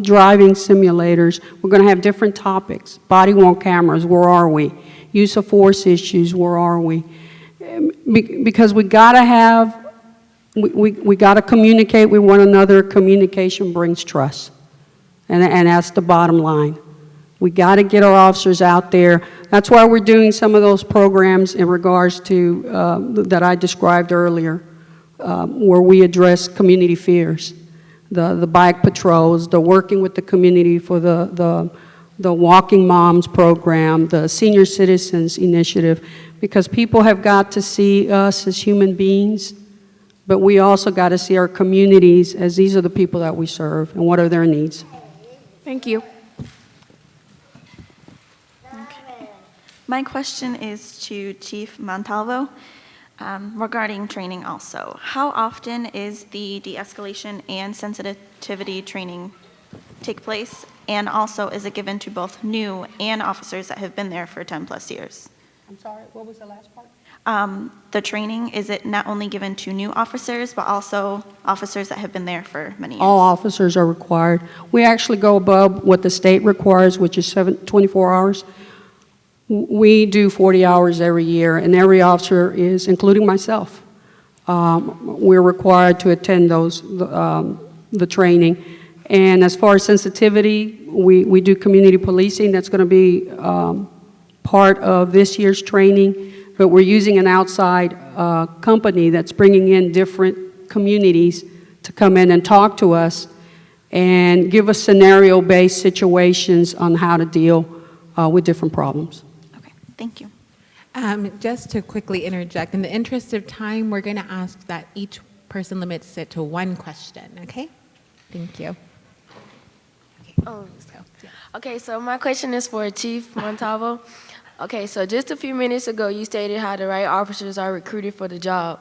driving simulators. We're going to have different topics. Body-worn cameras, where are we? Use of force issues, where are we? Because we got to have we got to communicate with one another. Communication brings trust, and that's the bottom line. We got to get our officers out there. That's why we're doing some of those programs in regards to, that I described earlier, where we address community fears. The bike patrols, the working with the community for the Walking Moms program, the Senior Citizens Initiative, because people have got to see us as human beings, but we also got to see our communities as these are the people that we serve and what are their needs. Thank you. My question is to Chief Montalvo regarding training also. How often is the de-escalation and sensitivity training take place? And also, is it given to both new and officers that have been there for 10 plus years? I'm sorry, what was the last part? The training, is it not only given to new officers, but also officers that have been there for many years? All officers are required. We actually go above what the state requires, which is 24 hours. We do 40 hours every year, and every officer is, including myself, we're required to attend the training. And as far as sensitivity, we do community policing. That's going to be part of this year's training, but we're using an outside company that's bringing in different communities to come in and talk to us and give us scenario-based situations on how to deal with different problems. Thank you. Just to quickly interject, in the interest of time, we're going to ask that each person limits it to one question, okay? Thank you. Okay, so my question is for Chief Montalvo. Okay, so just a few minutes ago, you stated how the right officers are recruited for the job.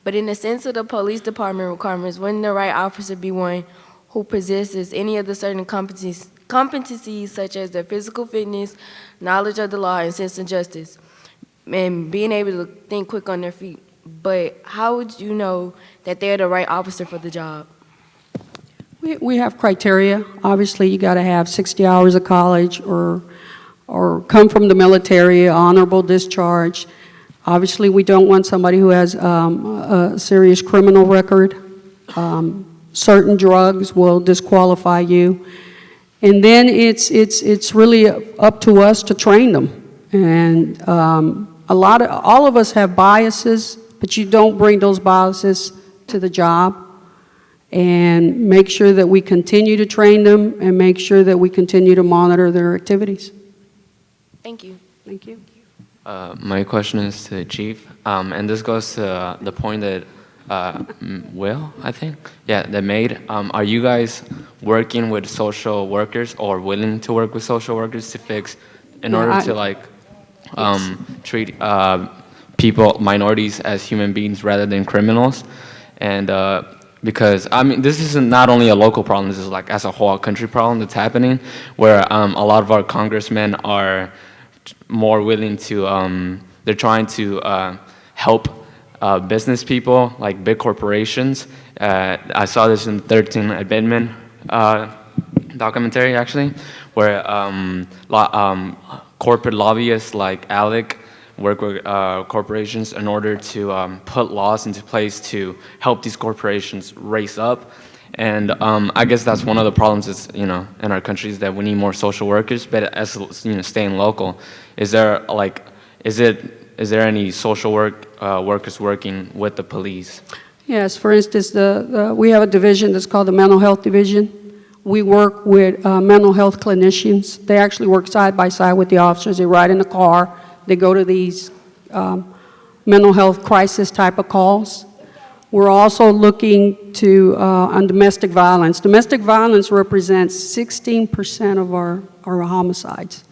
But in the sense of the police department requirements, wouldn't the right officer be one who possesses any of the certain competencies such as their physical fitness, knowledge of the law, and sense of justice, and being able to think quick on their feet? But how would you know that they're the right officer for the job? We have criteria. Obviously, you got to have 60 hours of college or come from the military, honorable discharge. Obviously, we don't want somebody who has a serious criminal record. Certain drugs will disqualify you. And then it's really up to us to train them. And all of us have biases, but you don't bring those biases to the job. And make sure that we continue to train them and make sure that we continue to monitor their activities. Thank you. Thank you. My question is to the Chief, and this goes to the point that Will, I think, that made. Are you guys working with social workers or willing to work with social workers to fix, in order to treat people, minorities, as human beings rather than criminals? And because, I mean, this is not only a local problem, this is like as a whole country problem that's happening, where a lot of our congressmen are more willing to, they're trying to help business people, like big corporations. I saw this in the 13th Amendment documentary, actually, where corporate lobbyists like ALEC work with corporations in order to put laws into place to help these corporations raise up. And I guess that's one of the problems is, in our country is that we need more social workers, but as, staying local, is there any social workers working with the police? Yes, for instance, we have a division that's called the Mental Health Division. We work with mental health clinicians. They actually work side by side with the officers. They ride in the car. They go to these mental health crisis type of calls. We're also looking to on domestic violence. Domestic violence represents 16% of our homicides.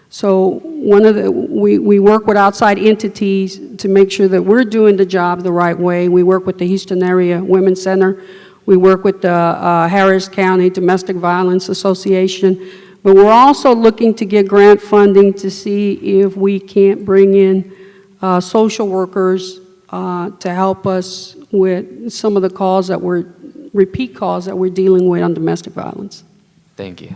So we work with outside entities to make sure that we're doing the job the right way. We work with the Houston Area Women's Center. We work with the Harris County Domestic Violence Association. But we're also looking to get grant funding to see if we can't bring in social workers to help us with some of the repeat calls that we're dealing with on domestic violence. Thank you.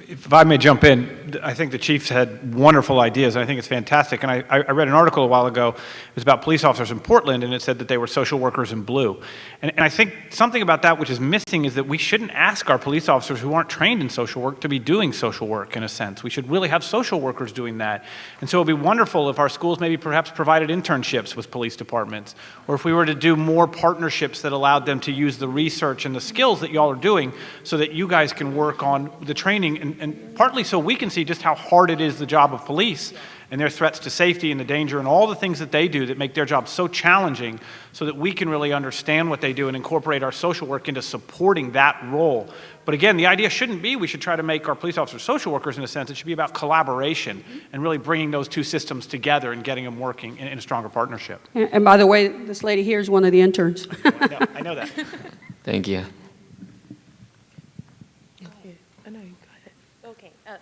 If I may jump in, I think the chiefs had wonderful ideas, and I think it's fantastic. And I read an article a while ago. It was about police officers in Portland, and it said that they were social workers in blue. And I think something about that which is missing is that we shouldn't ask our police officers who aren't trained in social work to be doing social work, in a sense. We should really have social workers doing that. And so it would be wonderful if our schools maybe perhaps provided internships with police departments, or if we were to do more partnerships that allowed them to use the research and the skills that y'all are doing so that you guys can work on the training, and partly so we can see just how hard it is the job of police and their threats to safety and the danger and all the things that they do that make their job so challenging, so that we can really understand what they do and incorporate our social work into supporting that role. But again, the idea shouldn't be we should try to make our police officers social workers in a sense. It should be about collaboration and really bringing those two systems together and getting them working in a stronger partnership. And by the way, this lady here is one of the interns. I know that. Thank you.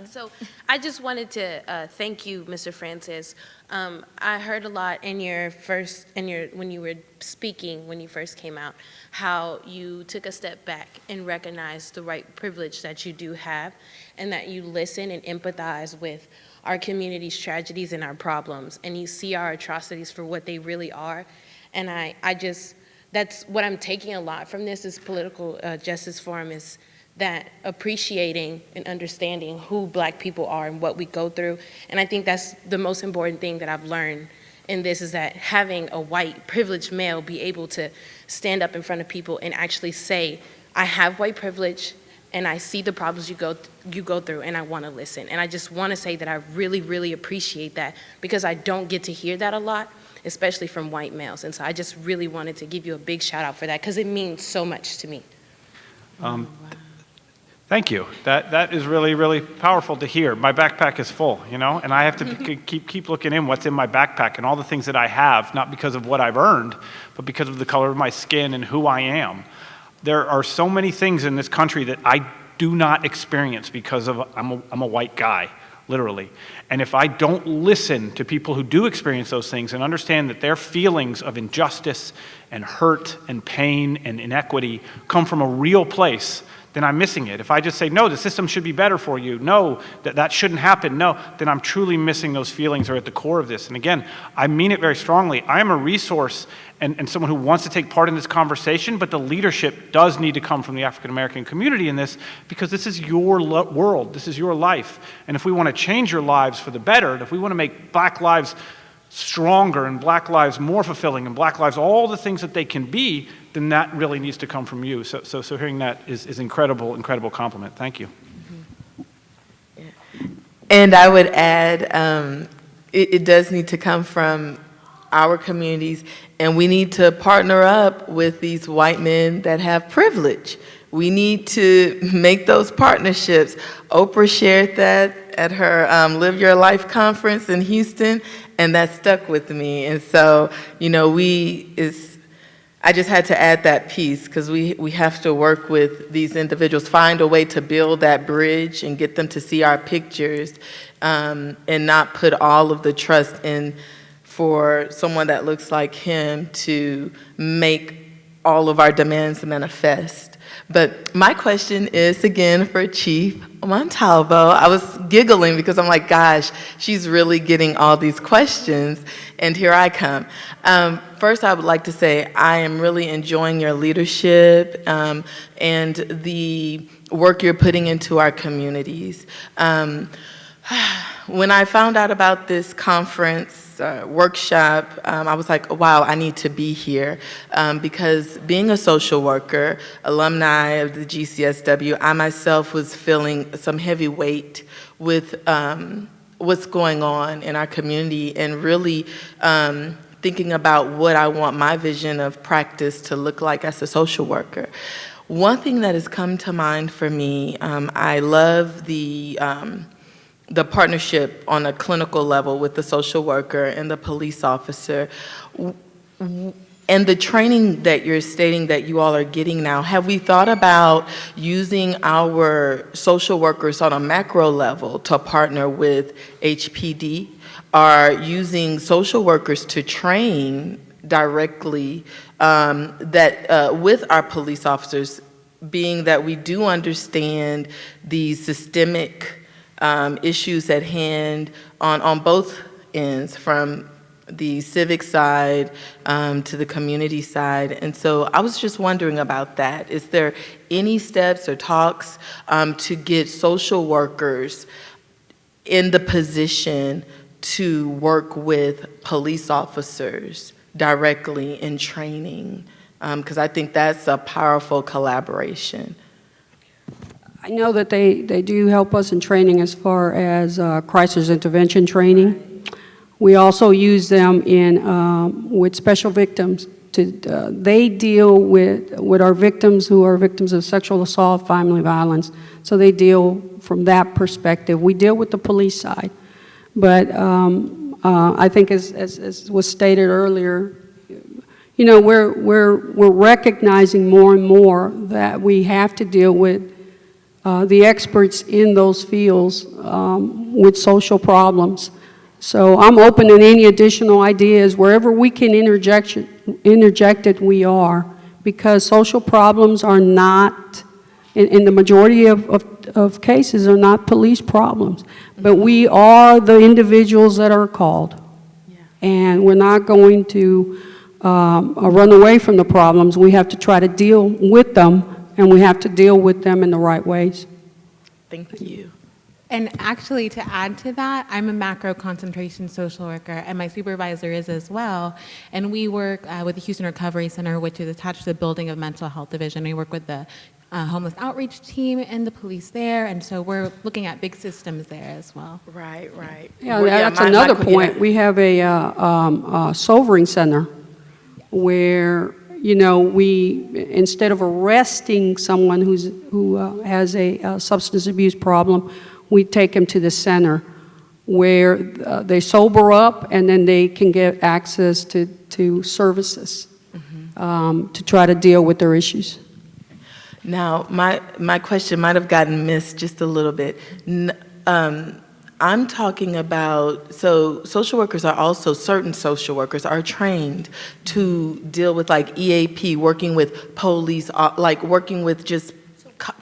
So I just wanted to thank you, Mr. Francis. I heard a lot in when you were speaking, when you first came out, how you took a step back and recognized the right privilege that you do have, and that you listen and empathize with our community's tragedies and our problems, and you see our atrocities for what they really are. And that's what I'm taking a lot from this Political Justice Forum, is that appreciating and understanding who Black people are and what we go through. And I think that's the most important thing that I've learned in this, is that having a white privileged male be able to stand up in front of people and actually say, I have white privilege and I see the problems you go through, and I want to listen. And I just want to say that I really, really appreciate that, because I don't get to hear that a lot, especially from white males. And so I just really wanted to give you a big shout out for that, because it means so much to me. Thank you. That is really, really powerful to hear. My backpack is full, you know, and I have to keep looking in what's in my backpack and all the things that I have, not because of what I've earned, but because of the color of my skin and who I am. There are so many things in this country that I do not experience because of I'm a white guy, literally. And if I don't listen to people who do experience those things and understand that their feelings of injustice and hurt and pain and inequity come from a real place, then I'm missing it. If I just say, no, the system should be better for you, no, that shouldn't happen, no, then I'm truly missing those feelings are at the core of this. And again, I mean it very strongly. I am a resource and someone who wants to take part in this conversation, but the leadership does need to come from the African American community in this, because this is your world, this is your life. And if we want to change your lives for the better, and if we want to make Black lives stronger and Black lives more fulfilling and Black lives all the things that they can be, then that really needs to come from you. So hearing that is incredible compliment. Thank you. Yeah. And I would add, it does need to come from our communities, and we need to partner up with these white men that have privilege. We need to make those partnerships. Oprah shared that at her Live Your Life conference in Houston, and that stuck with me. And so, you know, I just had to add that piece, because we have to work with these individuals, find a way to build that bridge and get them to see our pictures, and not put all of the trust in for someone that looks like him to make all of our demands manifest. But my question is, again, for Chief Montalvo. I was giggling because I'm like, gosh, she's really getting all these questions, and here I come. First, I would like to say I am really enjoying your leadership and the work you're putting into our communities. When I found out about this conference, workshop, I was like, wow, I need to be here, because being a social worker, alumni of the GCSW, I myself was feeling some heavy weight with what's going on in our community, and really thinking about what I want my vision of practice to look like as a social worker. One thing that has come to mind for me, I love the partnership on a clinical level with the social worker and the police officer, and the training that you're stating that you all are getting now. Have we thought about using our social workers on a macro level to partner with HPD, or using social workers to train directly with our police officers, being that we do understand the systemic issues at hand on both ends, from the civic side to the community side. And so I was just wondering about that. Is there any steps or talks to get social workers in the position to work with police officers directly in training? Because I think that's a powerful collaboration. I know that they do help us in training as far as crisis intervention training. We also use them in with special victims. They deal with our victims who are victims of sexual assault, family violence. So they deal from that perspective. We deal with the police side. But I think as was stated earlier, you know, we're recognizing more and more that we have to deal with the experts in those fields with social problems. So I'm open to any additional ideas. Wherever we can interject it, we are, because social problems are not, in the majority of cases, are not police problems. But we are the individuals that are called. And we're not going to run away from the problems. We have to try to deal with them, and we have to deal with them in the right ways. Thank you. And actually, to add to that, I'm a macro concentration social worker, and my supervisor is as well. And we work with the Houston Recovery Center, which is attached to the Building of Mental Health Division. We work with the homeless outreach team and the police there, and so we're looking at big systems there as well. Right, right. Yeah, that's another point. We have a sobering center where, you know, we, instead of arresting someone who has a substance abuse problem, we take them to the center where they sober up, and then they can get access to services to try to deal with their issues. Now, my question might have gotten missed just a little bit. I'm talking about, so social workers are also, certain social workers are trained to deal with like EAP, working with police, like working with just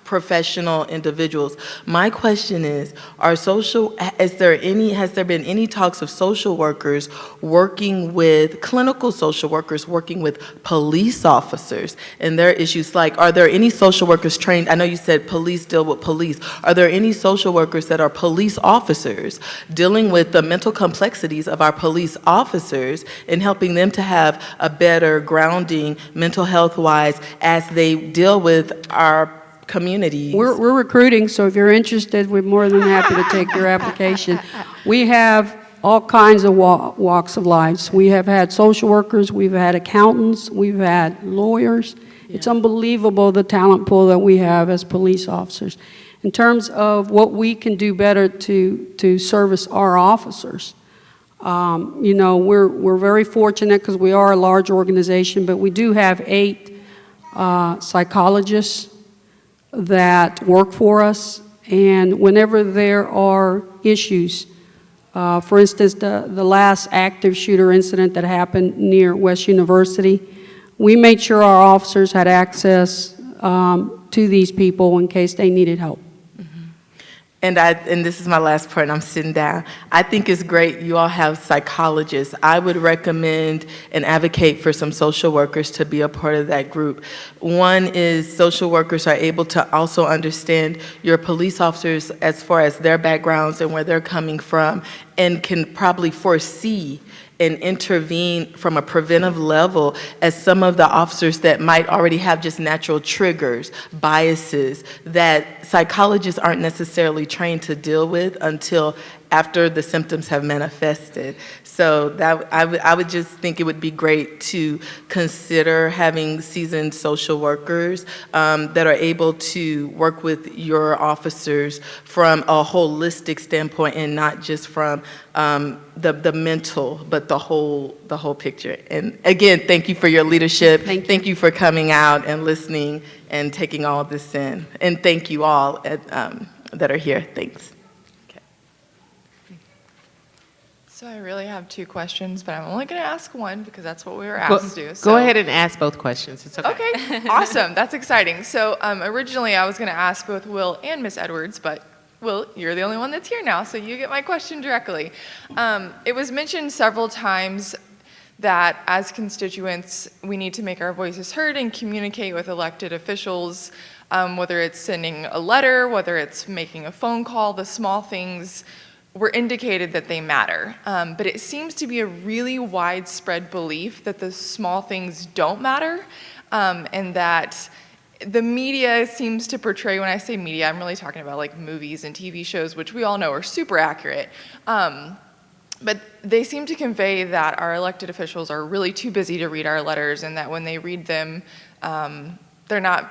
professional individuals. My question is, has there been any talks of social workers working with, clinical social workers working with police officers and their issues? Like, are there any social workers trained? I know you said police deal with police. Are there any social workers that are police officers dealing with the mental complexities of our police officers and helping them to have a better grounding mental health-wise as they deal with our communities? We're recruiting, so if you're interested, we're more than happy to take your application. We have all kinds of walks of lives. We have had social workers, we've had accountants, we've had lawyers. Yeah. It's unbelievable the talent pool that we have as police officers. In terms of what we can do better to service our officers, you know, we're very fortunate because we are a large organization, but we do have 8 psychologists that work for us, and whenever there are issues, for instance, the last active shooter incident that happened near West University, we made sure our officers had access to these people in case they needed help. And this is my last point, I'm sitting down. I think it's great you all have psychologists. I would recommend and advocate for some social workers to be a part of that group. One is social workers are able to also understand your police officers as far as their backgrounds and where they're coming from, and can probably foresee and intervene from a preventive level as some of the officers that might already have just natural triggers, biases, that psychologists aren't necessarily trained to deal with until after the symptoms have manifested. So that I would just think it would be great to consider having seasoned social workers that are able to work with your officers from a holistic standpoint and not just from the mental, but the whole picture. And again, thank you for your leadership. Thank you for coming out and listening and taking all this in. And thank you all that are here. Thanks. So I really have 2 questions, but I'm only going to ask one because that's what we were asked to do. Go ahead and ask both questions. It's okay. Okay, awesome. That's exciting. So originally I was going to ask both Will and Miss Edwards, but Well, you're the only one that's here now, so you get my question directly. It was mentioned several times that as constituents, we need to make our voices heard and communicate with elected officials, whether it's sending a letter, whether it's making a phone call, the small things were indicated that they matter. But it seems to be a really widespread belief that the small things don't matter, and that the media seems to portray, when I say media, I'm really talking about like movies and TV shows, which we all know are super accurate. But they seem to convey that our elected officials are really too busy to read our letters, and that when they read them, there's not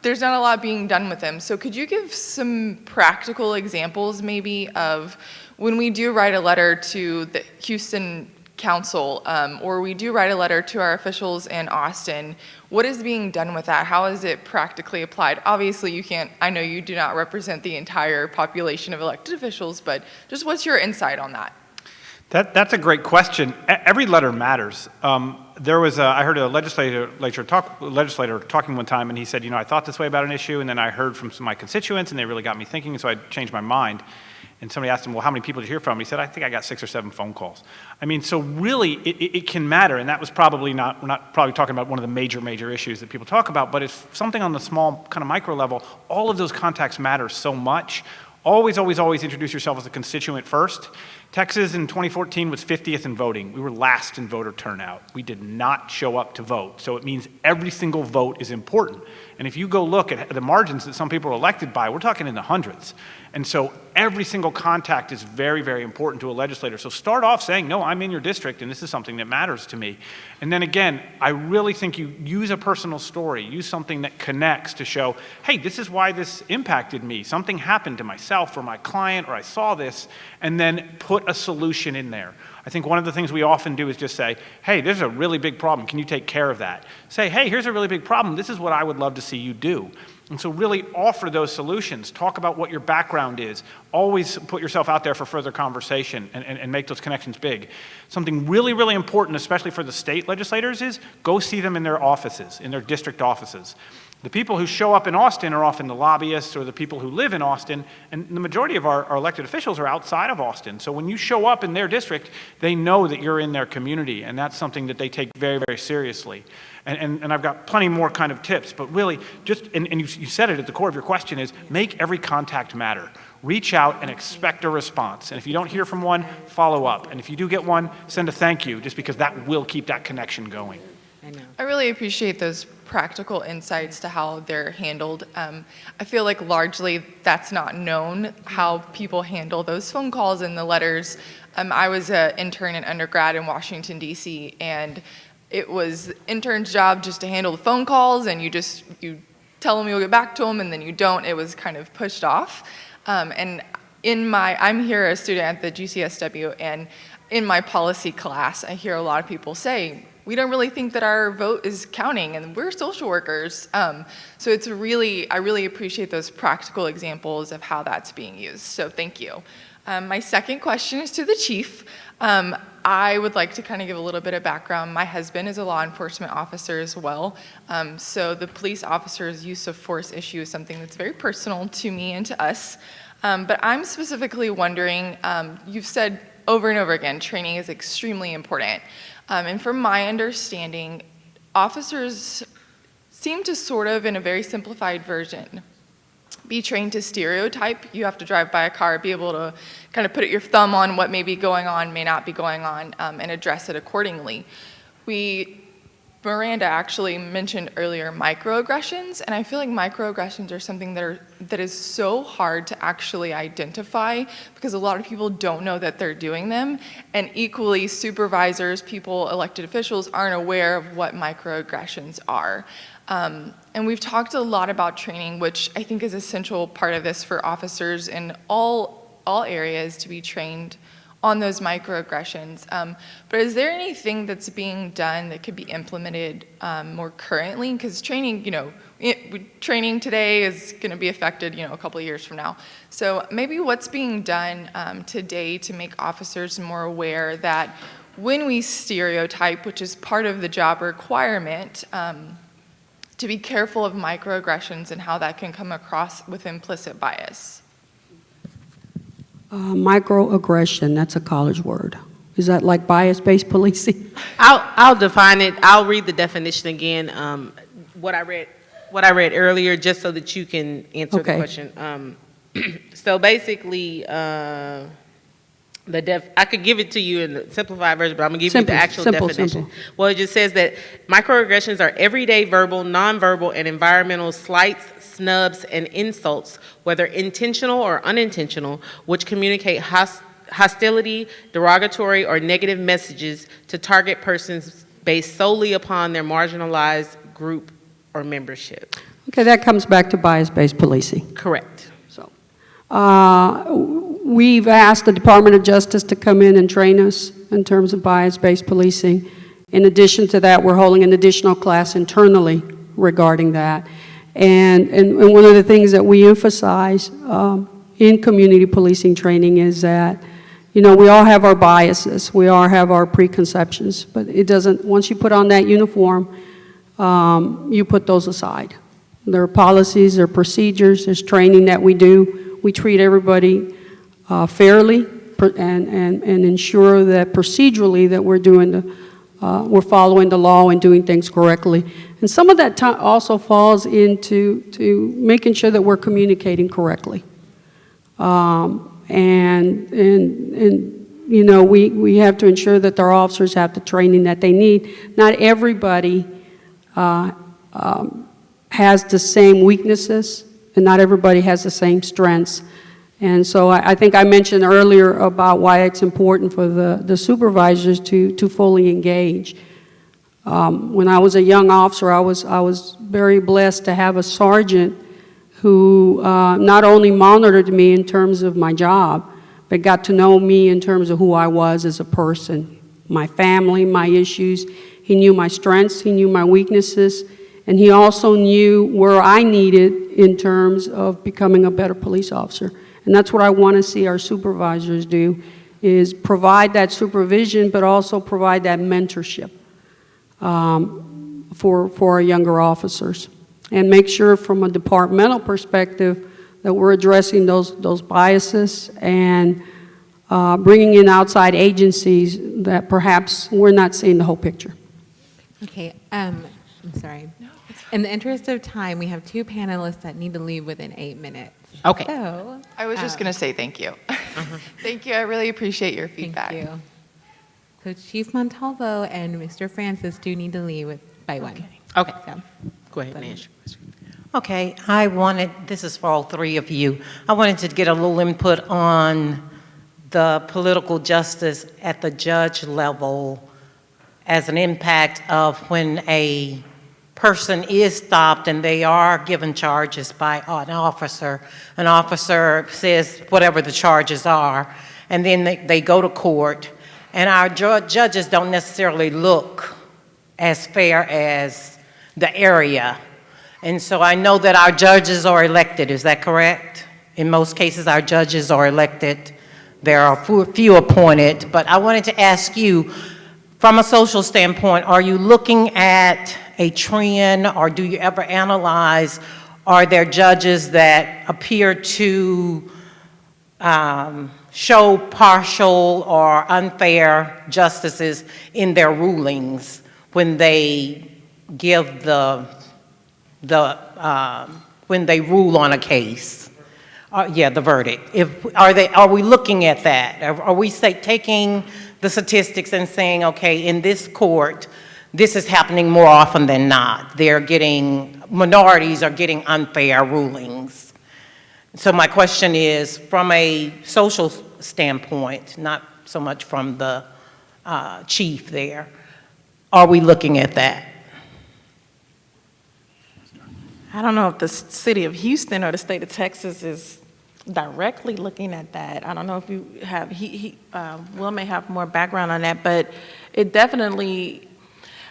a lot being done with them. So could you give some practical examples maybe of when we do write a letter to the Houston Council, or we do write a letter to our officials in Austin, what is being done with that? How is it practically applied? Obviously, you can't, I know you do not represent the entire population of elected officials, but just what's your insight on that? That's a great question. Every letter matters. I heard a legislator talking one time, and he said, I thought this way about an issue, and then I heard from some of my constituents, and they really got me thinking, so I changed my mind. And somebody asked him, well, how many people did you hear from? He said, I think I got 6 or 7 phone calls. So really, it can matter, and that was probably we're not probably talking about one of the major issues that people talk about, but it's something on the small kind of micro level. All of those contacts matter so much. Always introduce yourself as a constituent first. Texas in 2014 was 50th in voting. We were last in voter turnout. We did not show up to vote. So it means every single vote is important. And if you go look at the margins that some people are elected by, we're talking in the hundreds. And so every single contact is very important to a legislator. So start off saying, no, I'm in your district and this is something that matters to me. And then again, I really think you use a personal story, use something that connects to show, hey, this is why this impacted me. Something happened to myself or my client, or I saw this, and then put a solution in there. I think one of the things we often do is just say, hey, there's a really big problem. Can you take care of that? Say, hey, here's a really big problem. This is what I would love to see you do. And so really offer those solutions. Talk about what your background is. Always put yourself out there for further conversation and make those connections big. Something really important, especially for the state legislators, is go see them in their offices, in their district offices. The people who show up in Austin are often the lobbyists or the people who live in Austin, and the majority of our elected officials are outside of Austin. So when you show up in their district, they know that you're in their community, and that's something that they take very seriously. And I've got plenty more kind of tips, but really and you said it at the core of your question is make every contact matter. Reach out and expect a response. And if you don't hear from one, follow up. And if you do get one, send a thank you, just because that will keep that connection going. I really appreciate those practical insights to how they're handled. I feel like largely that's not known, how people handle those phone calls and the letters. I was an intern in undergrad in Washington, D.C., and it was intern's job just to handle the phone calls, and you tell them you'll get back to them, and then you don't. It was kind of pushed off. And I'm here a student at the GCSW, and in my policy class, I hear a lot of people say, we don't really think that our vote is counting, and we're social workers. So I really appreciate those practical examples of how that's being used. So thank you. My second question is to the chief. I would like to kind of give a little bit of background. My husband is a law enforcement officer as well. So the police officer's use of force issue is something that's very personal to me and to us. But I'm specifically wondering, you've said over and over again, training is extremely important. And from my understanding, officers seem to sort of, in a very simplified version, be trained to stereotype. You have to drive by a car, be able to kind of put your thumb on what may be going on, may not be going on, and address it accordingly. Miranda actually mentioned earlier microaggressions, and I feel like microaggressions are something that is so hard to actually identify because a lot of people don't know that they're doing them, and equally supervisors, people, elected officials aren't aware of what microaggressions are. And we've talked a lot about training, which I think is an essential part of this for officers in all areas to be trained on those microaggressions. But is there anything that's being done that could be implemented more currently? Because training, training today is going to be affected, a couple of years from now. So maybe what's being done today to make officers more aware that when we stereotype, which is part of the job requirement, to be careful of microaggressions and how that can come across with implicit bias? Microaggression, that's a college word. Is that like bias-based policing? I'll define it. I'll read the definition again. What I read earlier, just so that you can answer the Okay. question. So basically, I could give it to you in the simplified version, but I'm gonna give you the actual definition. Simple. Well, it just says that microaggressions are everyday verbal, nonverbal, and environmental slights, snubs, and insults, whether intentional or unintentional, which communicate hostility, derogatory, or negative messages to target persons based solely upon their marginalized group or membership. Okay, that comes back to bias-based policing. Correct. We've asked the Department of Justice to come in and train us in terms of bias-based policing. In addition to that, we're holding an additional class internally regarding that. And one of the things that we emphasize in community policing training is that, you know, we all have our biases, we all have our preconceptions, but it doesn't, once you put on that uniform, you put those aside. There are policies, there are procedures, there's training that we do. We treat everybody fairly and ensure that procedurally that we're following the law and doing things correctly. And some of that also falls into making sure that we're communicating correctly. And you know, we have to ensure that our officers have the training that they need. Not everybody has the same weaknesses, and not everybody has the same strengths. And so I think I mentioned earlier about why it's important for the supervisors to fully engage. When I was a young officer, I was very blessed to have a sergeant who not only monitored me in terms of my job, but got to know me in terms of who I was as a person, my family, my issues. He knew my strengths, he knew my weaknesses, and he also knew where I needed in terms of becoming a better police officer. And that's what I want to see our supervisors do, is provide that supervision, but also provide that mentorship for our younger officers. And make sure from a departmental perspective that we're addressing those biases and bringing in outside agencies that perhaps we're not seeing the whole picture. Okay, I'm sorry. In the interest of time, we have two panelists that need to leave within 8 minutes. Okay. So, I was just going to say thank you. Thank you. I really appreciate your feedback. Thank you. So Chief Montalvo and Mr. Francis do need to leave by 1. Okay. So, go ahead and answer. Okay, this is for all three of you. I wanted to get a little input on the political justice at the judge level as an impact of when a person is stopped and they are given charges by an officer. An officer says whatever the charges are, and then they go to court, and our judges don't necessarily look as fair as the area. And so I know that our judges are elected, is that correct? In most cases, our judges are elected. There are few appointed, but I wanted to ask you, from a social standpoint, are you looking at a trend, or do you ever analyze, are there judges that appear to show partial or unfair justices in their rulings when they give when they rule on a case? The verdict. Are we looking at that? Are we taking the statistics and saying, okay, in this court, this is happening more often than not. Minorities are getting unfair rulings. So my question is, from a social standpoint, not so much from the chief there, are we looking at that? I don't know if the city of Houston or the state of Texas is directly looking at that. I don't know if you have, Will may have more background on that, but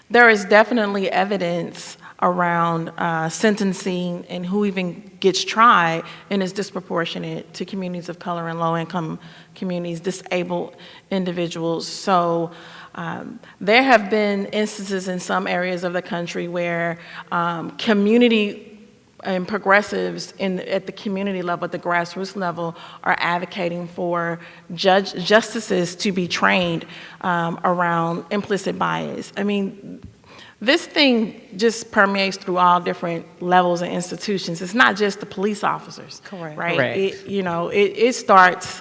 there is definitely evidence around sentencing and who even gets tried, and is disproportionate to communities of color and low-income communities, disabled individuals. So there have been instances in some areas of the country where community and progressives at the community level, at the grassroots level, are advocating for justices to be trained around implicit bias. I mean, this thing just permeates through all different levels and institutions. It's not just the police officers, Correct. right? Correct. It starts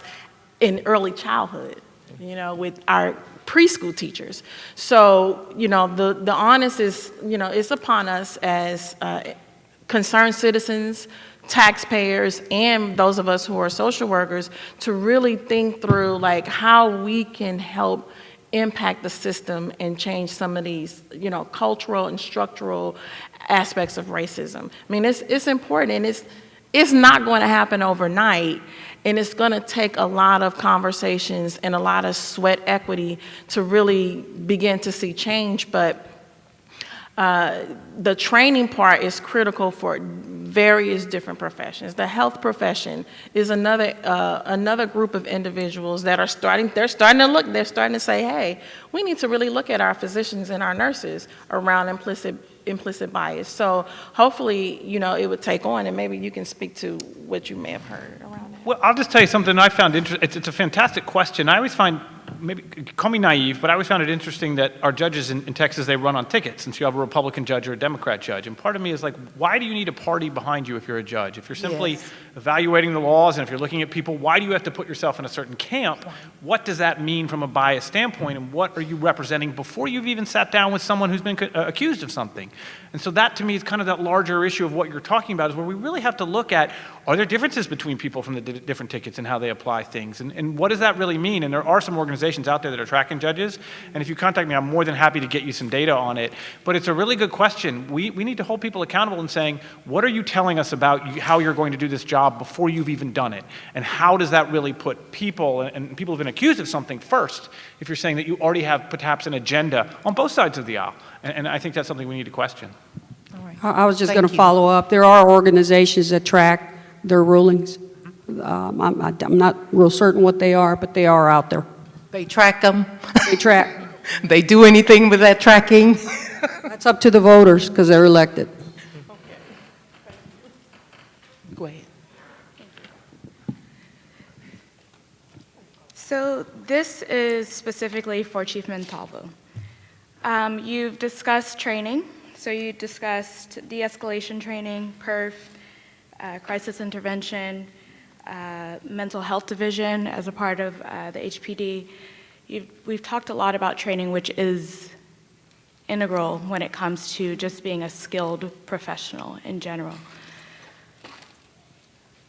in early childhood, with our preschool teachers. So, the onus is, it's upon us as concerned citizens, taxpayers, and those of us who are social workers to really think through like how we can help impact the system and change some of these, cultural and structural aspects of racism. I mean, it's important, and it's not going to happen overnight, and it's going to take a lot of conversations and a lot of sweat equity to really begin to see change. But the training part is critical for various different professions. The health profession is another group of individuals that are starting to say, hey, we need to really look at our physicians and our nurses around implicit bias. So hopefully, it would take on, and maybe you can speak to what you may have heard around that. Well, I'll just tell you something I found interesting. It's a fantastic question. I always find, maybe call me naive, but I always found it interesting that our judges in Texas, they run on tickets, since you have a Republican judge or a Democrat judge. And part of me is like, why do you need a party behind you if you're a judge? If you're simply evaluating the laws and if you're looking at people, why do you have to put yourself in a certain camp? What does that mean from a bias standpoint, and what are you representing before you've even sat down with someone who's been accused of something? And so that, to me, is kind of that larger issue of what you're talking about, is where we really have to look at, are there differences between people from the different tickets and how they apply things? And what does that really mean? And there are some organizations out there that are tracking judges, and if you contact me, I'm more than happy to get you some data on it. But it's a really good question. We need to hold people accountable in saying, what are you telling us about how you're going to do this job before you've even done it? And how does that really put people, and people who've been accused of something first, if you're saying that you already have perhaps an agenda on both sides of the aisle? And I think that's something we need to question. I was just going to follow up. There are organizations that track their rulings. I'm not real certain what they are, but they are out there. They track them? They track. They do anything with that tracking? That's up to the voters because they're elected. Go ahead. So this is specifically for Chief Montalvo. You've discussed training. So you discussed de-escalation training, PERF, crisis intervention, mental health division as a part of the HPD. We've talked a lot about training, which is integral when it comes to just being a skilled professional in general.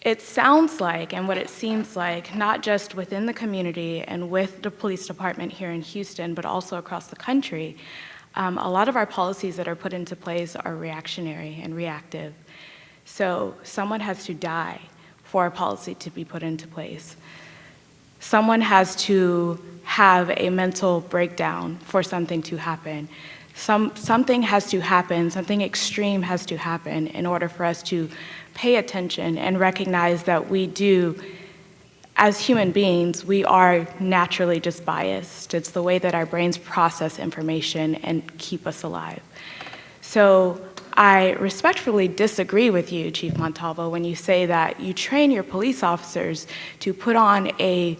It sounds like, and what it seems like, not just within the community and with the police department here in Houston, but also across the country, a lot of our policies that are put into place are reactionary and reactive. So someone has to die for a policy to be put into place. Someone has to have a mental breakdown for something to happen. Something has to happen, something extreme has to happen in order for us to pay attention and recognize that we do, as human beings, we are naturally just biased. It's the way that our brains process information and keep us alive. So I respectfully disagree with you, Chief Montalvo, when you say that you train your police officers to put on a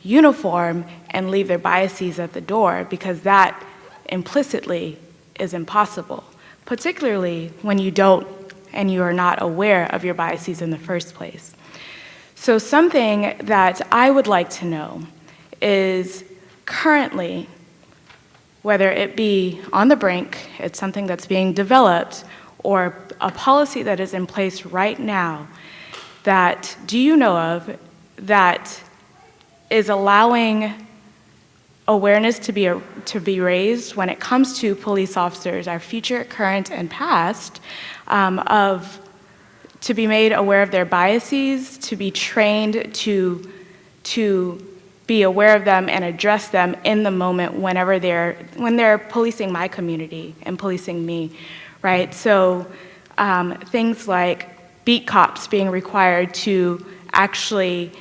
uniform and leave their biases at the door, because that implicitly is impossible, particularly when you don't and you are not aware of your biases in the first place. So something that I would like to know is currently, whether it be on the brink, it's something that's being developed, or a policy that is in place right now, that do you know of that is allowing awareness to be raised when it comes to police officers, our future, current, and past, to be made aware of their biases, to be trained to be aware of them and address them in the moment when they're policing my community and policing me, right? So things like beat cops being required to actually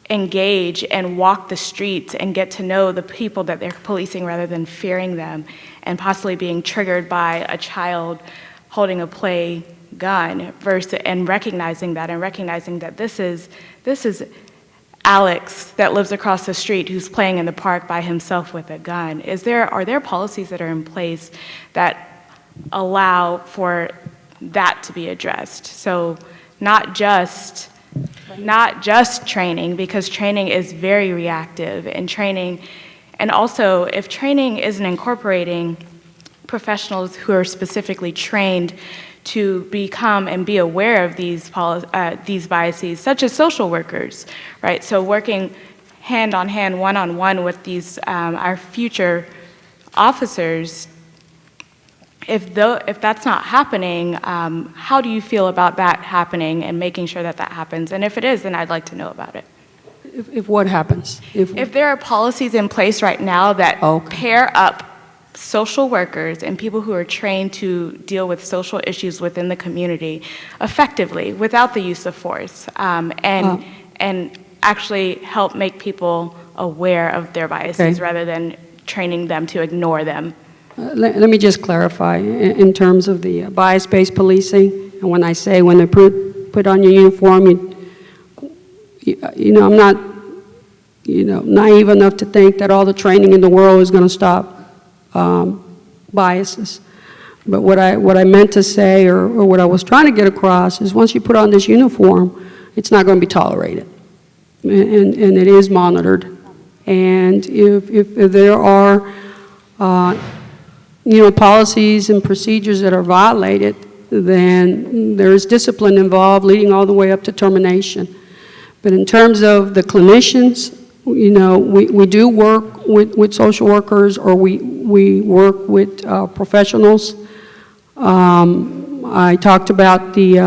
engage and walk the streets and get to know the people that they're policing rather than fearing them, and possibly being triggered by a child holding a play gun and recognizing that this is Alex that lives across the street who's playing in the park by himself with a gun. Are there policies that are in place that allow for that to be addressed? So not just training, because training is very reactive, and also if training isn't incorporating professionals who are specifically trained to become and be aware of these biases, such as social workers, right? So working hand on hand, one-on-one with these, our future officers, if that's not happening, how do you feel about that happening and making sure that happens? And if it is, then I'd like to know about it. If what happens? If there are policies in place right now that pair up social workers and people who are trained to deal with social issues within the community effectively without the use of force, and actually help make people aware of their biases rather than training them to ignore them. Let me just clarify in terms of the bias-based policing. And when I say when they put on your uniform, I'm not naive enough to think that all the training in the world is going to stop biases. But what I meant to say, or what I was trying to get across, is once you put on this uniform, it's not going to be tolerated, and it is monitored. And if there are policies and procedures that are violated, then there is discipline involved, leading all the way up to termination. But in terms of the clinicians, we do work with social workers, or we work with professionals. I talked about the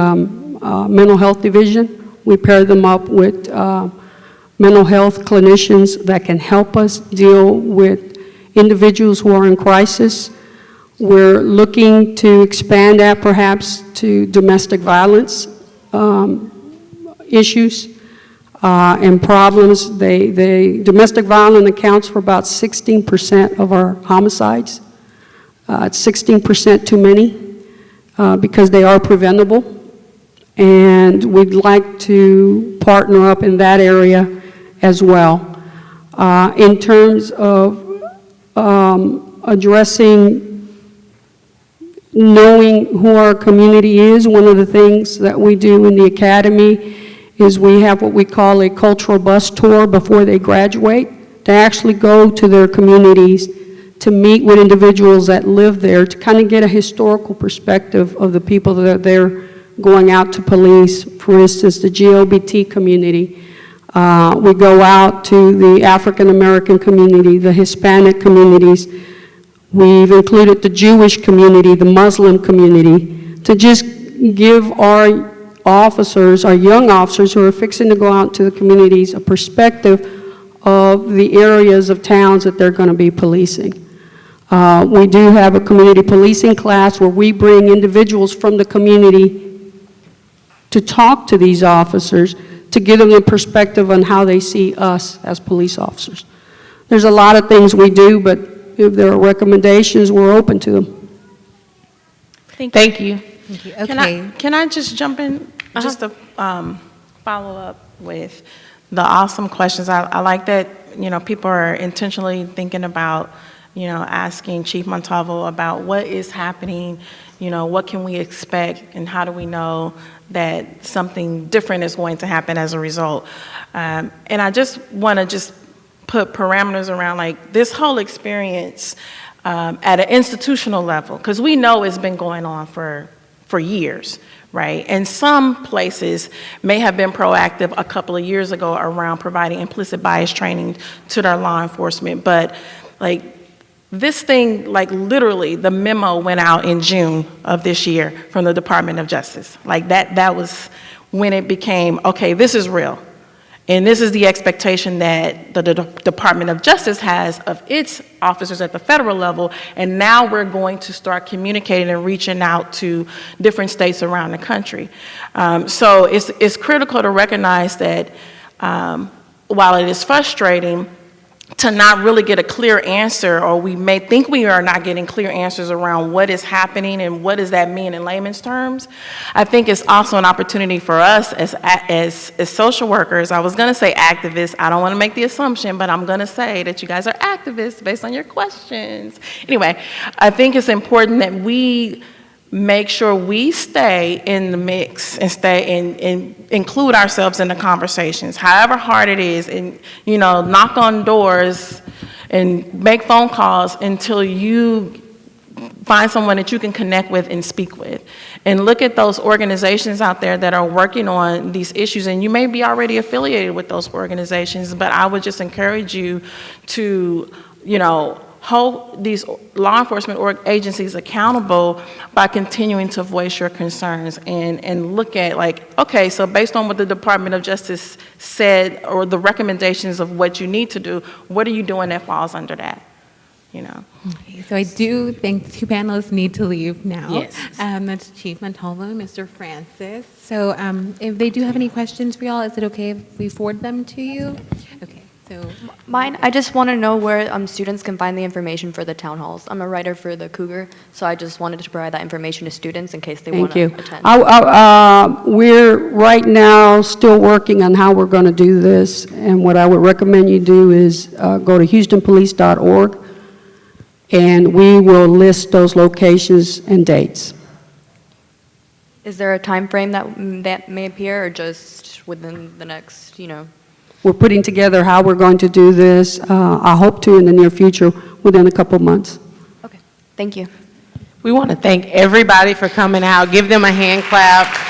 mental health division. We pair them up with mental health clinicians that can help us deal with individuals who are in crisis. We're looking to expand that perhaps to domestic violence issues and problems. Domestic violence accounts for about 16% of our homicides. It's 16% too many because they are preventable. And we'd like to partner up in that area as well. In terms of addressing knowing who our community is, one of the things that we do in the academy is we have what we call a cultural bus tour before they graduate, to actually go to their communities, to meet with individuals that live there, to kind of get a historical perspective of the people that they're going out to police. For instance, the GLBT community. We go out to the African American community, the Hispanic communities. We've included the Jewish community, the Muslim community, to just give our officers, our young officers who are fixing to go out to the communities, a perspective of the areas of towns that they're going to be policing. We do have a community policing class where we bring individuals from the community to talk to these officers, to give them a perspective on how they see us as police officers. There's a lot of things we do, but if there are recommendations, we're open to them. Thank you. Thank you. Okay. Can I just jump in? Just to follow up with the awesome questions. I like that, people are intentionally thinking about, asking Chief Montalvo about what is happening, what can we expect, and how do we know that something different is going to happen as a result. And I just want to put parameters around like this whole experience at an institutional level, because we know it's been going on for years, right? And some places may have been proactive a couple of years ago around providing implicit bias training to their law enforcement, but like this thing, like literally the memo went out in June of this year from the Department of Justice. Like that was when it became, okay, this is real. And this is the expectation that the Department of Justice has of its officers at the federal level, and now we're going to start communicating and reaching out to different states around the country. So it's critical to recognize that while it is frustrating, to not really get a clear answer, or we may think we are not getting clear answers around what is happening and what does that mean in layman's terms. I think it's also an opportunity for us as social workers. I was going to say activists. I don't want to make the assumption, but I'm going to say that you guys are activists based on your questions. Anyway, I think it's important that we make sure we stay in the mix and stay and include ourselves in the conversations, however hard it is, and, you know, knock on doors and make phone calls until you find someone that you can connect with and speak with. And look at those organizations out there that are working on these issues, and you may be already affiliated with those organizations, but I would just encourage you to, you know, hold these law enforcement agencies accountable by continuing to voice your concerns and look at, like, okay, so based on what the Department of Justice said or the recommendations of what you need to do, what are you doing that falls under that? You know. Okay, so I do think the two panelists need to leave now. Yes. That's Chief Montalvo and Mr. Francis. So if they do have any questions for y'all, is it okay if we forward them to you? Okay. So mine, I just want to know where students can find the information for the town halls. I'm a writer for the Cougar, so I just wanted to provide that information to students in case they want to attend. We're right now still working on how we're going to do this, and what I would recommend you do is go to houstonpolice.org, and we will list those locations and dates. Is there a time frame that may appear, or just within the next, you know? We're putting together how we're going to do this. I hope to in the near future, within a couple months. Thank you. We want to thank everybody for coming out. Give them a hand clap.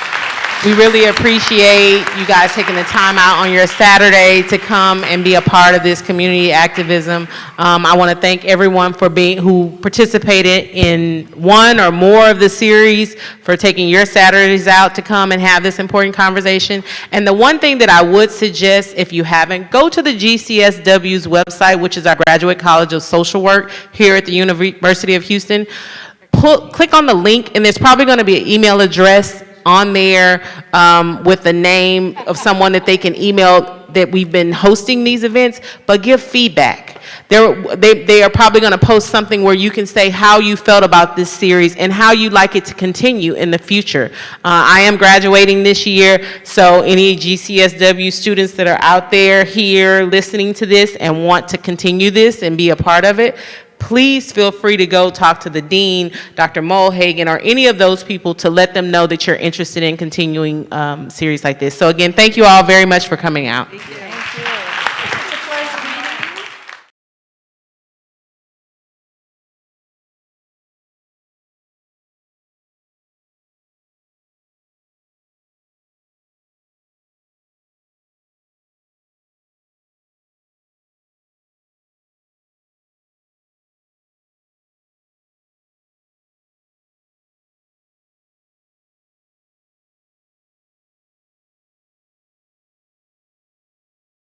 We really appreciate you guys taking the time out on your Saturday to come and be a part of this community activism. I want to thank everyone for who participated in one or more of the series, for taking your Saturdays out to come and have this important conversation. And the one thing that I would suggest, if you haven't, go to the GCSW's website, which is our Graduate College of Social Work here at the University of Houston. Click on the link, and there's probably going to be an email address on there with the name of someone that they can email that we've been hosting these events, but give feedback. They are probably going to post something where you can say how you felt about this series and how you'd like it to continue in the future. I am graduating this year, so any GCSW students that are out there here listening to this and want to continue this and be a part of it, please feel free to go talk to the dean, Dr. Mulhagen, or any of those people to let them know that you're interested in continuing series like this. So again, thank you all very much for coming out.